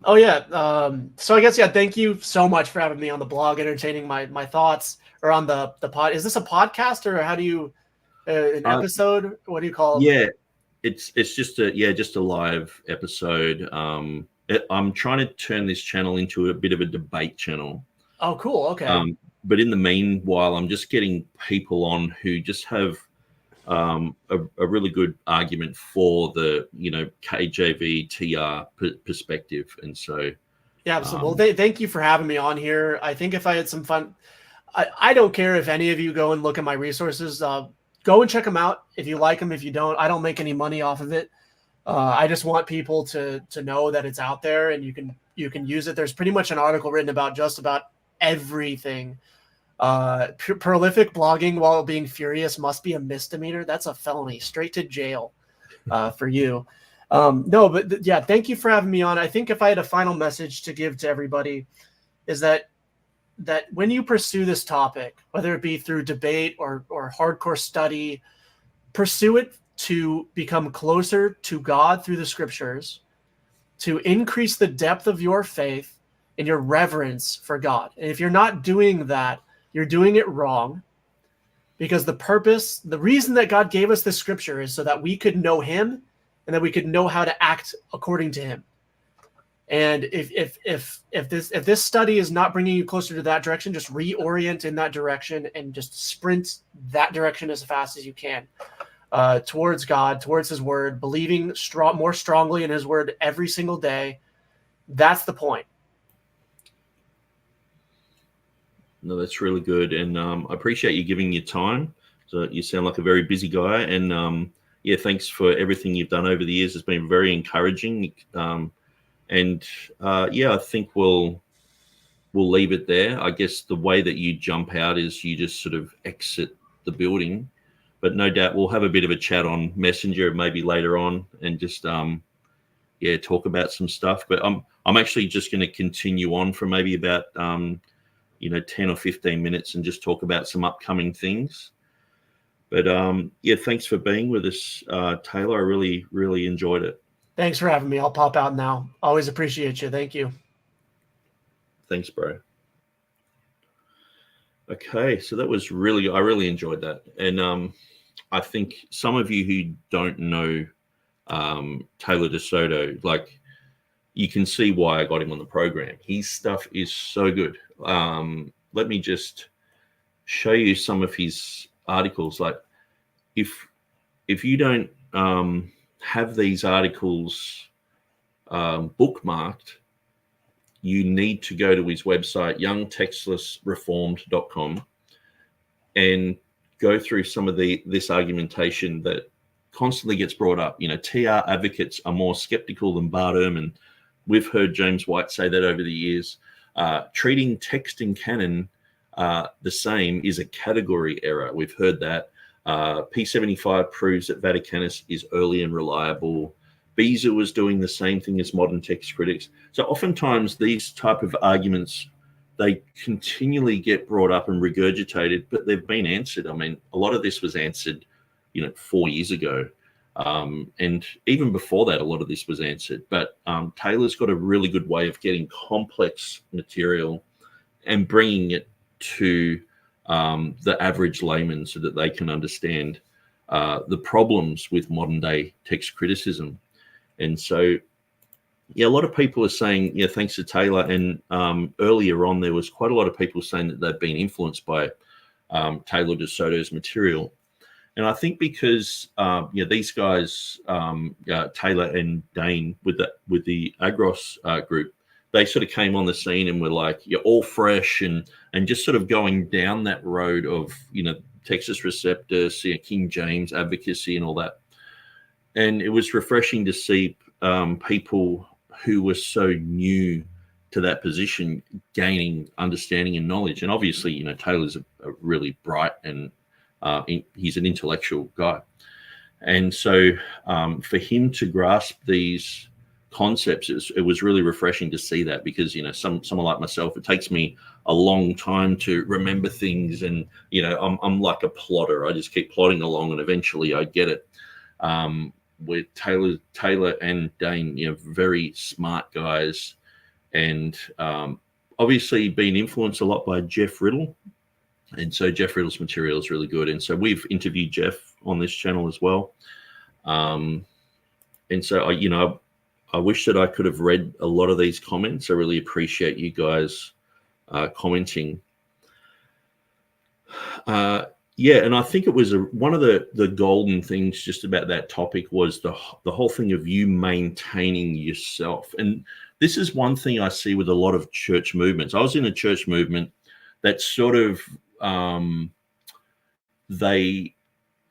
Oh yeah. So I guess thank you so much for having me on the blog, entertaining my thoughts, or on the pod. Is this a podcast, or how do you an episode? What do you call it? Yeah, it's just a live episode. I'm trying to turn this channel into a bit of a debate channel. Oh, cool. Okay. But in the meanwhile, I'm just getting people on who just have a really good argument for the, KJV TR perspective. And so, yeah, so well, thank you for having me on here. I think if I had some fun, I don't care if any of you go and look at my resources. Go and check them out if you like them. If you don't, I don't make any money off of it. I just want people to know that it's out there and you can use it. There's pretty much an article written about just about everything. Prolific blogging while being furious must be a misdemeanor. That's a felony, straight to jail for you. No, but yeah, thank you for having me on. I think if I had a final message to give to everybody is that when you pursue this topic, whether it be through debate or hardcore study, pursue it to become closer to God through the scriptures, to increase the depth of your faith and your reverence for God. And if you're not doing that, you're doing it wrong, because the reason that God gave us the scripture is so that we could know him and that we could know how to act according to him. And if this study is not bringing you closer to that direction, just reorient in that direction and just sprint that direction as fast as you can towards God, towards his word, believing more strongly in his word every single day. That's the point. No, that's really good. And I appreciate you giving your time. So you sound like a very busy guy. And thanks for everything you've done over the years. It's been very encouraging. I think we'll leave it there. I guess the way that you jump out is you just sort of exit the building. But no doubt we'll have a bit of a chat on Messenger maybe later on and just talk about some stuff. But I'm actually just going to continue on for maybe about 10 or 15 minutes and just talk about some upcoming things. But thanks for being with us, Taylor. I really, really enjoyed it. Thanks for having me. I'll pop out now. Always appreciate you. Thank you. Thanks, bro. Okay, so that was I really enjoyed that. And I think some of you who don't know Taylor DeSoto, like, you can see why I got him on the program. His stuff is so good. Let me just show you some of his articles. Like, if you don't have these articles bookmarked, you need to go to his website, youngtextlessreformed.com, and go through some of this argumentation that constantly gets brought up. TR advocates are more skeptical than Bart Ehrman. We've heard James White say that over the years. Treating text and canon the same is a category error. We've heard that. P75 proves that Vaticanus is early and reliable. Beezer was doing the same thing as modern text critics. So oftentimes these type of arguments, they continually get brought up and regurgitated, but they've been answered. I mean, a lot of this was answered, 4 years ago. And even before that, a lot of this was answered. But Taylor's got a really good way of getting complex material and bringing it to the average layman so that they can understand the problems with modern day text criticism. And so, a lot of people are saying, thanks to Taylor. And earlier on, there was quite a lot of people saying that they've been influenced by Taylor DeSoto's material. And I think because these guys, Taylor and Dane with the Aurochs group, they sort of came on the scene and were like, you're all fresh and just sort of going down that road of, Textus Receptus, King James advocacy and all that. And it was refreshing to see people who were so new to that position gaining understanding and knowledge. And obviously, Taylor's a really bright and he's an intellectual guy. And so for him to grasp these concepts, it was really refreshing to see that, because, someone like myself, it takes me a long time to remember things. And, I'm like a plotter. I just keep plodding along and eventually I get it. With Taylor and Dane, very smart guys, and obviously been influenced a lot by Jeff Riddle. And so Jeff Riddle's material is really good. And so we've interviewed Jeff on this channel as well. And so, I wish that I could have read a lot of these comments. I really appreciate you guys commenting. Yeah, and I think it was one of the golden things just about that topic was the whole thing of you maintaining yourself. And this is one thing I see with a lot of church movements. I was in a church movement that sort of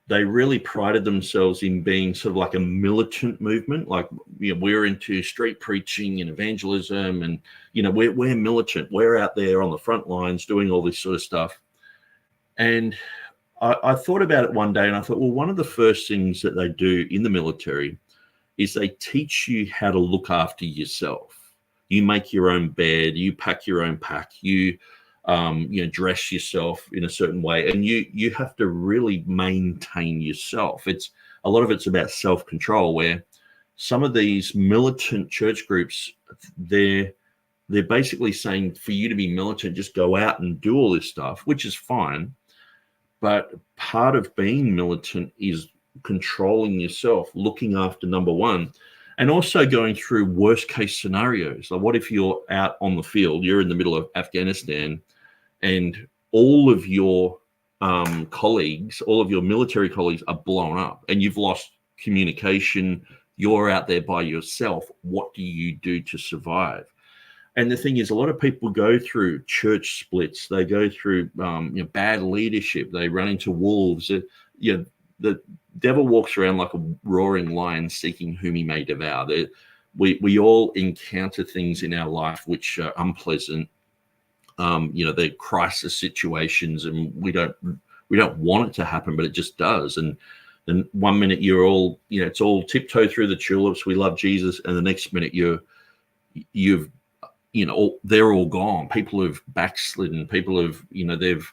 they really prided themselves in being sort of like a militant movement. Like, we're into street preaching and evangelism, and we're militant. We're out there on the front lines doing all this sort of stuff. And I thought about it one day, and I thought, well, one of the first things that they do in the military is they teach you how to look after yourself. You make your own bed, you pack your own pack, you dress yourself in a certain way, and you have to really maintain yourself. A lot of it's about self-control, where some of these militant church groups, they're basically saying for you to be militant, just go out and do all this stuff, which is fine. But part of being militant is controlling yourself, looking after number one, and also going through worst case scenarios. Like, what if you're out on the field, you're in the middle of Afghanistan, and all of your colleagues, all of your military colleagues are blown up, and you've lost communication. You're out there by yourself. What do you do to survive? And the thing is, a lot of people go through church splits. They go through bad leadership. They run into wolves. The devil walks around like a roaring lion, seeking whom he may devour. We all encounter things in our life which are unpleasant. They're crisis situations, and we don't want it to happen, but it just does. And then one minute you're all, it's all tiptoe through the tulips. We love Jesus, and the next minute they're all gone. People have backslidden. People have, they've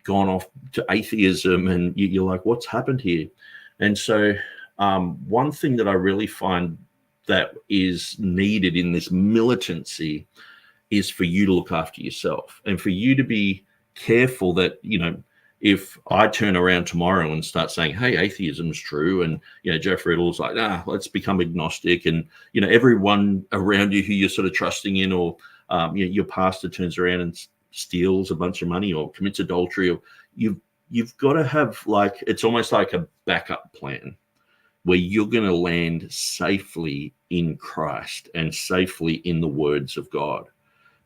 gone off to atheism, and you're like, what's happened here? And so one thing that I really find that is needed in this militancy is for you to look after yourself, and for you to be careful that, if I turn around tomorrow and start saying, hey, atheism's true, and, Jeff Riddle's like, let's become agnostic, and, everyone around you who you're sort of trusting in, or your pastor turns around and steals a bunch of money or commits adultery, or you've got to have, like, it's almost like a backup plan where you're going to land safely in Christ and safely in the words of God,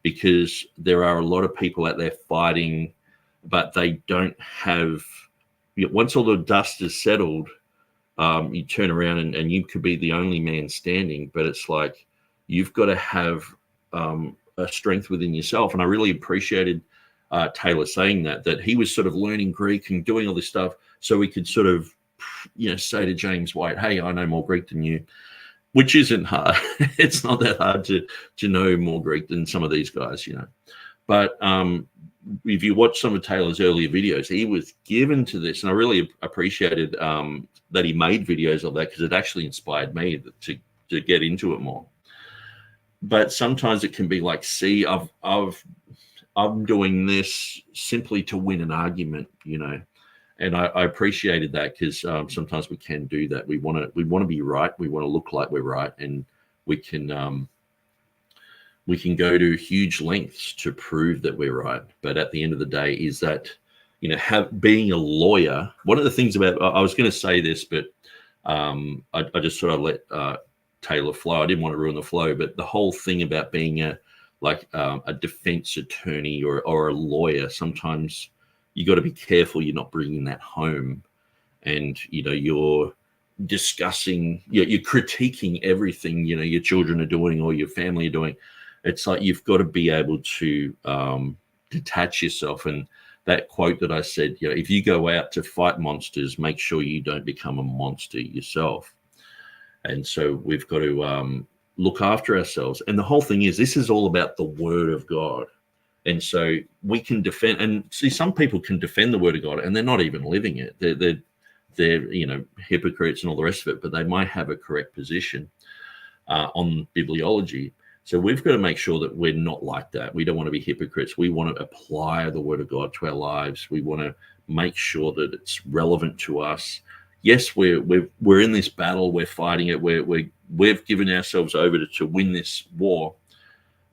because there are a lot of people out there fighting, but they don't have, once all the dust is settled, you turn around and you could be the only man standing, but it's like, you've got to have a strength within yourself. And I really appreciated Taylor saying that he was sort of learning Greek and doing all this stuff so he could sort of, say to James White, hey, I know more Greek than you, which isn't hard. It's not that hard to know more Greek than some of these guys, But if you watch some of Taylor's earlier videos, he was given to this, and I really appreciated that he made videos of that, because it actually inspired me to get into it more. But sometimes it can be like, see, I'm doing this simply to win an argument, and I appreciated that, because sometimes we can do that. We want to be right. We want to look like we're right, and we can go to huge lengths to prove that we're right. But at the end of the day, is that, being a lawyer, one of the things about, I was going to say this, but I just sort of let Taylor flow. I didn't want to ruin the flow, but the whole thing about being a defense attorney or a lawyer, sometimes you got to be careful you're not bringing that home, and you're discussing, you're critiquing everything your children are doing or your family are doing. It's like, you've got to be able to detach yourself. And that quote that I said, if you go out to fight monsters, make sure you don't become a monster yourself. And so we've got to look after ourselves. And the whole thing is, this is all about the word of God. And so we can defend, and see, some people can defend the word of God and they're not even living it. They're hypocrites and all the rest of it, but they might have a correct position on bibliology. So we've got to make sure that we're not like that. We don't want to be hypocrites. We want to apply the word of God to our lives. We want to make sure that it's relevant to us, yes, we're in this battle, we're fighting it, we've given ourselves over to win this war.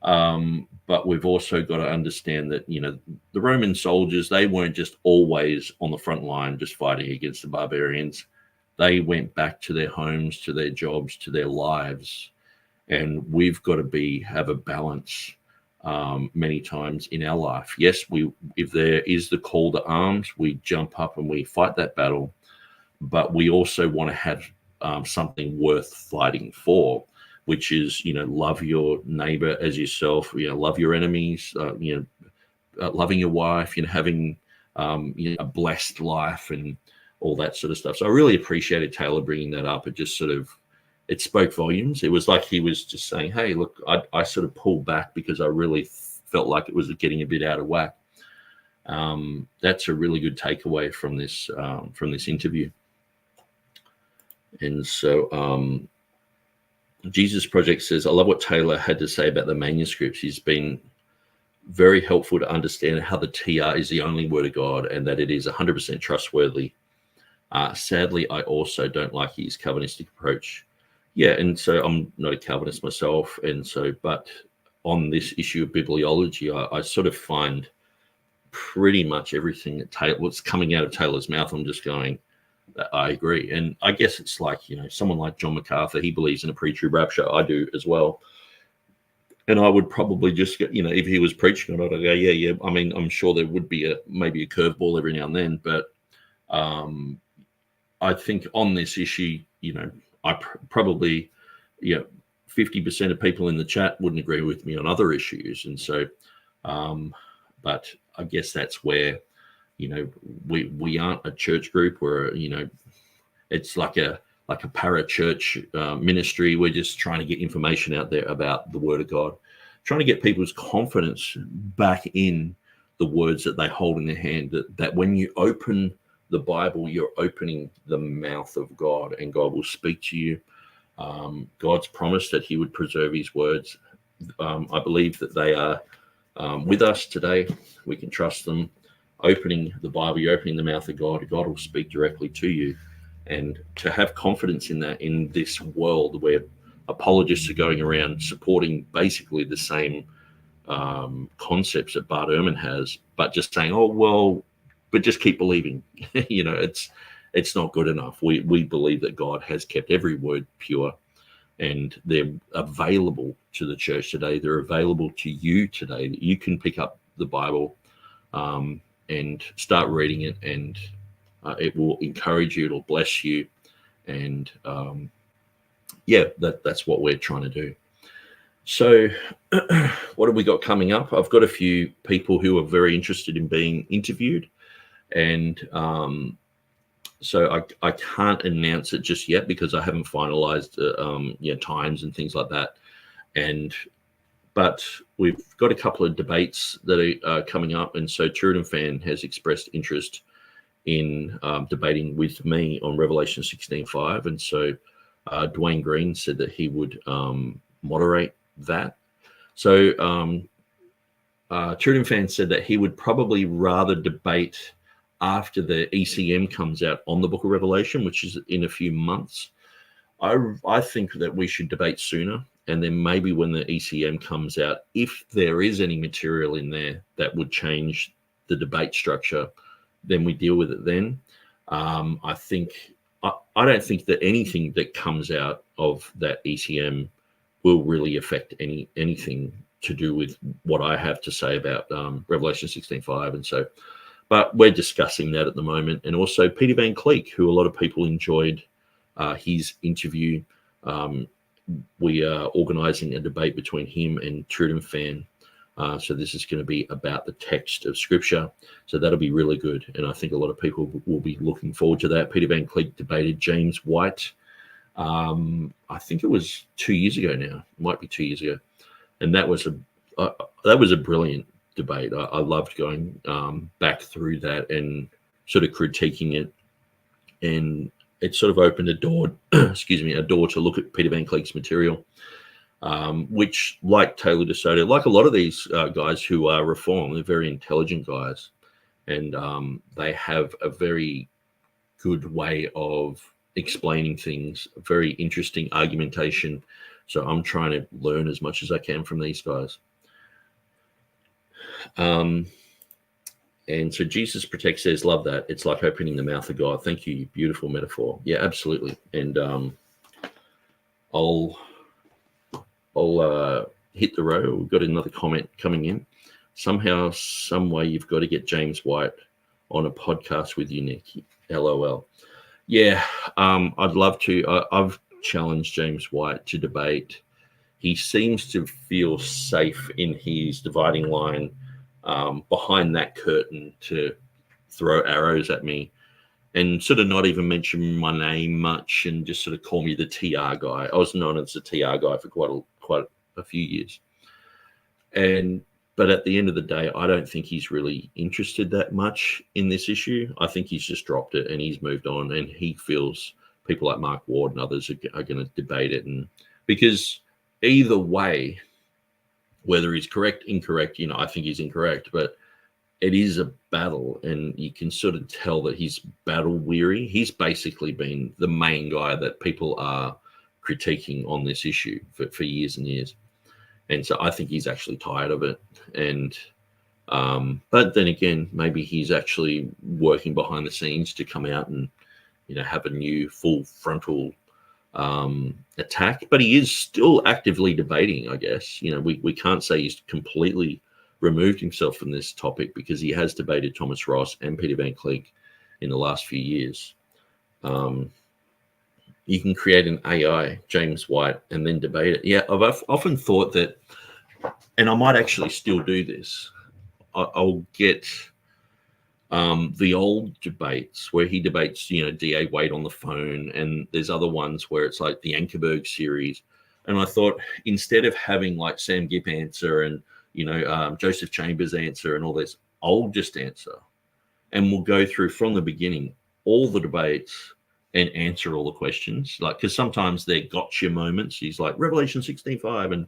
But we've also got to understand that, you know, the Roman soldiers, they weren't just always on the front line just fighting against the barbarians. They went back to their homes, to their jobs, to their lives. And we've got to have a balance many times in our life. Yes, if there is the call to arms, we jump up and we fight that battle. But we also want to have something worth fighting for, which is, you know, love your neighbor as yourself, you know, love your enemies, you know, loving your wife, you know, having you know, a blessed life and all that sort of stuff. So I really appreciated Taylor bringing that up. It just sort of, it spoke volumes. It was like he was just saying, hey, look, I sort of pulled back because I really felt like it was getting a bit out of whack. That's a really good takeaway from this interview. And so Jesus Project says, I love what Taylor had to say about the manuscripts. He's been very helpful to understand how the TR is the only word of God and that it is 100% trustworthy. Sadly, I also don't like his Calvinistic approach. Yeah, and so I'm not a Calvinist myself, and so, but on this issue of bibliology, I sort of find pretty much everything that what's coming out of Taylor's mouth, I'm just going, I agree. And I guess it's like, you know, someone like John MacArthur, he believes in a pre-trib rapture. I do as well. And I would probably just get, you know, if he was preaching on it, I'd go, yeah. I mean, I'm sure there would be maybe a curveball every now and then, but I think on this issue, you know, I probably, you know, 50% of people in the chat wouldn't agree with me on other issues. And so, but I guess that's where, you know, we aren't a church group where, you know, it's like a para-church ministry. We're just trying to get information out there about the Word of God, trying to get people's confidence back in the words that they hold in their hand, that when you open the Bible, you're opening the mouth of God and God will speak to you. God's promised that he would preserve his words. I believe that they are with us today. We can trust them. Opening the Bible, you're opening the mouth of God. God will speak directly to you. And to have confidence in that in this world where apologists are going around supporting basically the same concepts that Bart Ehrman has, but just saying, oh, well, but just keep believing. You know, it's not good enough. We believe that God has kept every word pure and they're available to the church today. They're available to you today. You can pick up the Bible and start reading it, and it will encourage you. It'll bless you. And yeah, that's what we're trying to do. So what have we got coming up? I've got a few people who are very interested in being interviewed. And so I can't announce it just yet because I haven't finalized times and things like that. But we've got a couple of debates that are coming up. And so TurretinFan has expressed interest in debating with me on Revelation 16:5. And so Dwayne Green said that he would moderate that. So TurretinFan said that he would probably rather debate after the ECM comes out on the Book of Revelation, which is in a few months. I think that we should debate sooner, and then maybe when the ECM comes out, if there is any material in there that would change the debate structure, then we deal with it then. I don't think that anything that comes out of that ECM will really affect anything to do with what I have to say about Revelation 16:5, and so. But we're discussing that at the moment. And also Peter Van Cleek, who a lot of people enjoyed his interview. We are organizing a debate between him and TurretinFan. So this is going to be about the text of Scripture. So that'll be really good. And I think a lot of people will be looking forward to that. Peter Van Cleek debated James White. I think it was 2 years ago now. It might be 2 years ago. And that was a brilliant debate. I loved going back through that and sort of critiquing it, and it sort of opened a door to look at Peter Van Cleek's material, which, like Taylor DeSoto, like a lot of these guys who are Reformed, they're very intelligent guys, and they have a very good way of explaining things, very interesting argumentation. So I'm trying to learn as much as I can from these guys. And so Jesus Protect says, love that. It's like opening the mouth of God. Thank you. Beautiful metaphor. Yeah, absolutely. And I'll hit the row. We've got another comment coming in. Somehow, some way, you've got to get James White on a podcast with you, Nick. LOL. Yeah, I'd love to. I've challenged James White to debate. He seems to feel safe in his dividing line behind that curtain to throw arrows at me and sort of not even mention my name much and just sort of call me the TR guy. I was known as the TR guy for quite a few years. But at the end of the day, I don't think he's really interested that much in this issue. I think he's just dropped it and he's moved on, and he feels people like Mark Ward and others are going to debate it. And because either way, whether he's correct, incorrect, I think he's incorrect, but it is a battle, and you can sort of tell that he's battle weary. He's basically been the main guy that people are critiquing on this issue for years and years. And so I think he's actually tired of it. And but then again, maybe he's actually working behind the scenes to come out and have a new full frontal attack. But he is still actively debating, I guess. We can't say he's completely removed himself from this topic, because he has debated Thomas Ross and Peter Van Cleek in the last few years. You can create an AI, James White, and then debate it. Yeah, I've often thought that, and I might actually still do this. I'll get the old debates where he debates, DA Wade on the phone, and there's other ones where it's like the Ankerberg series. And I thought, instead of having like Sam Gipp answer and, Joseph Chambers answer and all this, I'll just answer. And we'll go through from the beginning all the debates and answer all the questions, because sometimes they're gotcha moments. He's like Revelation 16:5,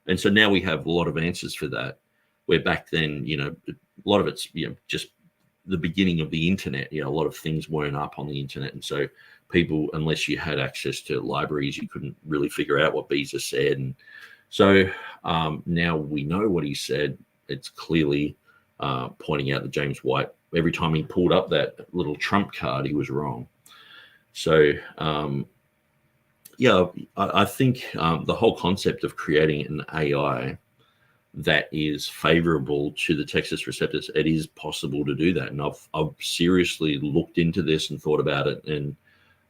and so now we have a lot of answers for that. Where back then, a lot of it's just the beginning of the internet. A lot of things weren't up on the internet, and so people, unless you had access to libraries, you couldn't really figure out what Beezer said. And so now we know what he said. It's clearly pointing out that James White, every time he pulled up that little trump card, he was wrong. So, I think the whole concept of creating an AI that is favorable to the Textus Receptus, it is possible to do that. And I've seriously looked into this and thought about it. And,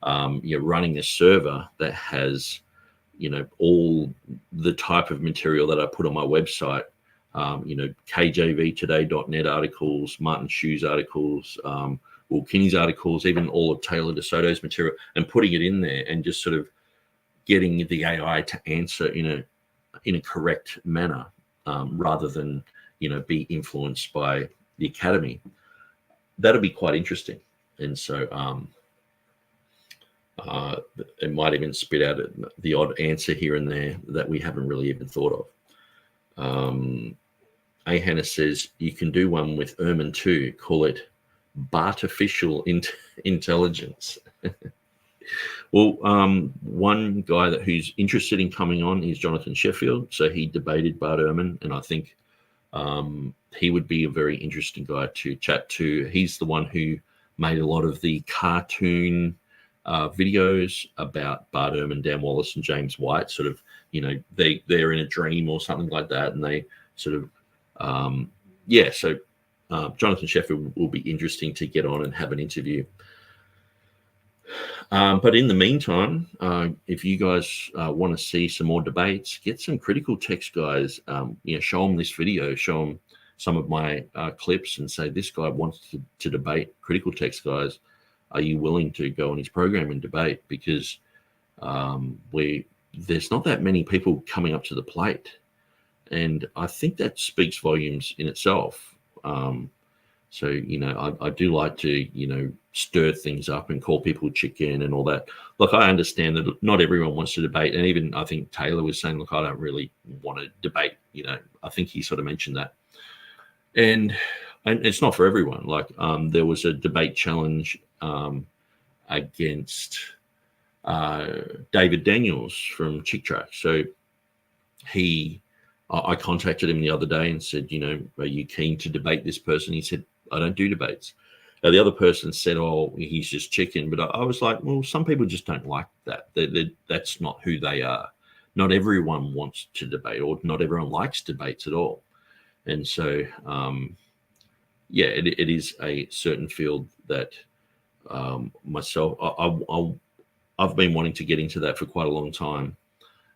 running a server that has, all the type of material that I put on my website, KJVtoday.net articles, Martin Shu's articles, Will Kinney's articles, even all of Taylor DeSoto's material, and putting it in there and just sort of getting the AI to answer in a correct manner, rather than be influenced by the academy. That'll be quite interesting. And so it might even spit out the odd answer here and there that we haven't really even thought of. A. Hannah says you can do one with Ehrman too. Call it Bartificial intelligence. Well, one guy who's interested in coming on is Jonathan Sheffield. So he debated Bart Ehrman, and I think he would be a very interesting guy to chat to. He's the one who made a lot of the cartoon videos about Bart Ehrman, Dan Wallace, and James White. Sort of, they're in a dream or something like that, and they sort of, So Jonathan Sheffield will be interesting to get on and have an interview. But in the meantime, if you guys want to see some more debates, get some critical text guys. Show them this video, show them some of my clips, and say, this guy wants to debate critical text guys. Are you willing to go on his program and debate? Because there's not that many people coming up to the plate, and I think that speaks volumes in itself. So, I do like to, stir things up and call people chicken and all that. Look, I understand that not everyone wants to debate. And even I think Taylor was saying, look, I don't really want to debate. I think he sort of mentioned that. And it's not for everyone. Like there was a debate challenge against David Daniels from Chick Track. So I contacted him the other day and said, are you keen to debate this person? He said, I don't do debates. Now, the other person said, oh, he's just chicken. But I was like, well, some people just don't like that. That's not who they are. Not everyone wants to debate, or not everyone likes debates at all. And so, it is a certain field that myself, I've been wanting to get into that for quite a long time.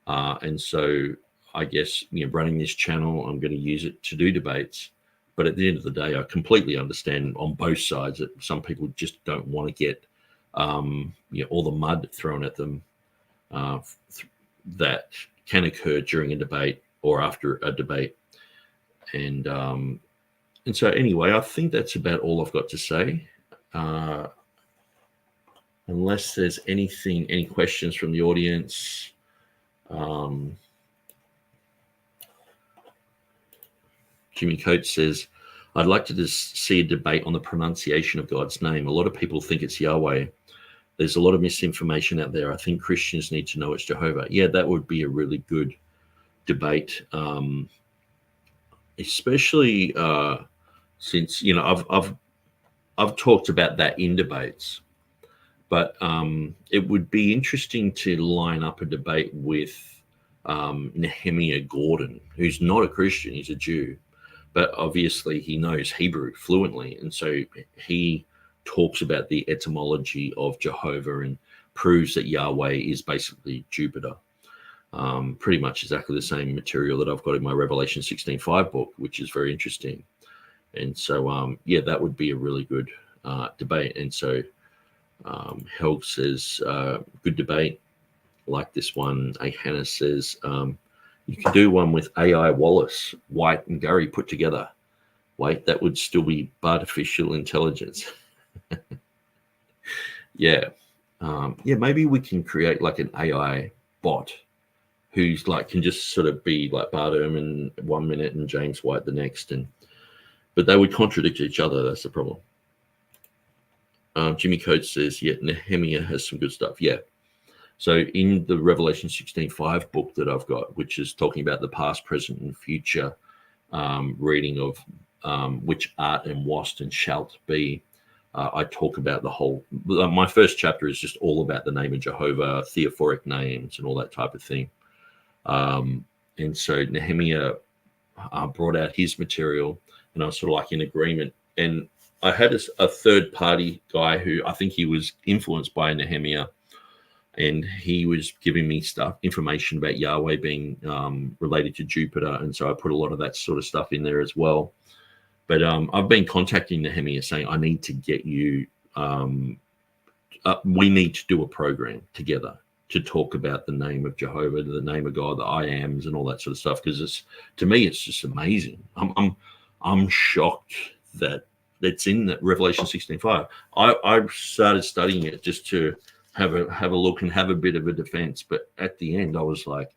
And so I guess, running this channel, I'm going to use it to do debates. But at the end of the day, I completely understand on both sides that some people just don't want to get all the mud thrown at them that can occur during a debate or after a debate. And so anyway, I think that's about all I've got to say. Unless there's any questions from the audience. Jimmy Coates says, I'd like to just see a debate on the pronunciation of God's name. A lot of people think it's Yahweh. There's a lot of misinformation out there. I think Christians need to know it's Jehovah. Yeah, that would be a really good debate, especially since, I've talked about that in debates. But it would be interesting to line up a debate with Nehemiah Gordon, who's not a Christian, he's a Jew. But obviously he knows Hebrew fluently. And so he talks about the etymology of Jehovah and proves that Yahweh is basically Jupiter. Pretty much exactly the same material that I've got in my Revelation 16:5 book, which is very interesting. And so, that would be a really good debate. And so Helg says, good debate. Like this one. Hannah says, you could do one with AI Wallace, White, and Gurry put together. Wait, that would still be artificial intelligence. Maybe we can create like an AI bot who's like can just sort of be like Bart Ehrman 1 minute and James White the next, but they would contradict each other. That's the problem. Jimmy Coates says, Nehemiah has some good stuff. Yeah. So in the Revelation 16:5 book that I've got, which is talking about the past, present, and future reading of which art and wast and shalt be, I talk about the whole. My first chapter is just all about the name of Jehovah, theophoric names, and all that type of thing. And so Nehemiah brought out his material, and I was sort of like in agreement. And I had a third party guy who I think he was influenced by Nehemiah. And he was giving me information about Yahweh being related to Jupiter. And so I put a lot of that sort of stuff in there as well. But I've been contacting Nehemiah saying, I need to get you, we need to do a program together to talk about the name of Jehovah, the name of God, the I ams and all that sort of stuff. Because to me, it's just amazing. I'm shocked that it's in that Revelation 16:5. I started studying it just to have a look and have a bit of a defense, but at the end I was like,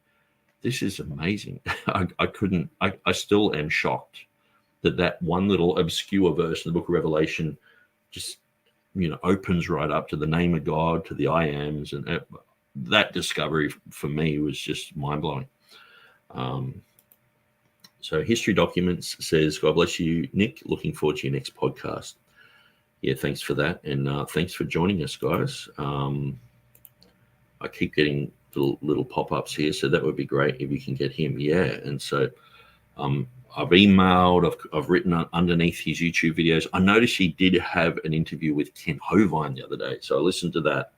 this is amazing. I still am shocked that one little obscure verse in the book of Revelation just opens right up to the name of God, to the I ams, and that discovery for me was just mind-blowing. So History Documents says, God bless you, Nick, looking forward to your next podcast. Yeah, thanks for that. And thanks for joining us, guys. I keep getting little pop-ups here, so that would be great if you can get him. Yeah, and so I've emailed, I've written underneath his YouTube videos. I noticed he did have an interview with Kent Hovind the other day, so I listened to that.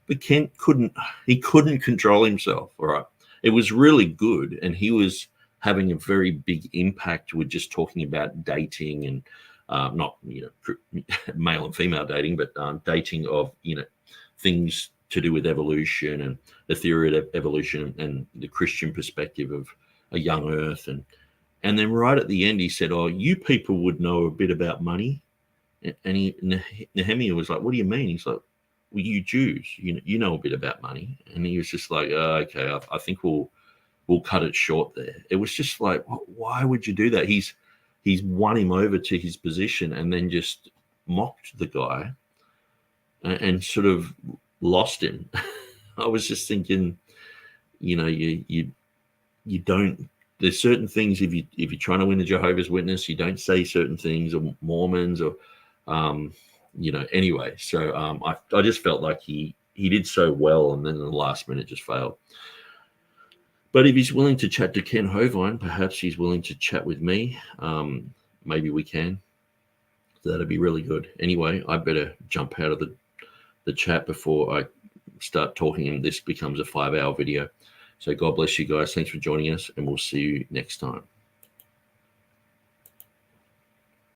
But Kent couldn't control himself, all right? It was really good, and he was having a very big impact with just talking about dating and not male and female dating, but dating of things to do with evolution and the theory of evolution and the Christian perspective of a young Earth, and then right at the end he said, "Oh, you people would know a bit about money," and Nehemiah was like, "What do you mean?" He's like, "Well, you Jews, you know a bit about money," and he was just like, "Okay, I think we'll cut it short there." It was just like, why would you do that? He's won him over to his position and then just mocked the guy. and sort of lost him. I was just thinking, you know, you don't. There's certain things if you're trying to win a Jehovah's Witness, you don't say certain things, or Mormons, or you know. Anyway, so I just felt like he did so well, and then in the last minute just failed. But if he's willing to chat to Ken Hovine, perhaps he's willing to chat with me. Maybe we can. That'd be really good. Anyway, I better jump out of the chat before I start talking and this becomes a 5-hour video. So God bless you guys. Thanks for joining us, and we'll see you next time.